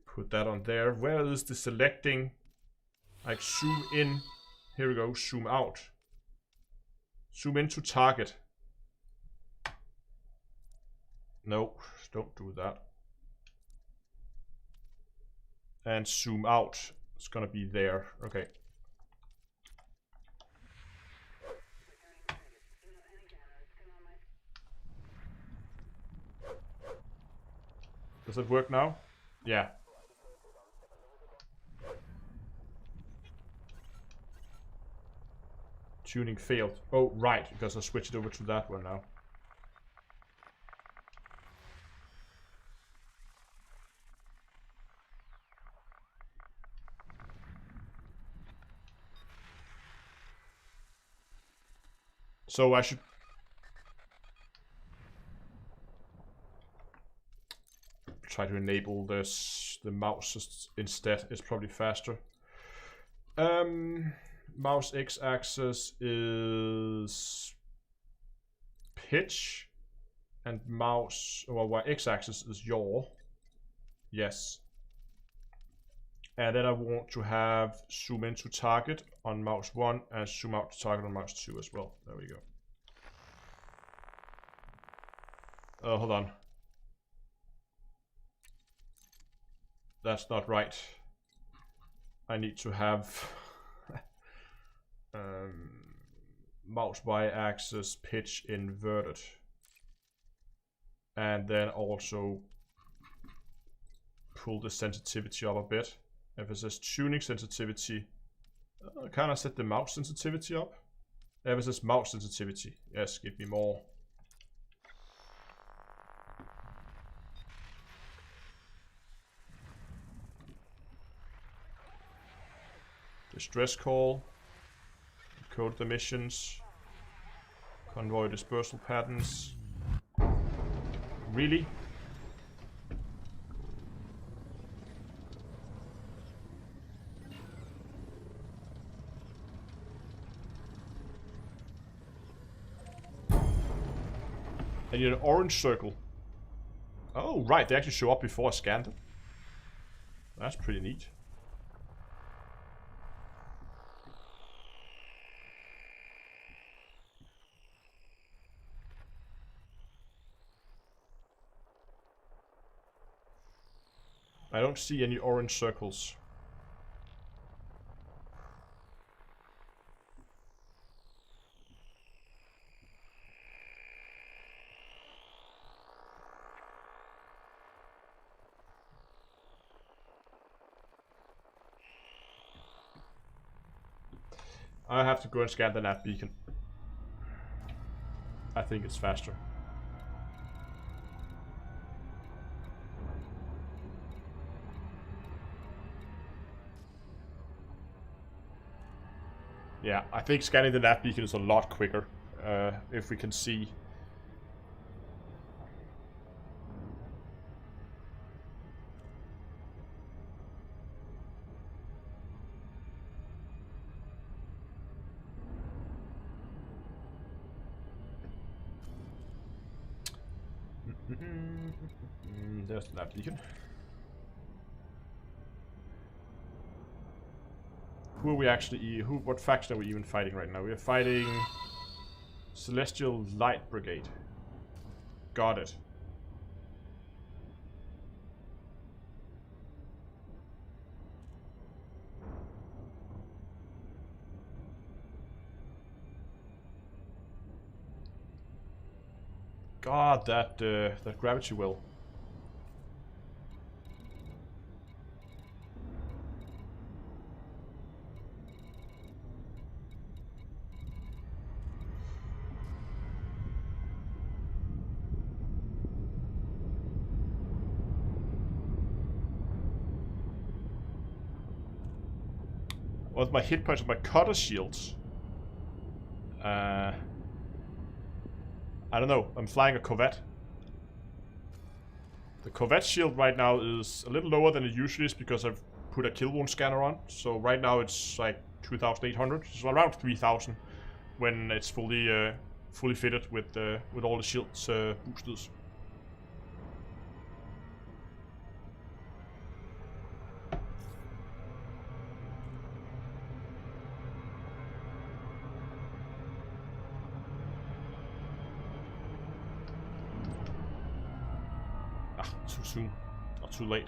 Speaker 1: Put that on there. Where is the selecting? Like zoom in. Here we go. Zoom out. Zoom into target. No, don't do that. And zoom out. It's gonna be there. Okay. Does it work now? Yeah. Tuning failed. Oh, right, because I switched over to that one now. So I should try to enable this, the mouse instead. It's probably faster. Mouse x-axis is pitch. And mouse, well, x-axis is yaw. Yes. And then I want to have zoom into target on mouse 1 and zoom out to target on mouse 2 as well. There we go. Oh, hold on. That's not right. I need to have mouse y-axis pitch inverted. And then also pull the sensitivity up a bit. If it says tuning sensitivity, kind of set the mouse sensitivity up. If it says mouse sensitivity, yes, give me more. Distress call, code the missions, convoy dispersal patterns. Really? I need an orange circle. Oh, right, they actually show up before I scan them. That's pretty neat. I don't see any orange circles. I have to go and scan the nav beacon. I think it's faster. Yeah, I think scanning the nav beacon is a lot quicker, if we can see. There's the nav beacon. Who are we actually? What faction are we even fighting right now? We are fighting Celestial Light Brigade. Got it. God, that gravity well. With my hit points, with my cutter shields. I don't know. I'm flying a Corvette. The Corvette shield right now is a little lower than it usually is because I've put a kill wound scanner on. So right now it's like 2,800. So around 3,000 when it's fully fitted with all the shields boosters. Too soon, not too late.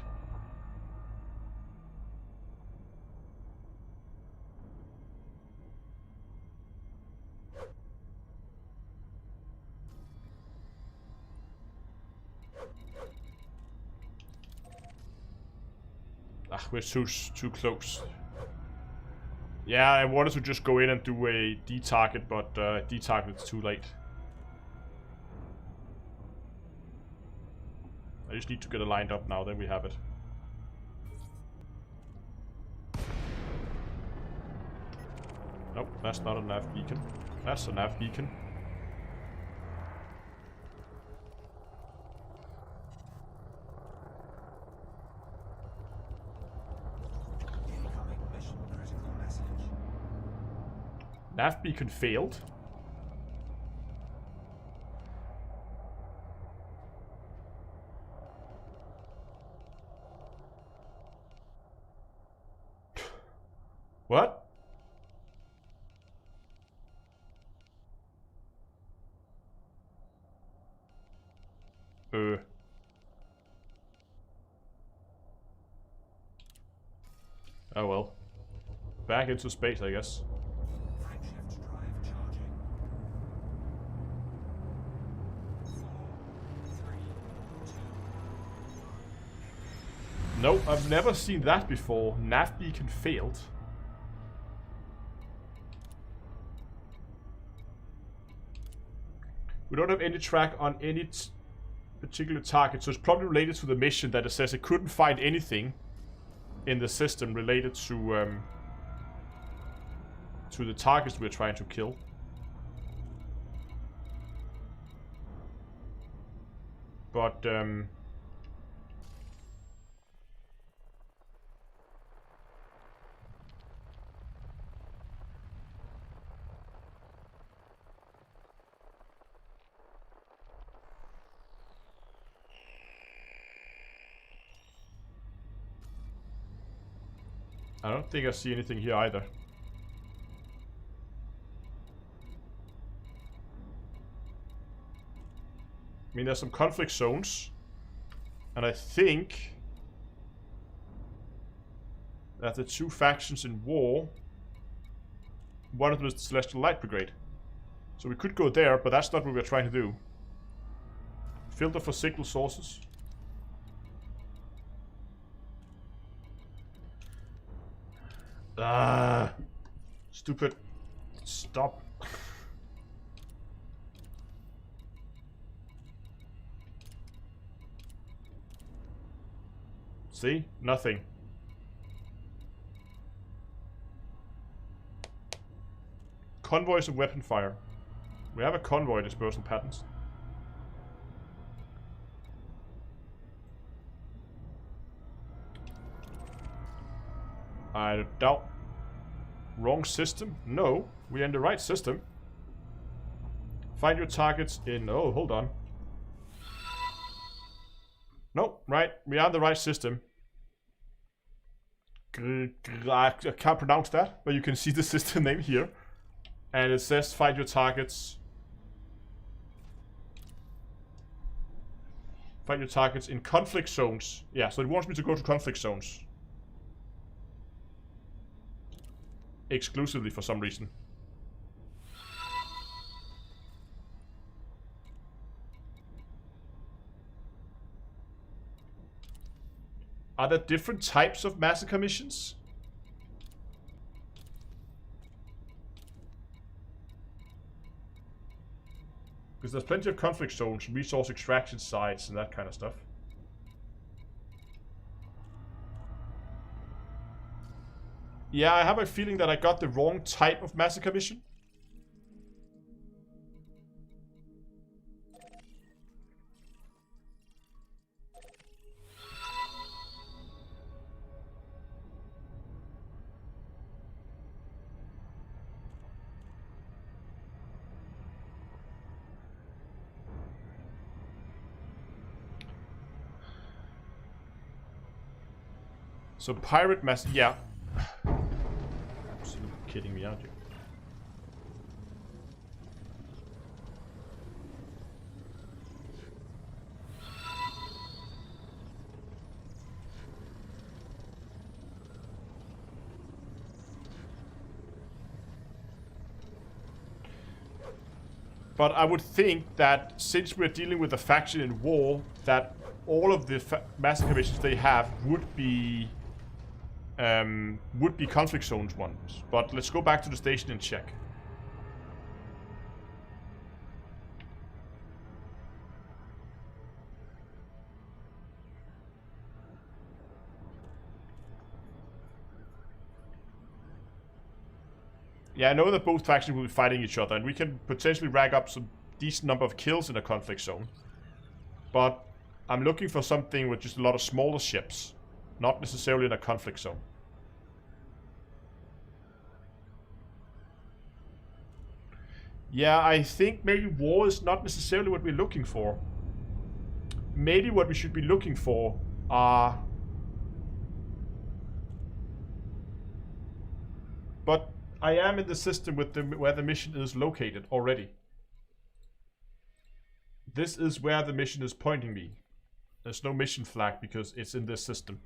Speaker 1: We're too close. Yeah, I wanted to just go in and do a detarget, but detarget is too late. I just need to get it lined up now, then we have it. Nope, that's not a nav beacon. That's a nav beacon.
Speaker 4: Incoming mission critical message.
Speaker 1: Nav beacon failed. What? Oh well. Back into space, I guess.
Speaker 4: Crankshaft drive charging. 4, 3, 2.
Speaker 1: No, I've never seen that before. Nav beacon failed. We don't have any track on any particular target, so it's probably related to the mission that it says it couldn't find anything in the system related to the targets we're trying to kill. But I don't think I see anything here either. I mean, there's some conflict zones. And I think that the two factions in war, one of them is the Celestial Light Brigade. So we could go there, but that's not what we're trying to do. Filter for signal sources. Ah, stupid. Stop. See? Nothing. Convoys of weapon fire. We have a convoy dispersal patterns. I doubt. Wrong system? No, we're in the right system. Find your targets in... Oh, hold on. No, right. We are in the right system. I can't pronounce that, but you can see the system name here. And it says find your targets. Find your targets in conflict zones. Yeah, so it wants me to go to conflict zones. Exclusively for some reason. Are there different types of massacre missions? Because there's plenty of conflict zones, resource extraction sites, and that kind of stuff. Yeah, I have a feeling that I got the wrong type of massacre mission. So pirate mass, yeah. Absolutely kidding me, aren't you? But I would think that since we're dealing with a faction in war, that all of the massacre missions they have would be conflict zones ones. But let's go back to the station and check. Yeah, I know that both factions will be fighting each other, and we can potentially rack up some decent number of kills in a conflict zone. But I'm looking for something with just a lot of smaller ships, not necessarily in a conflict zone. Yeah, I think maybe war is not necessarily what we're looking for. Maybe what we should be looking for are... but I am in the system with where the mission is located already. This is where the mission is pointing me. There's no mission flag because it's in this system.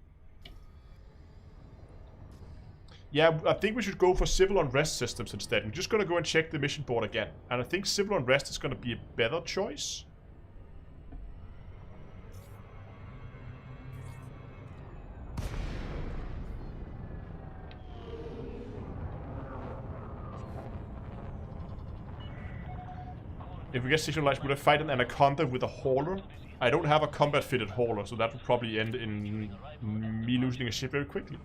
Speaker 1: Yeah, I think we should go for civil unrest systems instead. We're just going to go and check the mission board again. And I think civil unrest is going to be a better choice. If we get signalized, would I fight an anaconda with a hauler? I don't have a combat fitted hauler, so that would probably end in me losing a ship very quickly.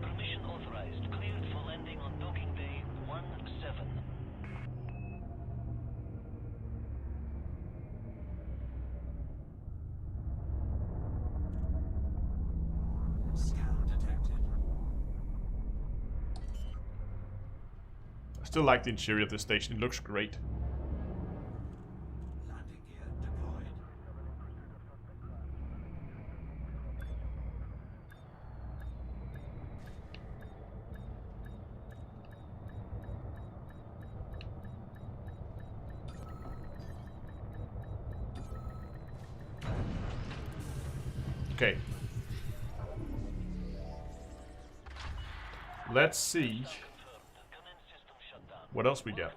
Speaker 5: Permission authorized. Cleared for landing on docking bay 17.
Speaker 4: Scan detected.
Speaker 1: I still like the interior of this station, it looks great.
Speaker 4: Landing gear deployed.
Speaker 1: Okay. Let's see what else we get.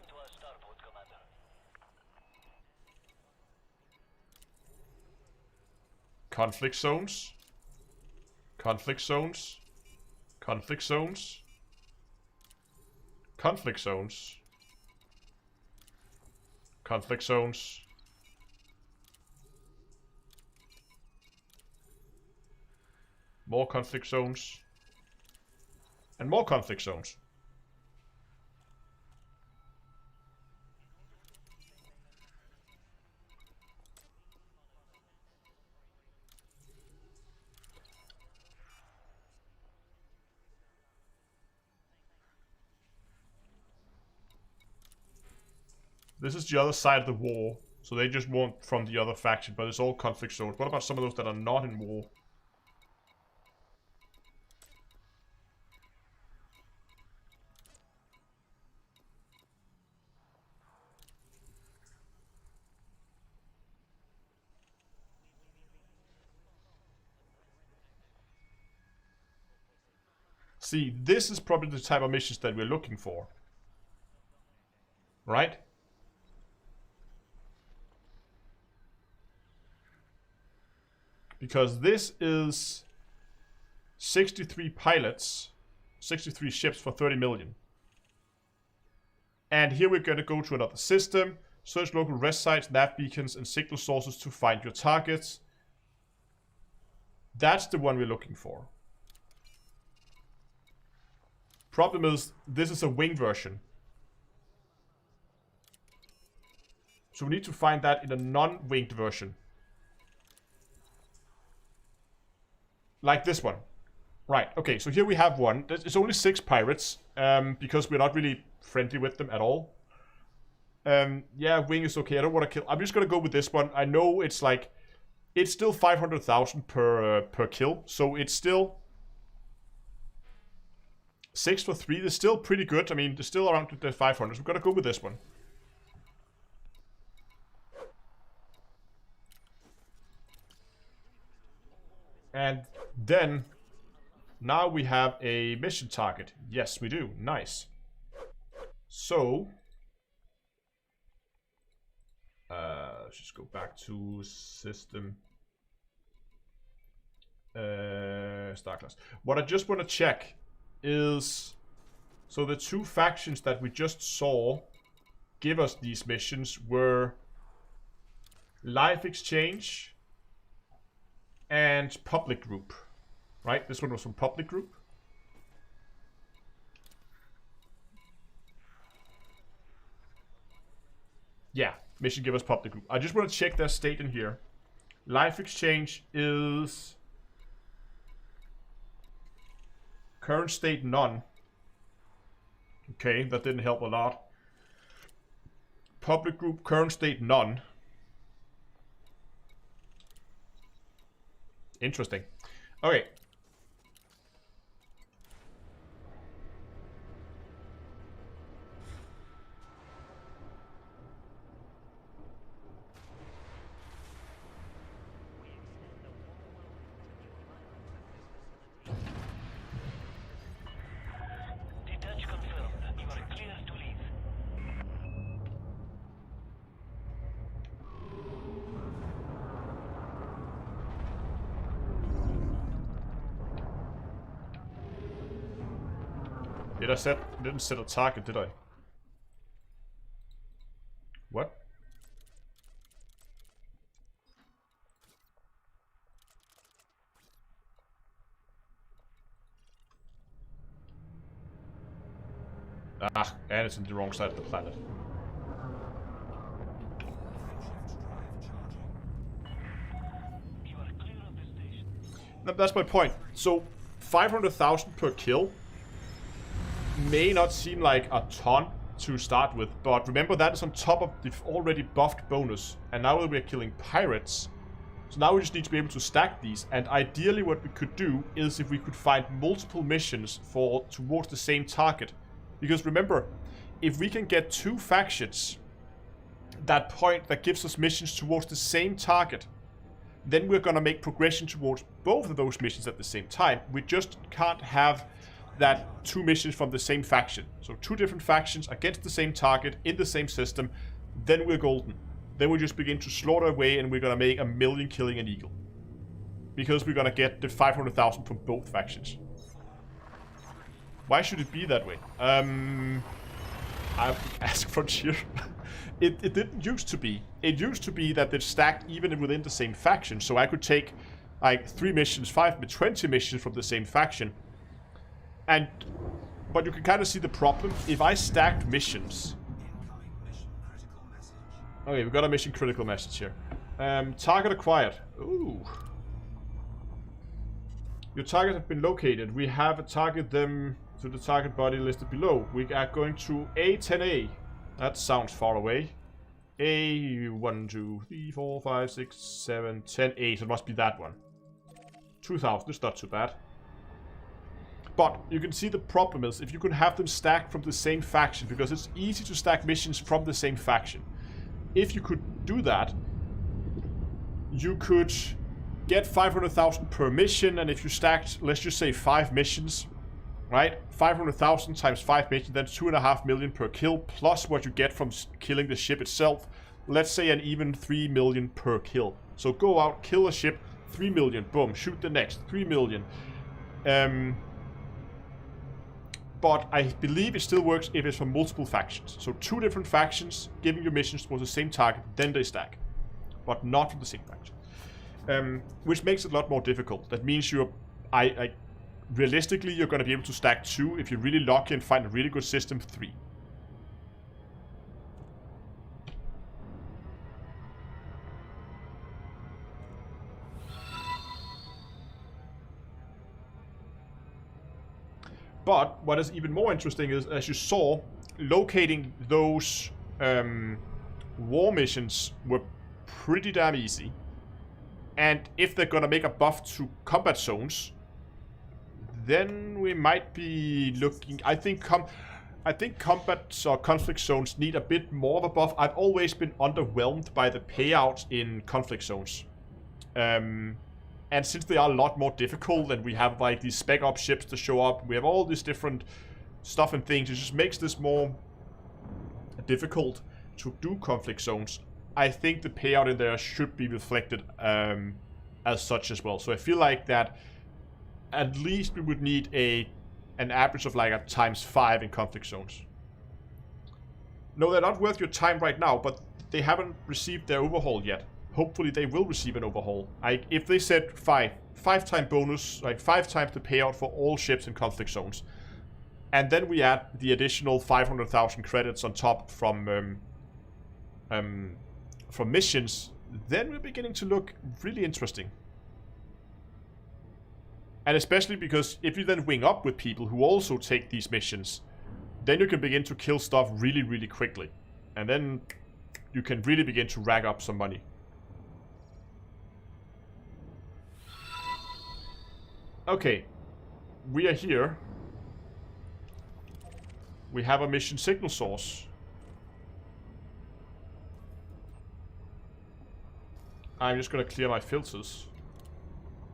Speaker 1: Conflict zones. Conflict zones. Conflict zones. Conflict zones. Conflict zones. More conflict zones. And more conflict zones. This is the other side of the war, so they just want from the other faction, but it's all conflict zones. What about some of those that are not in war? See, this is probably the type of missions that we're looking for. Right? Because this is 63 pilots, 63 ships for 30 million. And here we're going to go to another system, search local rest sites, nav beacons, and signal sources to find your targets. That's the one we're looking for. Problem is, this is a wing version. So we need to find that in a non-winged version. Like this one. Right, okay, so here we have one. It's only 6 pirates, because we're not really friendly with them at all. Yeah, wing is okay, I don't want to kill. I'm just gonna go with this one. I know it's like, it's still 500,000 per kill, so it's still 6 for 3. That's still pretty good. I mean, they're still around the 500s. We're gonna go with this one. And then, now we have a mission target. Yes, we do. Nice. So, let's just go back to system. Star class. What I just want to check is, so the 2 factions that we just saw give us these missions were Life Exchange and Public Group. Right? This one was from Public Group. Yeah, mission give us Public Group. I just want to check their state in here. Life Exchange is current state none. Okay, that didn't help a lot. public group, current state, none. Interesting. Okay.
Speaker 5: Detach confirmed. You are clear to leave.
Speaker 1: Didn't set a target, did I? What? Ah, and it's in the wrong side of the planet.
Speaker 5: You are clear of the station.
Speaker 1: No, that's my point. So, 500,000 per kill may not seem like a ton to start with, but remember that is on top of the already buffed bonus. And now that we're killing pirates, so now we just need to be able to stack these. And ideally what we could do is if we could find multiple missions for towards the same target. Because remember, if we can get 2 factions that point that gives us missions towards the same target, then we're gonna make progression towards both of those missions at the same time. We just can't have that 2 missions from the same faction. So 2 different factions against the same target in the same system, then we're golden. Then we just begin to slaughter away and we're gonna make 1,000,000 killing an eagle. Because we're gonna get the 500,000 from both factions. Why should it be that way? I ask Frontier. It didn't used to be. It used to be that they're stacked even within the same faction. So I could take like 3 missions, 20 missions from the same faction. But you can kind of see the problem. If I stacked missions... Okay, we got a mission critical message here. Target acquired. Ooh. Your target have been located. We have a target them to the target body listed below. We are going to A10A. That sounds far away. A1, 2, 3, 4, 5, 6, 7, 10, 8. It must be that one. 2,000. It's not too bad. But you can see the problem is if you could have them stacked from the same faction, because it's easy to stack missions from the same faction. If you could do that, you could get 500,000 per mission, and if you stacked, let's just say 5 missions, right? 500,000 times 5 missions, that's 2.5 million per kill, plus what you get from killing the ship itself. Let's say an even 3 million per kill. So go out, kill a ship, 3 million, boom, shoot the next, 3 million. But I believe it still works if it's from multiple factions. So 2 different factions giving you missions towards the same target, then they stack. But not from the same faction. Which makes it a lot more difficult. That means realistically, you're going to be able to stack 2. If you're really lucky and find a really good system, 3. But what is even more interesting is, as you saw, locating those war missions were pretty damn easy. And if they're gonna make a buff to combat zones, then we might be looking... I think combat or conflict zones need a bit more of a buff. I've always been underwhelmed by the payouts in conflict zones. And since they are a lot more difficult, and we have like these spec op ships to show up, we have all this different stuff and things, it just makes this more difficult to do conflict zones. I think the payout in there should be reflected as such as well. So I feel like that at least we would need an average of like a ×5 in conflict zones. No, they're not worth your time right now, but they haven't received their overhaul yet. Hopefully they will receive an overhaul. If they said 5 time bonus, like 5 times the payout for all ships in conflict zones, and then we add the additional 500,000 credits on top from missions, then we're beginning to look really interesting. And especially because if you then wing up with people who also take these missions, then you can begin to kill stuff really, really quickly. And then you can really begin to rack up some money. Okay, we are here. We have a mission signal source. I'm just gonna clear my filters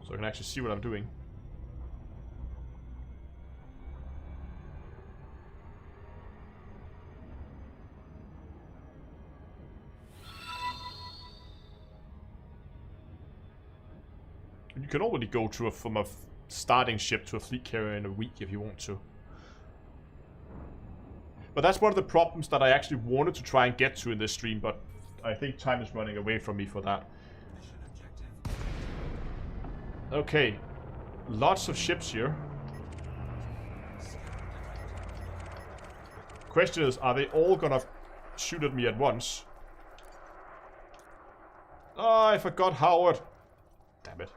Speaker 1: so I can actually see what I'm doing. You can already go to from a starting ship to a fleet carrier in a week if you want to. But that's one of the problems that I actually wanted to try and get to in this stream, but I think time is running away from me for that.
Speaker 4: Mission objective.
Speaker 1: Okay, lots of ships here. Question is, are they all gonna shoot at me at once? Oh, I forgot Howard. Damn it.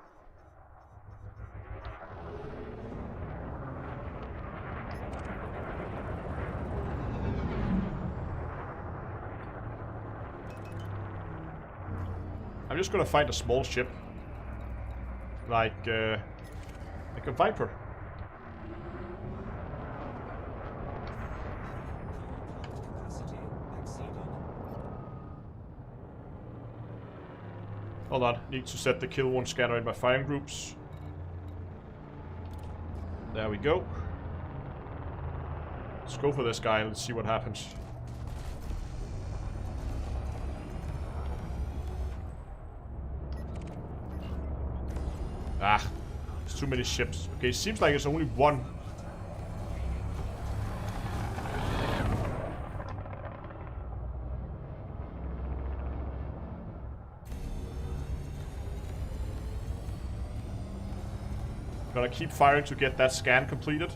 Speaker 1: I'm just gonna find a small ship. Like a Viper.
Speaker 4: Capacity exceeded.
Speaker 1: Hold on, need to set the kill one scanner in my firing groups. There we go. Let's go for this guy and let's see what happens. Ah, there's too many ships. Okay, it seems like it's only one. Gonna keep firing to get that scan completed.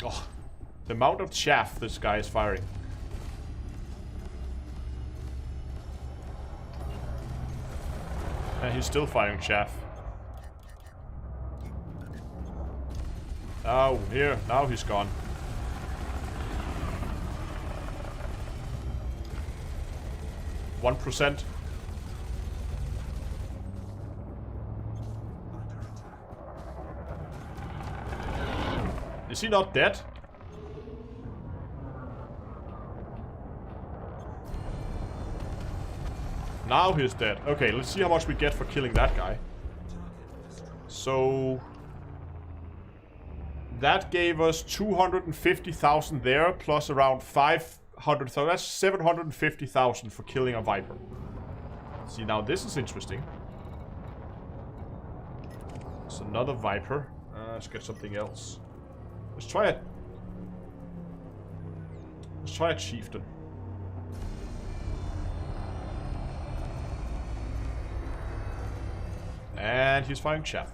Speaker 1: Oh, the amount of chaff this guy is firing. And he's still firing chaff. Oh, here. Now he's gone. %. Is he not dead? Now he's dead. Okay, let's see how much we get for killing that guy. So that gave us 250,000 there, plus around 500,000. So that's 750,000 for killing a Viper. See, now this is interesting. It's another Viper. Let's get something else. Let's try it. Let's try a Chieftain. And he's firing chaff.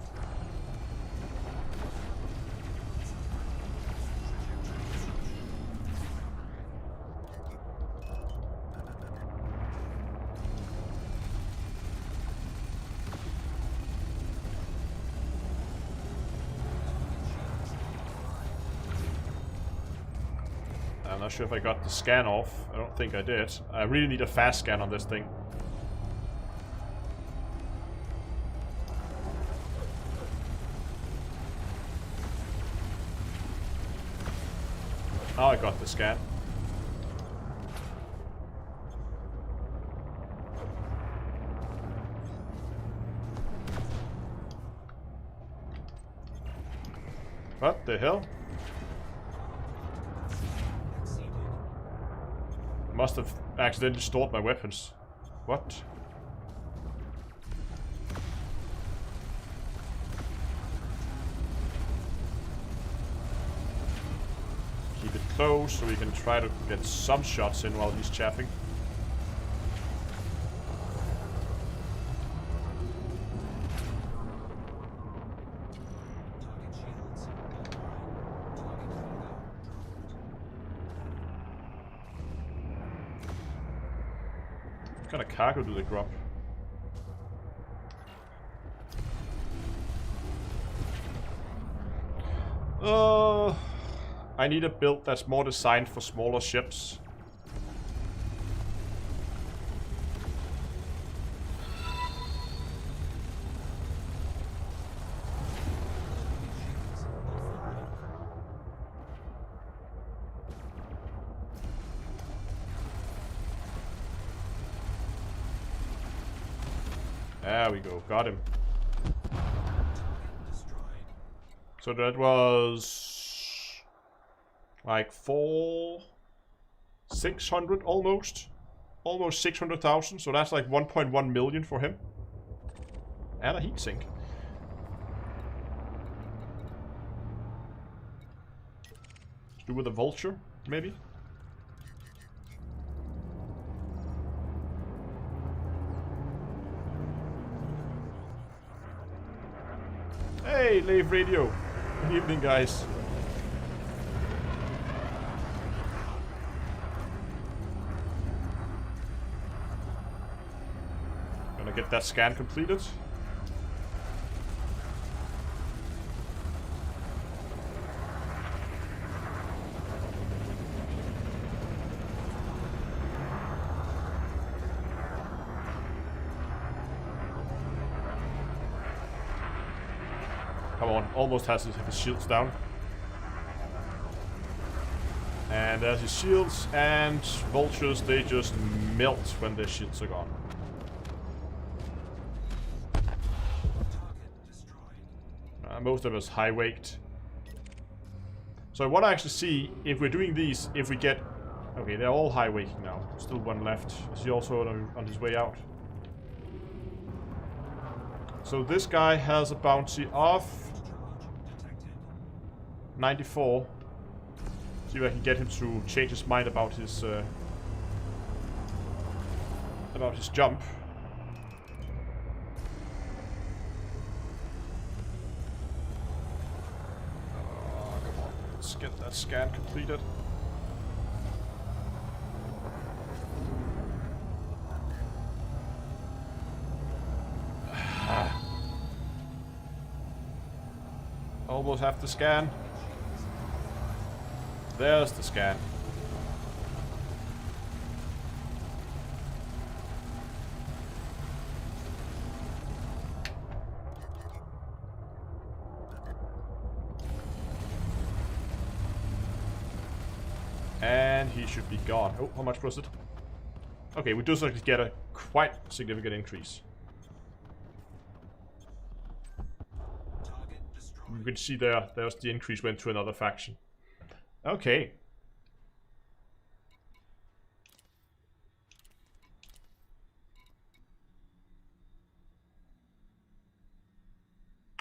Speaker 1: I'm not sure if I got the scan off. I don't think I did. I really need a fast scan on this thing. Now I got the scan. What the hell? Must have accidentally stored my weapons. What? Keep it close so we can try to get some shots in while he's chaffing.
Speaker 4: Target shields. Target finger.
Speaker 1: What kind of cargo do they drop? I need a build that's more designed for smaller ships. There we go, got him. So that was like 600 almost 600,000. So that's like 1.1 million for him, and a heatsink. Let's do with a vulture, maybe. Hey, Lave Radio. Good evening, guys. Gonna get that scan completed. Come on, almost has his shields down. And there's his shields, and vultures, they just melt when their shields are gone. Most of us high waked. So I want to actually see if we're doing these, if we get... Okay, they're all high waking now. Still one left. Is he also on his way out? So this guy has a bounty of 94. See if I can get him to change his mind about his jump. Oh, come on. Let's get that scan completed. Almost have the scan. There's the scan. And he should be gone. Oh, how much was it? Okay, we do actually get a quite significant increase. You can see there's the increase went to another faction. Okay.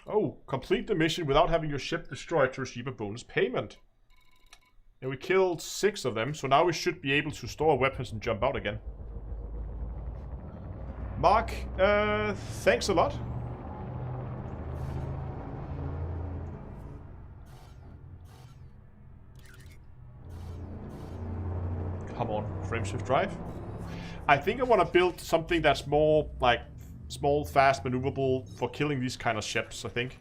Speaker 1: Oh, complete the mission without having your ship destroyed to receive a bonus payment. And we killed 6 of them, so now we should be able to store weapons and jump out again. Mark, thanks a lot. Come on, frameshift drive. I think I want to build something that's more like small, fast, maneuverable for killing these kind of ships, I think.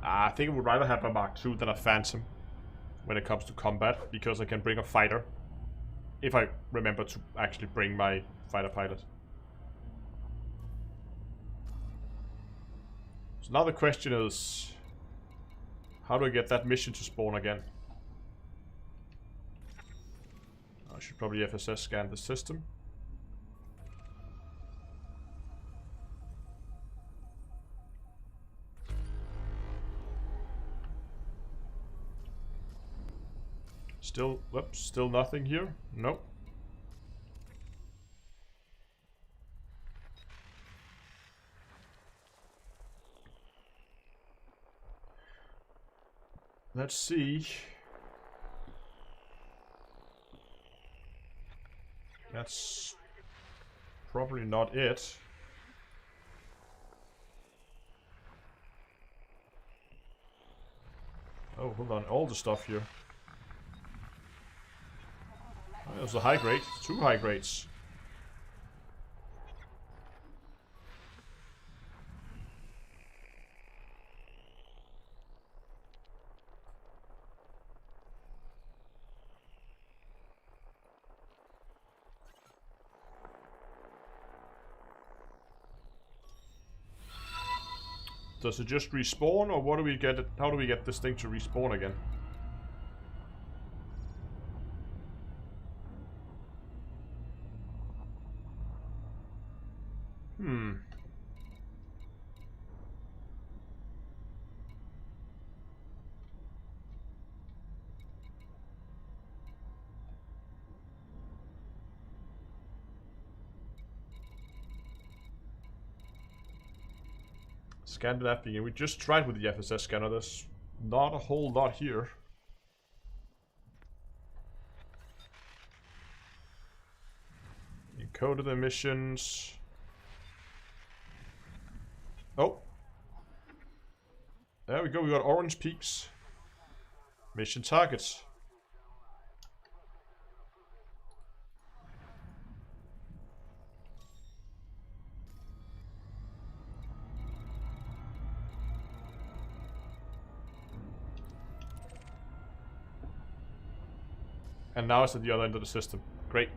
Speaker 1: I think I would rather have a Mark II than a Phantom when it comes to combat, because I can bring a fighter. If I remember to actually bring my fighter pilot. So now the question is, how do I get that mission to spawn again? I should probably FSS scan the system. Still, whoops, still nothing here. Nope. Let's see. probably not it. Oh, hold on. All the stuff here. Oh, there's a high grade. 2 high grades. Does it just respawn, or what do we get? How do we get this thing to respawn again? Scan that thing. We just tried with the FSS scanner. There's not a whole lot here. Encoded emissions. Oh. There we go. We got orange peaks. Mission targets. And now it's at the other end of the system. Great.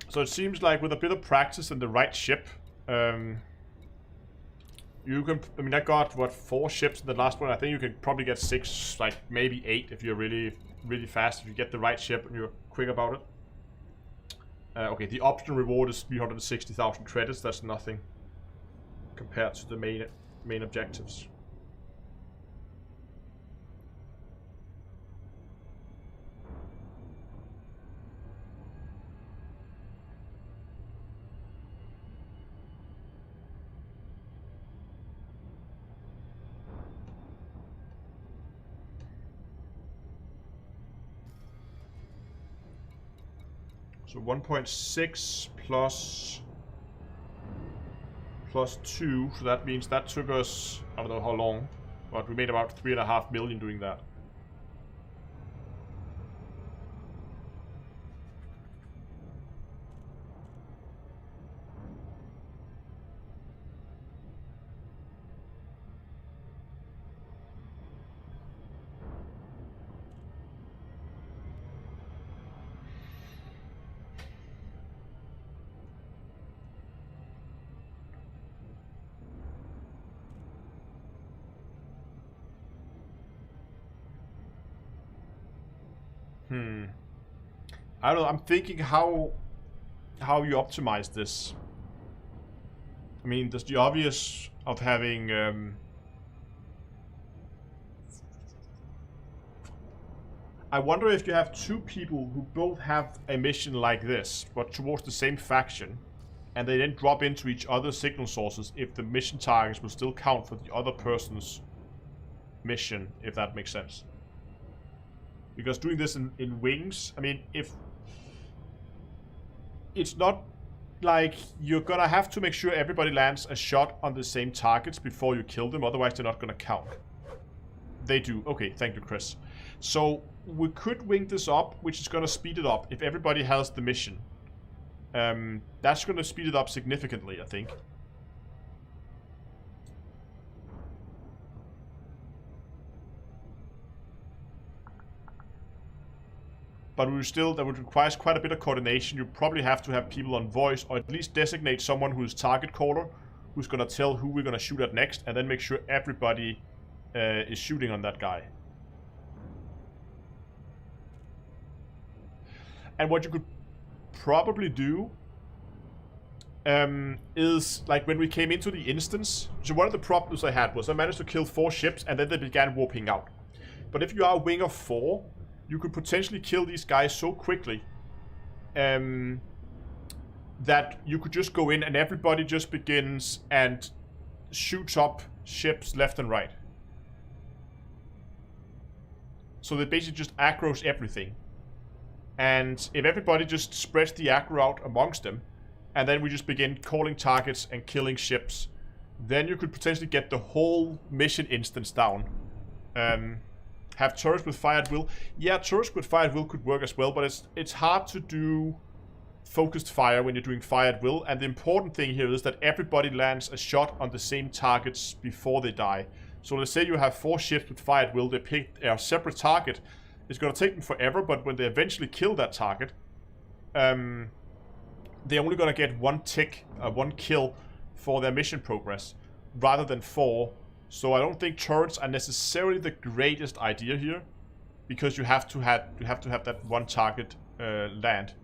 Speaker 1: So it seems like with a bit of practice and the right ship, you can, I mean, I got, what, 4 ships in the last one. I think you can probably get 6, like, maybe 8 if you're really fast, if you get the right ship and you're quick about it. Okay, the optional reward is 360,000 credits. That's nothing compared to the main objectives. So 1.6 plus 2, so that means that took us, I don't know how long, but we made about 3.5 million doing that. I don't know, I'm thinking how you optimize this. I mean, there's the obvious of having I wonder if you have 2 people who both have a mission like this, but towards the same faction, and they then drop into each other's signal sources, if the mission targets will still count for the other person's mission, if that makes sense. Because doing this in wings, I mean, if it's not like you're gonna have to make sure everybody lands a shot on the same targets before you kill them, otherwise they're not gonna count. They do. Okay, thank you, Chris. So we could wing this up, which is gonna speed it up if everybody has the mission. That's gonna speed it up significantly, I think. But we still, that would require quite a bit of coordination. You probably have to have people on voice, or at least designate someone who's target caller, who's gonna tell who we're gonna shoot at next, and then make sure everybody is shooting on that guy. And what you could probably do is, like when we came into the instance, so one of the problems I had was I managed to kill 4 ships and then they began warping out. But if you are a wing of 4, you could potentially kill these guys so quickly that you could just go in and everybody just begins and shoots up ships left and right. So they basically just aggroes everything. And if everybody just spreads the aggro out amongst them, and then we just begin calling targets and killing ships, then you could potentially get the whole mission instance down. Have turrets with fire at will. Yeah, turrets with fire at will could work as well, but it's hard to do focused fire when you're doing fire at will. And the important thing here is that everybody lands a shot on the same targets before they die. So let's say you have 4 ships with fire at will, they pick a separate target. It's going to take them forever, but when they eventually kill that target, they're only going to get 1 tick, 1 kill for their mission progress, rather than 4. So I don't think turrets are necessarily the greatest idea here, because you have to have that 1 target land.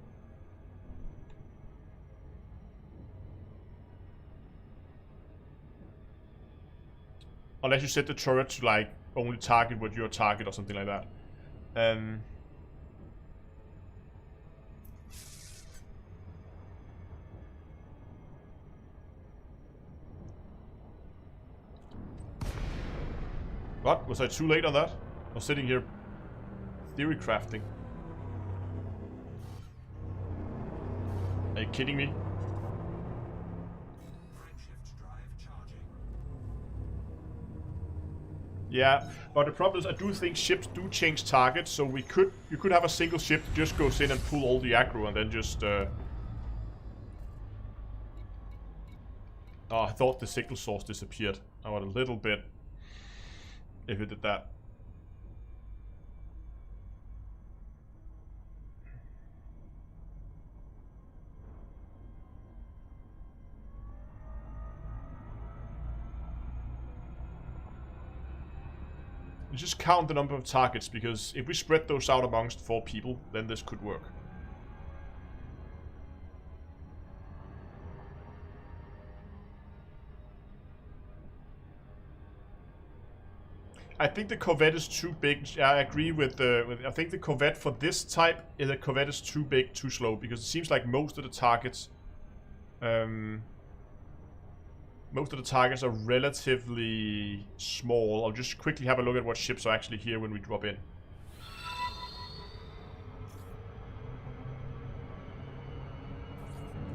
Speaker 1: Unless you set the turret to like only target what your target or something like that. What? Was I too late on that? I was sitting here theory crafting. Are you kidding me?
Speaker 4: Shift drive charging.
Speaker 1: Yeah, but the problem is I do think ships do change targets, so you could have a single ship that just goes in and pull all the aggro and then just Oh, I thought the signal source disappeared. I was a little bit if it did that. You just count the number of targets, because if we spread those out amongst 4 people, then this could work. I think the Corvette is too big. I agree with I think the Corvette for this type, the Corvette is too big, too slow, because it seems like most of the targets, are relatively small. I'll just quickly have a look at what ships are actually here when we drop in.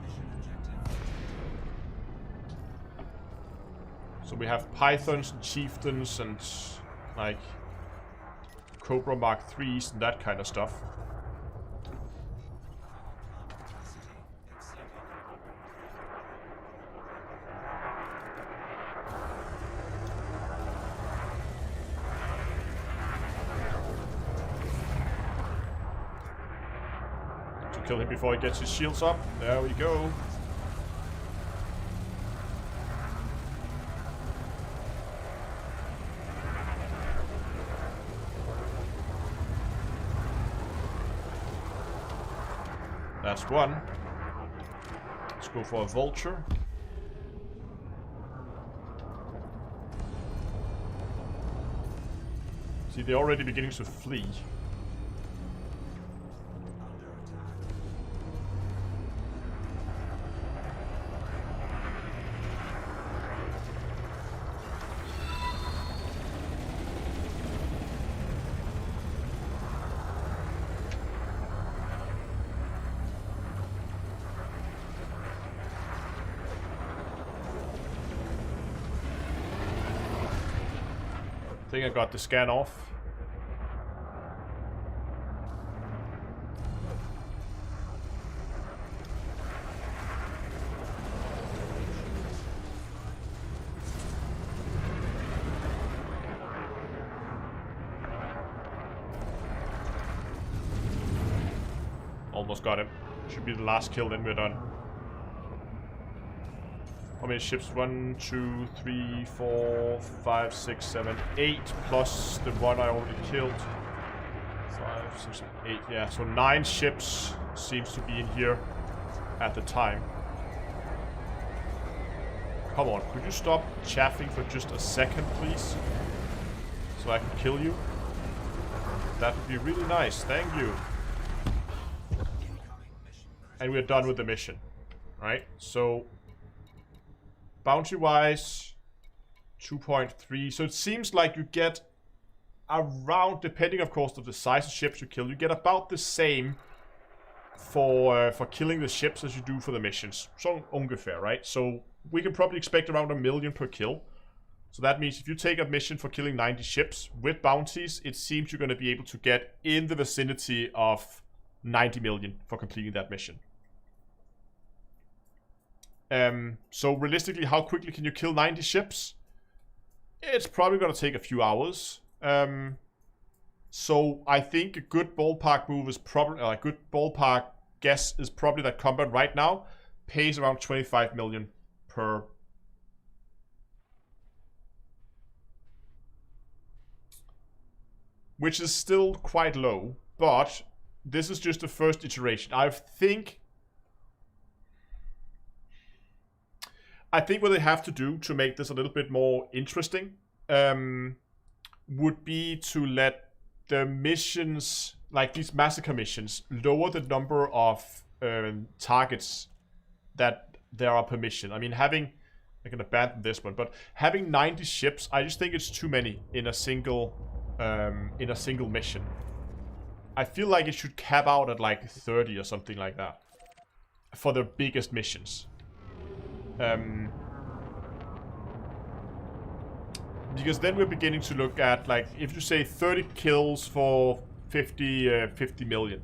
Speaker 4: Mission objective.
Speaker 1: So we have Pythons and Chieftains and like Cobra Mark 3s and that kind of stuff.
Speaker 4: Capacity exceeded.
Speaker 1: To kill him before he gets his shields up. There we go. That's one. Let's go for a vulture. See, they're already beginning to flee.
Speaker 4: Under attack.
Speaker 1: I think I got the scan off. Almost got him. Should be the last kill, then we're done. How many ships? 1, 2, 3, 4, 5, 6, 7, 8, plus the one I already killed. 5, 6, 7, 8. Yeah, so 9 ships seems to be in here at the time. Come on, could you stop chaffing for just a second, please? So I can kill you? That would be really nice, thank you.
Speaker 4: Incoming mission.
Speaker 1: And we're done with the mission. right? So bounty-wise, 2.3. So it seems like you get around, depending of course of the size of ships you kill, you get about the same for killing the ships as you do for the missions. So ungefähr, right? So we can probably expect around 1 million per kill. So that means if you take a mission for killing 90 ships with bounties, it seems you're going to be able to get in the vicinity of 90 million for completing that mission. So realistically, how quickly can you kill 90 ships? It's probably going to take a few hours. So I think a good ballpark move is probably, a good ballpark guess is probably that combat right now pays around 25 million per. Which is still quite low, but this is just the first iteration. I think what they have to do to make this a little bit more interesting would be to let the missions, like these massacre missions, lower the number of targets that there are per mission. I mean, I can abandon this one, but having 90 ships, I just think it's too many in a single mission. I feel like it should cap out at like 30 or something like that for the biggest missions. Because then we're beginning to look at, like, if you say 30 kills for 50 million.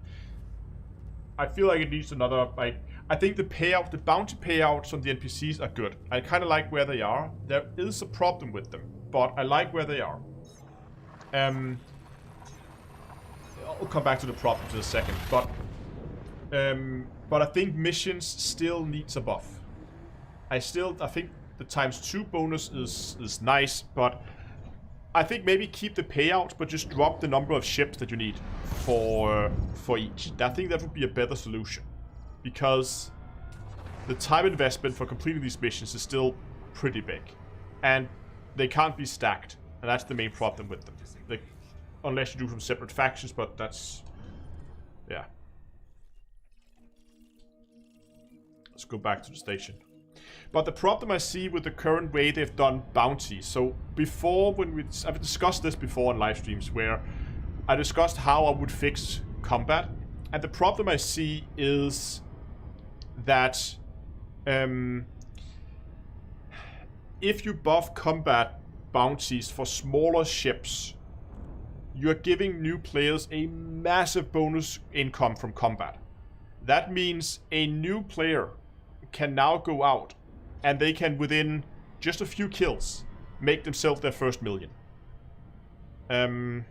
Speaker 1: I feel like it needs another, like, I think the bounty payouts on the NPCs are good. I kind of like where they are. There is a problem with them, but I like where they are. I'll come back to the problems in a second, but I think missions still needs a buff. I think the ×2 bonus is nice, but I think maybe keep the payouts, but just drop the number of ships that you need for each. I think that would be a better solution, because the time investment for completing these missions is still pretty big, and they can't be stacked, and that's the main problem with them. Unless you do from separate factions, but that's, yeah. Let's go back to the station. But the problem I see with the current way they've done bounties. So before, I've discussed this before on live streams, where I discussed how I would fix combat. And the problem I see is that if you buff combat bounties for smaller ships, you're giving new players a massive bonus income from combat. That means a new player can now go out and they can, within just a few kills, make themselves their first million. And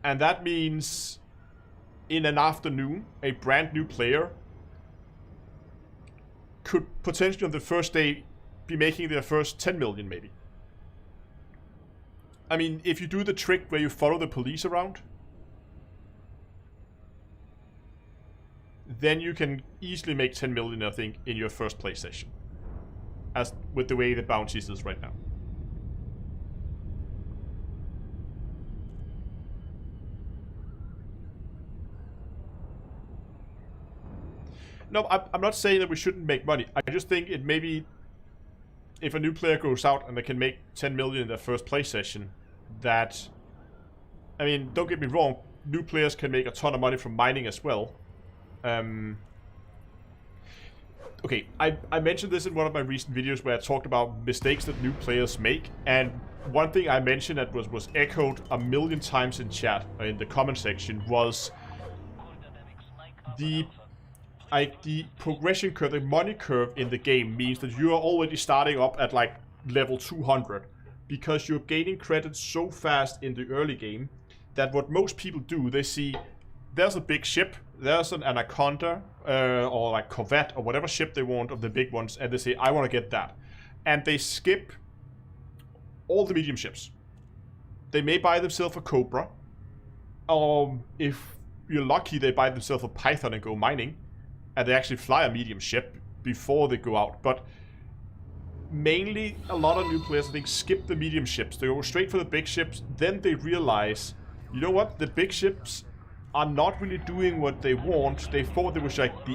Speaker 1: that means in an afternoon, a brand new player could potentially on the first day be making their first 10 million maybe. I mean, if you do the trick where you follow the police around, then you can easily make 10 million, I think, in your first play session. As with the way the bounties is right now. No, I'm not saying that we shouldn't make money. I just think it maybe, if a new player goes out and they can make 10 million in their first play session, that, I mean, don't get me wrong, new players can make a ton of money from mining as well. Okay, I mentioned this in one of my recent videos where I talked about mistakes that new players make, and one thing I mentioned that was echoed a million times in chat, in the comment section, was the progression curve, the money curve in the game means that you are already starting up at like level 200, because you're gaining credits so fast in the early game that what most people do, they see there's a big ship, there's an Anaconda, or like Corvette, or whatever ship they want of the big ones, and they say, I want to get that. And they skip all the medium ships. They may buy themselves a Cobra, or if you're lucky, they buy themselves a Python and go mining, and they actually fly a medium ship before they go out. But mainly, a lot of new players, I think, skip the medium ships. They go straight for the big ships, then they realize, you know what, the big ships are not really doing what they want. They thought it was like the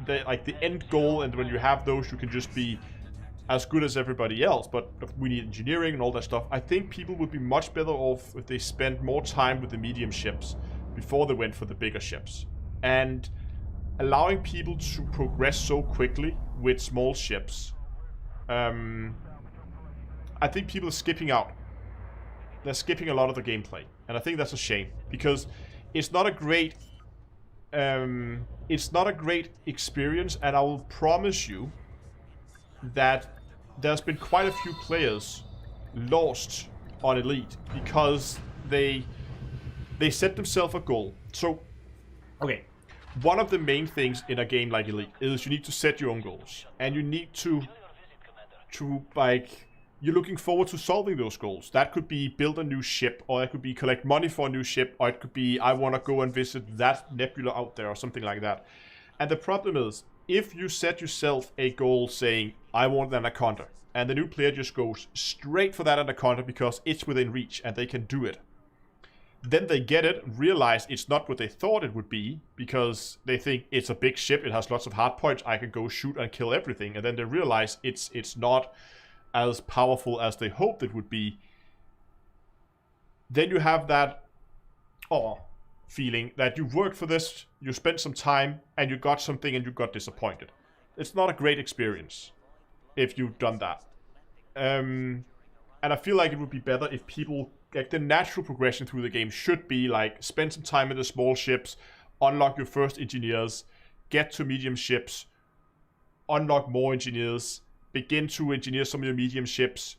Speaker 1: the end goal, and when you have those, you can just be as good as everybody else. But we need engineering and all that stuff. I think people would be much better off if they spent more time with the medium ships before they went for the bigger ships. And allowing people to progress so quickly with small ships, I think people are skipping out. They're skipping a lot of the gameplay, and I think that's a shame, because it's not a great experience. And I will promise you that there's been quite a few players lost on Elite because they set themselves a goal. So, okay, one of the main things in a game like Elite is you need to set your own goals, and you need to like, you're looking forward to solving those goals. That could be build a new ship, or it could be collect money for a new ship, or it could be I want to go and visit that nebula out there, or something like that. And the problem is, if you set yourself a goal saying, I want an anaconda, and the new player just goes straight for that anaconda because it's within reach and they can do it, then they get it, realize it's not what they thought it would be, because they think it's a big ship, it has lots of hard points, I can go shoot and kill everything, and then they realize it's not as powerful as they hoped it would be. Then you have that feeling that you worked for this, you spent some time, and you got something and you got disappointed. It's not a great experience if you've done that. And I feel like it would be better if people, like, the natural progression through the game should be like, spend some time in the small ships, unlock your first engineers, get to medium ships, unlock more engineers, begin to engineer some of your medium ships,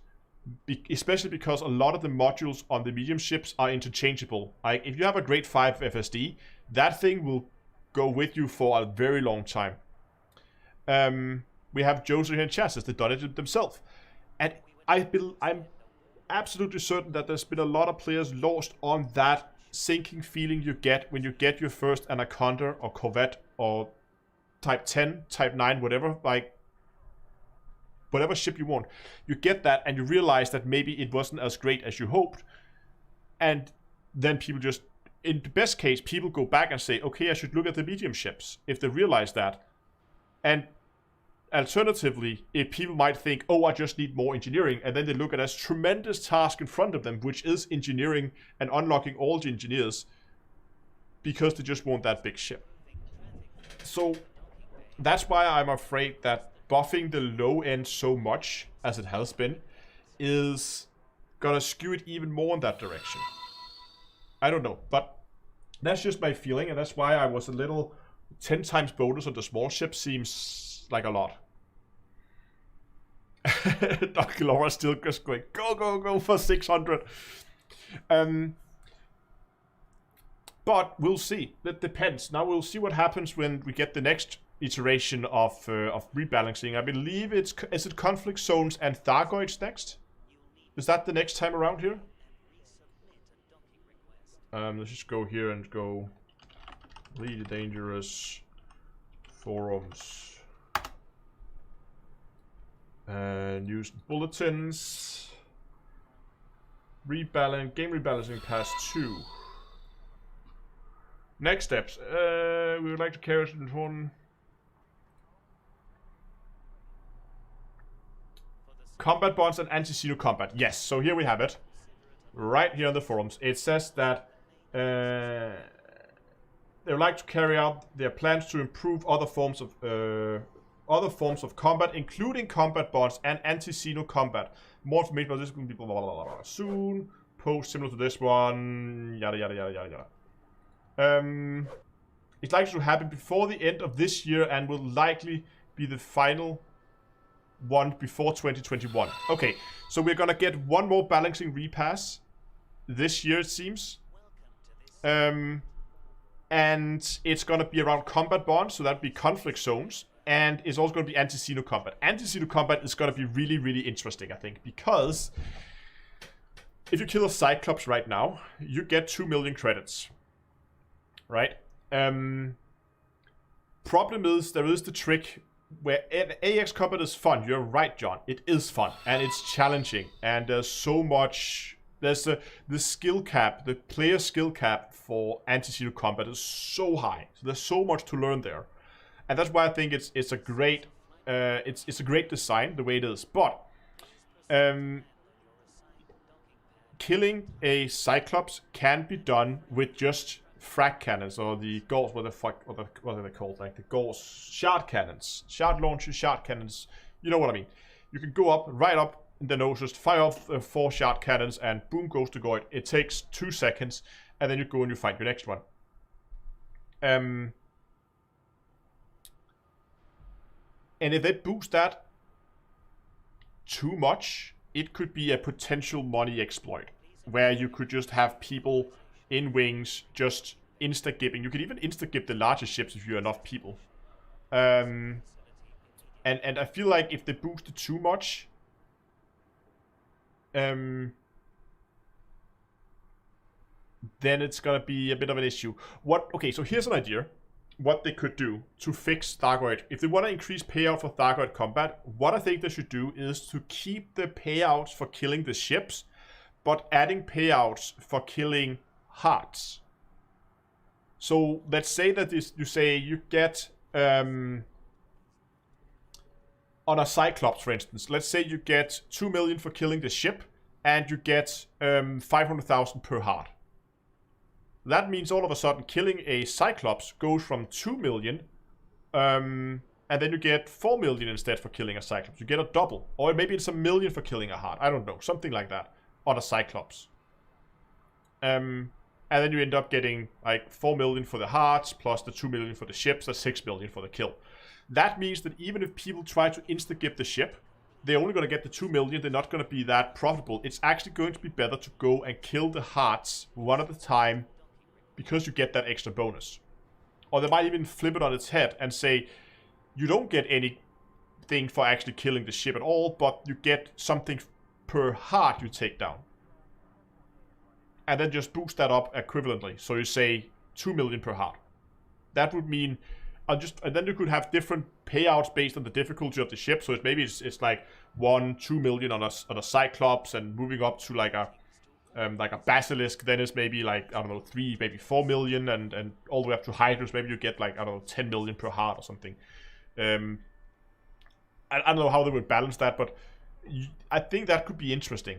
Speaker 1: especially because a lot of the modules on the medium ships are interchangeable. Like, if you have a grade 5 FSD, that thing will go with you for a very long time. We have Joseph here in chat says they've done it themselves. And I'm absolutely certain that there's been a lot of players lost on that sinking feeling you get when you get your first Anaconda or Corvette or Type 10, Type 9, whatever, like, whatever ship you want. You get that and you realize that maybe it wasn't as great as you hoped. And then people just, in the best case, people go back and say, okay, I should look at the medium ships, if they realize that. And alternatively, if people might think, oh, I just need more engineering, and then they look at this tremendous task in front of them, which is engineering and unlocking all the engineers, because they just want that big ship. So that's why I'm afraid that buffing the low end so much as it has been is gonna skew it even more in that direction. I don't know, but that's just my feeling, and that's why I was a little 10 times bonus on the small ship seems like a lot. Dr. Laura still just going, go for 600. But we'll see. That depends. Now we'll see what happens when we get the next iteration of rebalancing. I believe is it conflict zones and Thargoids next? Is that the next time around here? Let's just go here and go really dangerous forums and use bulletins. Game rebalancing pass 2. Next steps. We would like to carry out important combat bonds and anti-zero combat. Yes, so here we have it. Right here on the forums. It says that they would like to carry out their plans to improve other forms of combat, including combat bonds and anti-zero combat. More information about this will be blah, blah, blah, blah, soon. Post similar to this one. Yada yada yada yada yada. It's likely to happen before the end of this year and will likely be the final one before 2021. Okay, so we're gonna get one more balancing repass this year, it seems. And it's gonna be around combat bonds, so that'd be conflict zones, and it's also gonna be anti-zero combat. Anti-zero combat is gonna be really, really interesting, I think, because if you kill a Cyclops right now, you get 2 million credits. Right? Problem is, there is the trick where AX combat is fun. You're right, John. It is fun, and it's challenging, and there's so much. There's the skill cap, the player skill cap for anti-zero combat is so high. So there's so much to learn there. and that's why I think it's a great it's a great design the way it is. But killing a Cyclops can be done with just frag cannons, or the Gauss, what are they called? Like the Gauss shard cannons, shard launchers, shard cannons. You know what I mean? You can go up, right up in the nose, just fire off 4 shard cannons, and boom goes the Goid. It takes 2 seconds, and then you go and you find your next one. And if they boost that too much, it could be a potential money exploit, where you could just have people in wings just insta-gibbing. You could even insta-gib the larger ships if you have enough people. And I feel like if they boost it too much, then it's gonna be a bit of an issue. Okay, so here's an idea. What they could do to fix Thargoid. If they want to increase payout for Thargoid combat, what I think they should do is to keep the payouts for killing the ships, but adding payouts for killing hearts. So let's say that you get on a Cyclops, for instance, let's say you get 2 million for killing the ship, and you get 500,000 per heart. That means all of a sudden killing a Cyclops goes from 2 million, and then you get 4 million instead for killing a Cyclops. You get a double. Or maybe it's 1 million for killing a heart. I don't know. Something like that on a Cyclops. And then you end up getting like 4 million for the hearts, plus the 2 million for the ships, that's 6 million for the kill. That means that even if people try to insta-gib the ship, they're only going to get the 2 million. They're not going to be that profitable. It's actually going to be better to go and kill the hearts one at a time, because you get that extra bonus. Or they might even flip it on its head and say, you don't get anything for actually killing the ship at all, but you get something per heart you take down. And then just boost that up equivalently. So you say 2 million per heart. That would mean, and then you could have different payouts based on the difficulty of the ship. So maybe it's like 1-2 million on a Cyclops, and moving up to like a Basilisk, then it's maybe like, I don't know, 3, maybe 4 million, and all the way up to Hydras, maybe you get like, I don't know, 10 million per heart or something. I don't know how they would balance that, but I think that could be interesting.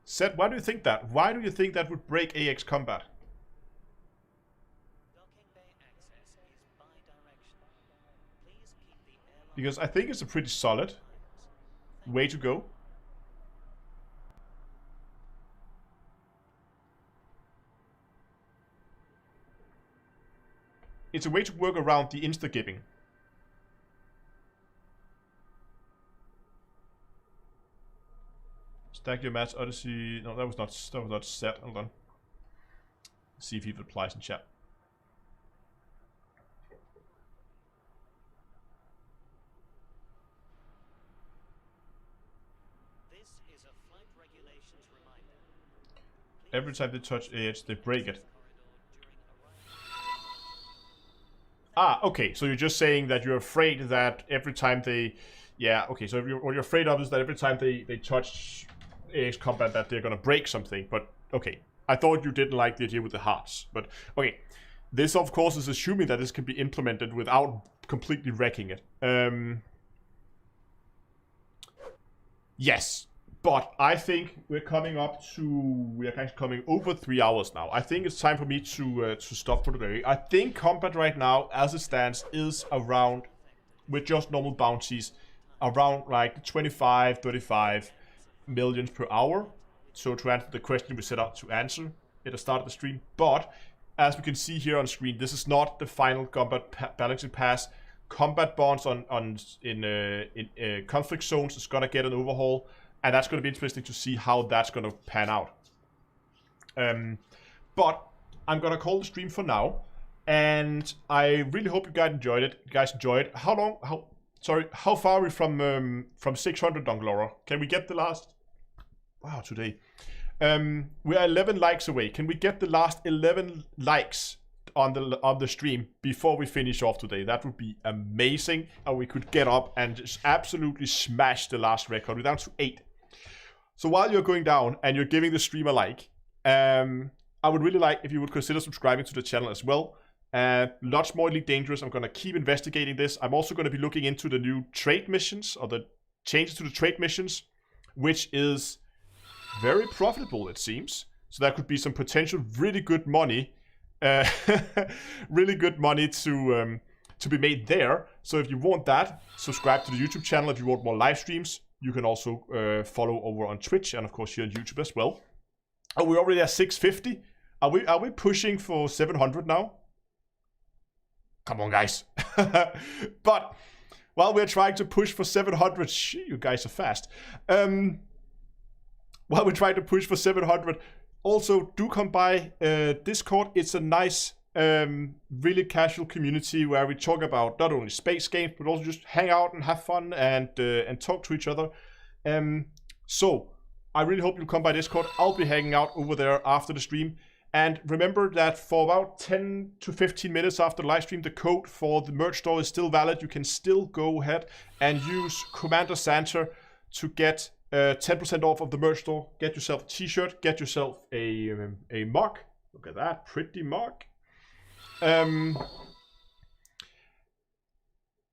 Speaker 1: Seth, why do you think that? Why do you think that would break AX combat? Because I think it's a pretty solid way to go. It's a way to work around the insta-gibbing. Stack your match Odyssey. No, that was not set. Hold on. Let's see if he replies in chat.
Speaker 5: This is a flight regulations reminder.
Speaker 1: Every time they touch AH, they break it. Ah, okay. So you're just saying that you're afraid that every time they... Yeah, okay. So what you're afraid of is that every time they touch AX combat that they're gonna break something. But, okay. I thought you didn't like the idea with the hearts. But, okay. This, of course, is assuming that this can be implemented without completely wrecking it. Yes. But I think we're coming up to... We are kind of coming over 3 hours now. I think it's time for me to stop for today. I think combat right now, as it stands, is around, with just normal bounties, around like 25, 35 millions per hour. So to answer the question we set out to answer at the start of the stream. But, as we can see here on screen, this is not the final combat balancing pass. Combat bonds in conflict zones is gonna get an overhaul. And that's going to be interesting to see how that's going to pan out. But I'm going to call the stream for now. And I really hope you guys enjoyed it. How far are we from 600, Donglora? Can we get the last... Wow, today. We are 11 likes away. Can we get the last 11 likes on the stream before we finish off today. That would be amazing, and we could get up and just absolutely smash the last record. We're down to 8. So while you're going down and you're giving the stream a like, I would really like if you would consider subscribing to the channel as well. Lots more Elite Dangerous. I'm going to keep investigating this. I'm also going to be looking into the new trade missions, or the changes to the trade missions, which is very profitable, it seems. So that could be some potential really good money, really good money to be made there. So if you want that, subscribe to the YouTube channel. If you want more live streams, you can also follow over on Twitch, and of course here on YouTube as well. Are we already at 650? Are we pushing for 700 now? Come on, guys. But while we're trying to push for 700, you guys are fast. While we're trying to push for 700, also do come by Discord. It's a nice, really casual community where we talk about not only space games, but also just hang out and have fun and talk to each other. So I really hope you'll come by Discord. I'll be hanging out over there after the stream. And remember that for about 10 to 15 minutes after the live stream, the code for the merch store is still valid. You can still go ahead and use Commander Santa to get 10% off of the merch store. Get yourself a t-shirt, get yourself a mug. Look at that, pretty mug. And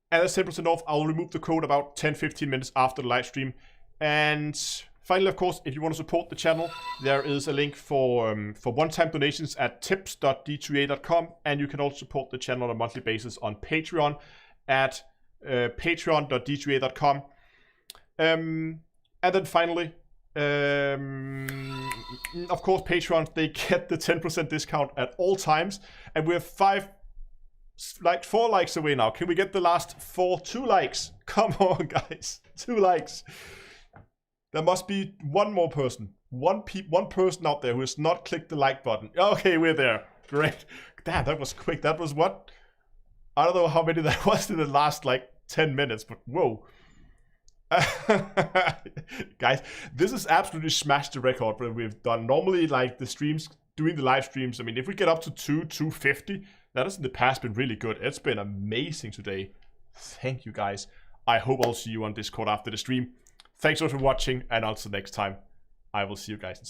Speaker 1: that's 10% off. I'll remove the code about 10-15 minutes after the live stream. And finally, of course, if you want to support the channel, there is a link for one-time donations at tips.d2a.com, and you can also support the channel on a monthly basis on Patreon at patreon.d2a.com. And then finally, of course, Patreons, they get the 10% discount at all times, and we're 4 likes away now. Can we get the last 2 likes? Come on, guys, 2 likes. There must be one more person. One person out there who has not clicked the like button. Okay, we're there. Great. Damn, that was quick. That was what? I don't know how many that was in the last, 10 minutes, but whoa. Guys, this has absolutely smashed the record that we've done. Normally, the streams, doing the live streams, I mean, if we get up to 250, that has in the past been really good. It's been amazing today. Thank you, guys. I hope I'll see you on Discord after the stream. Thanks so much for watching, and until next time, I will see you guys.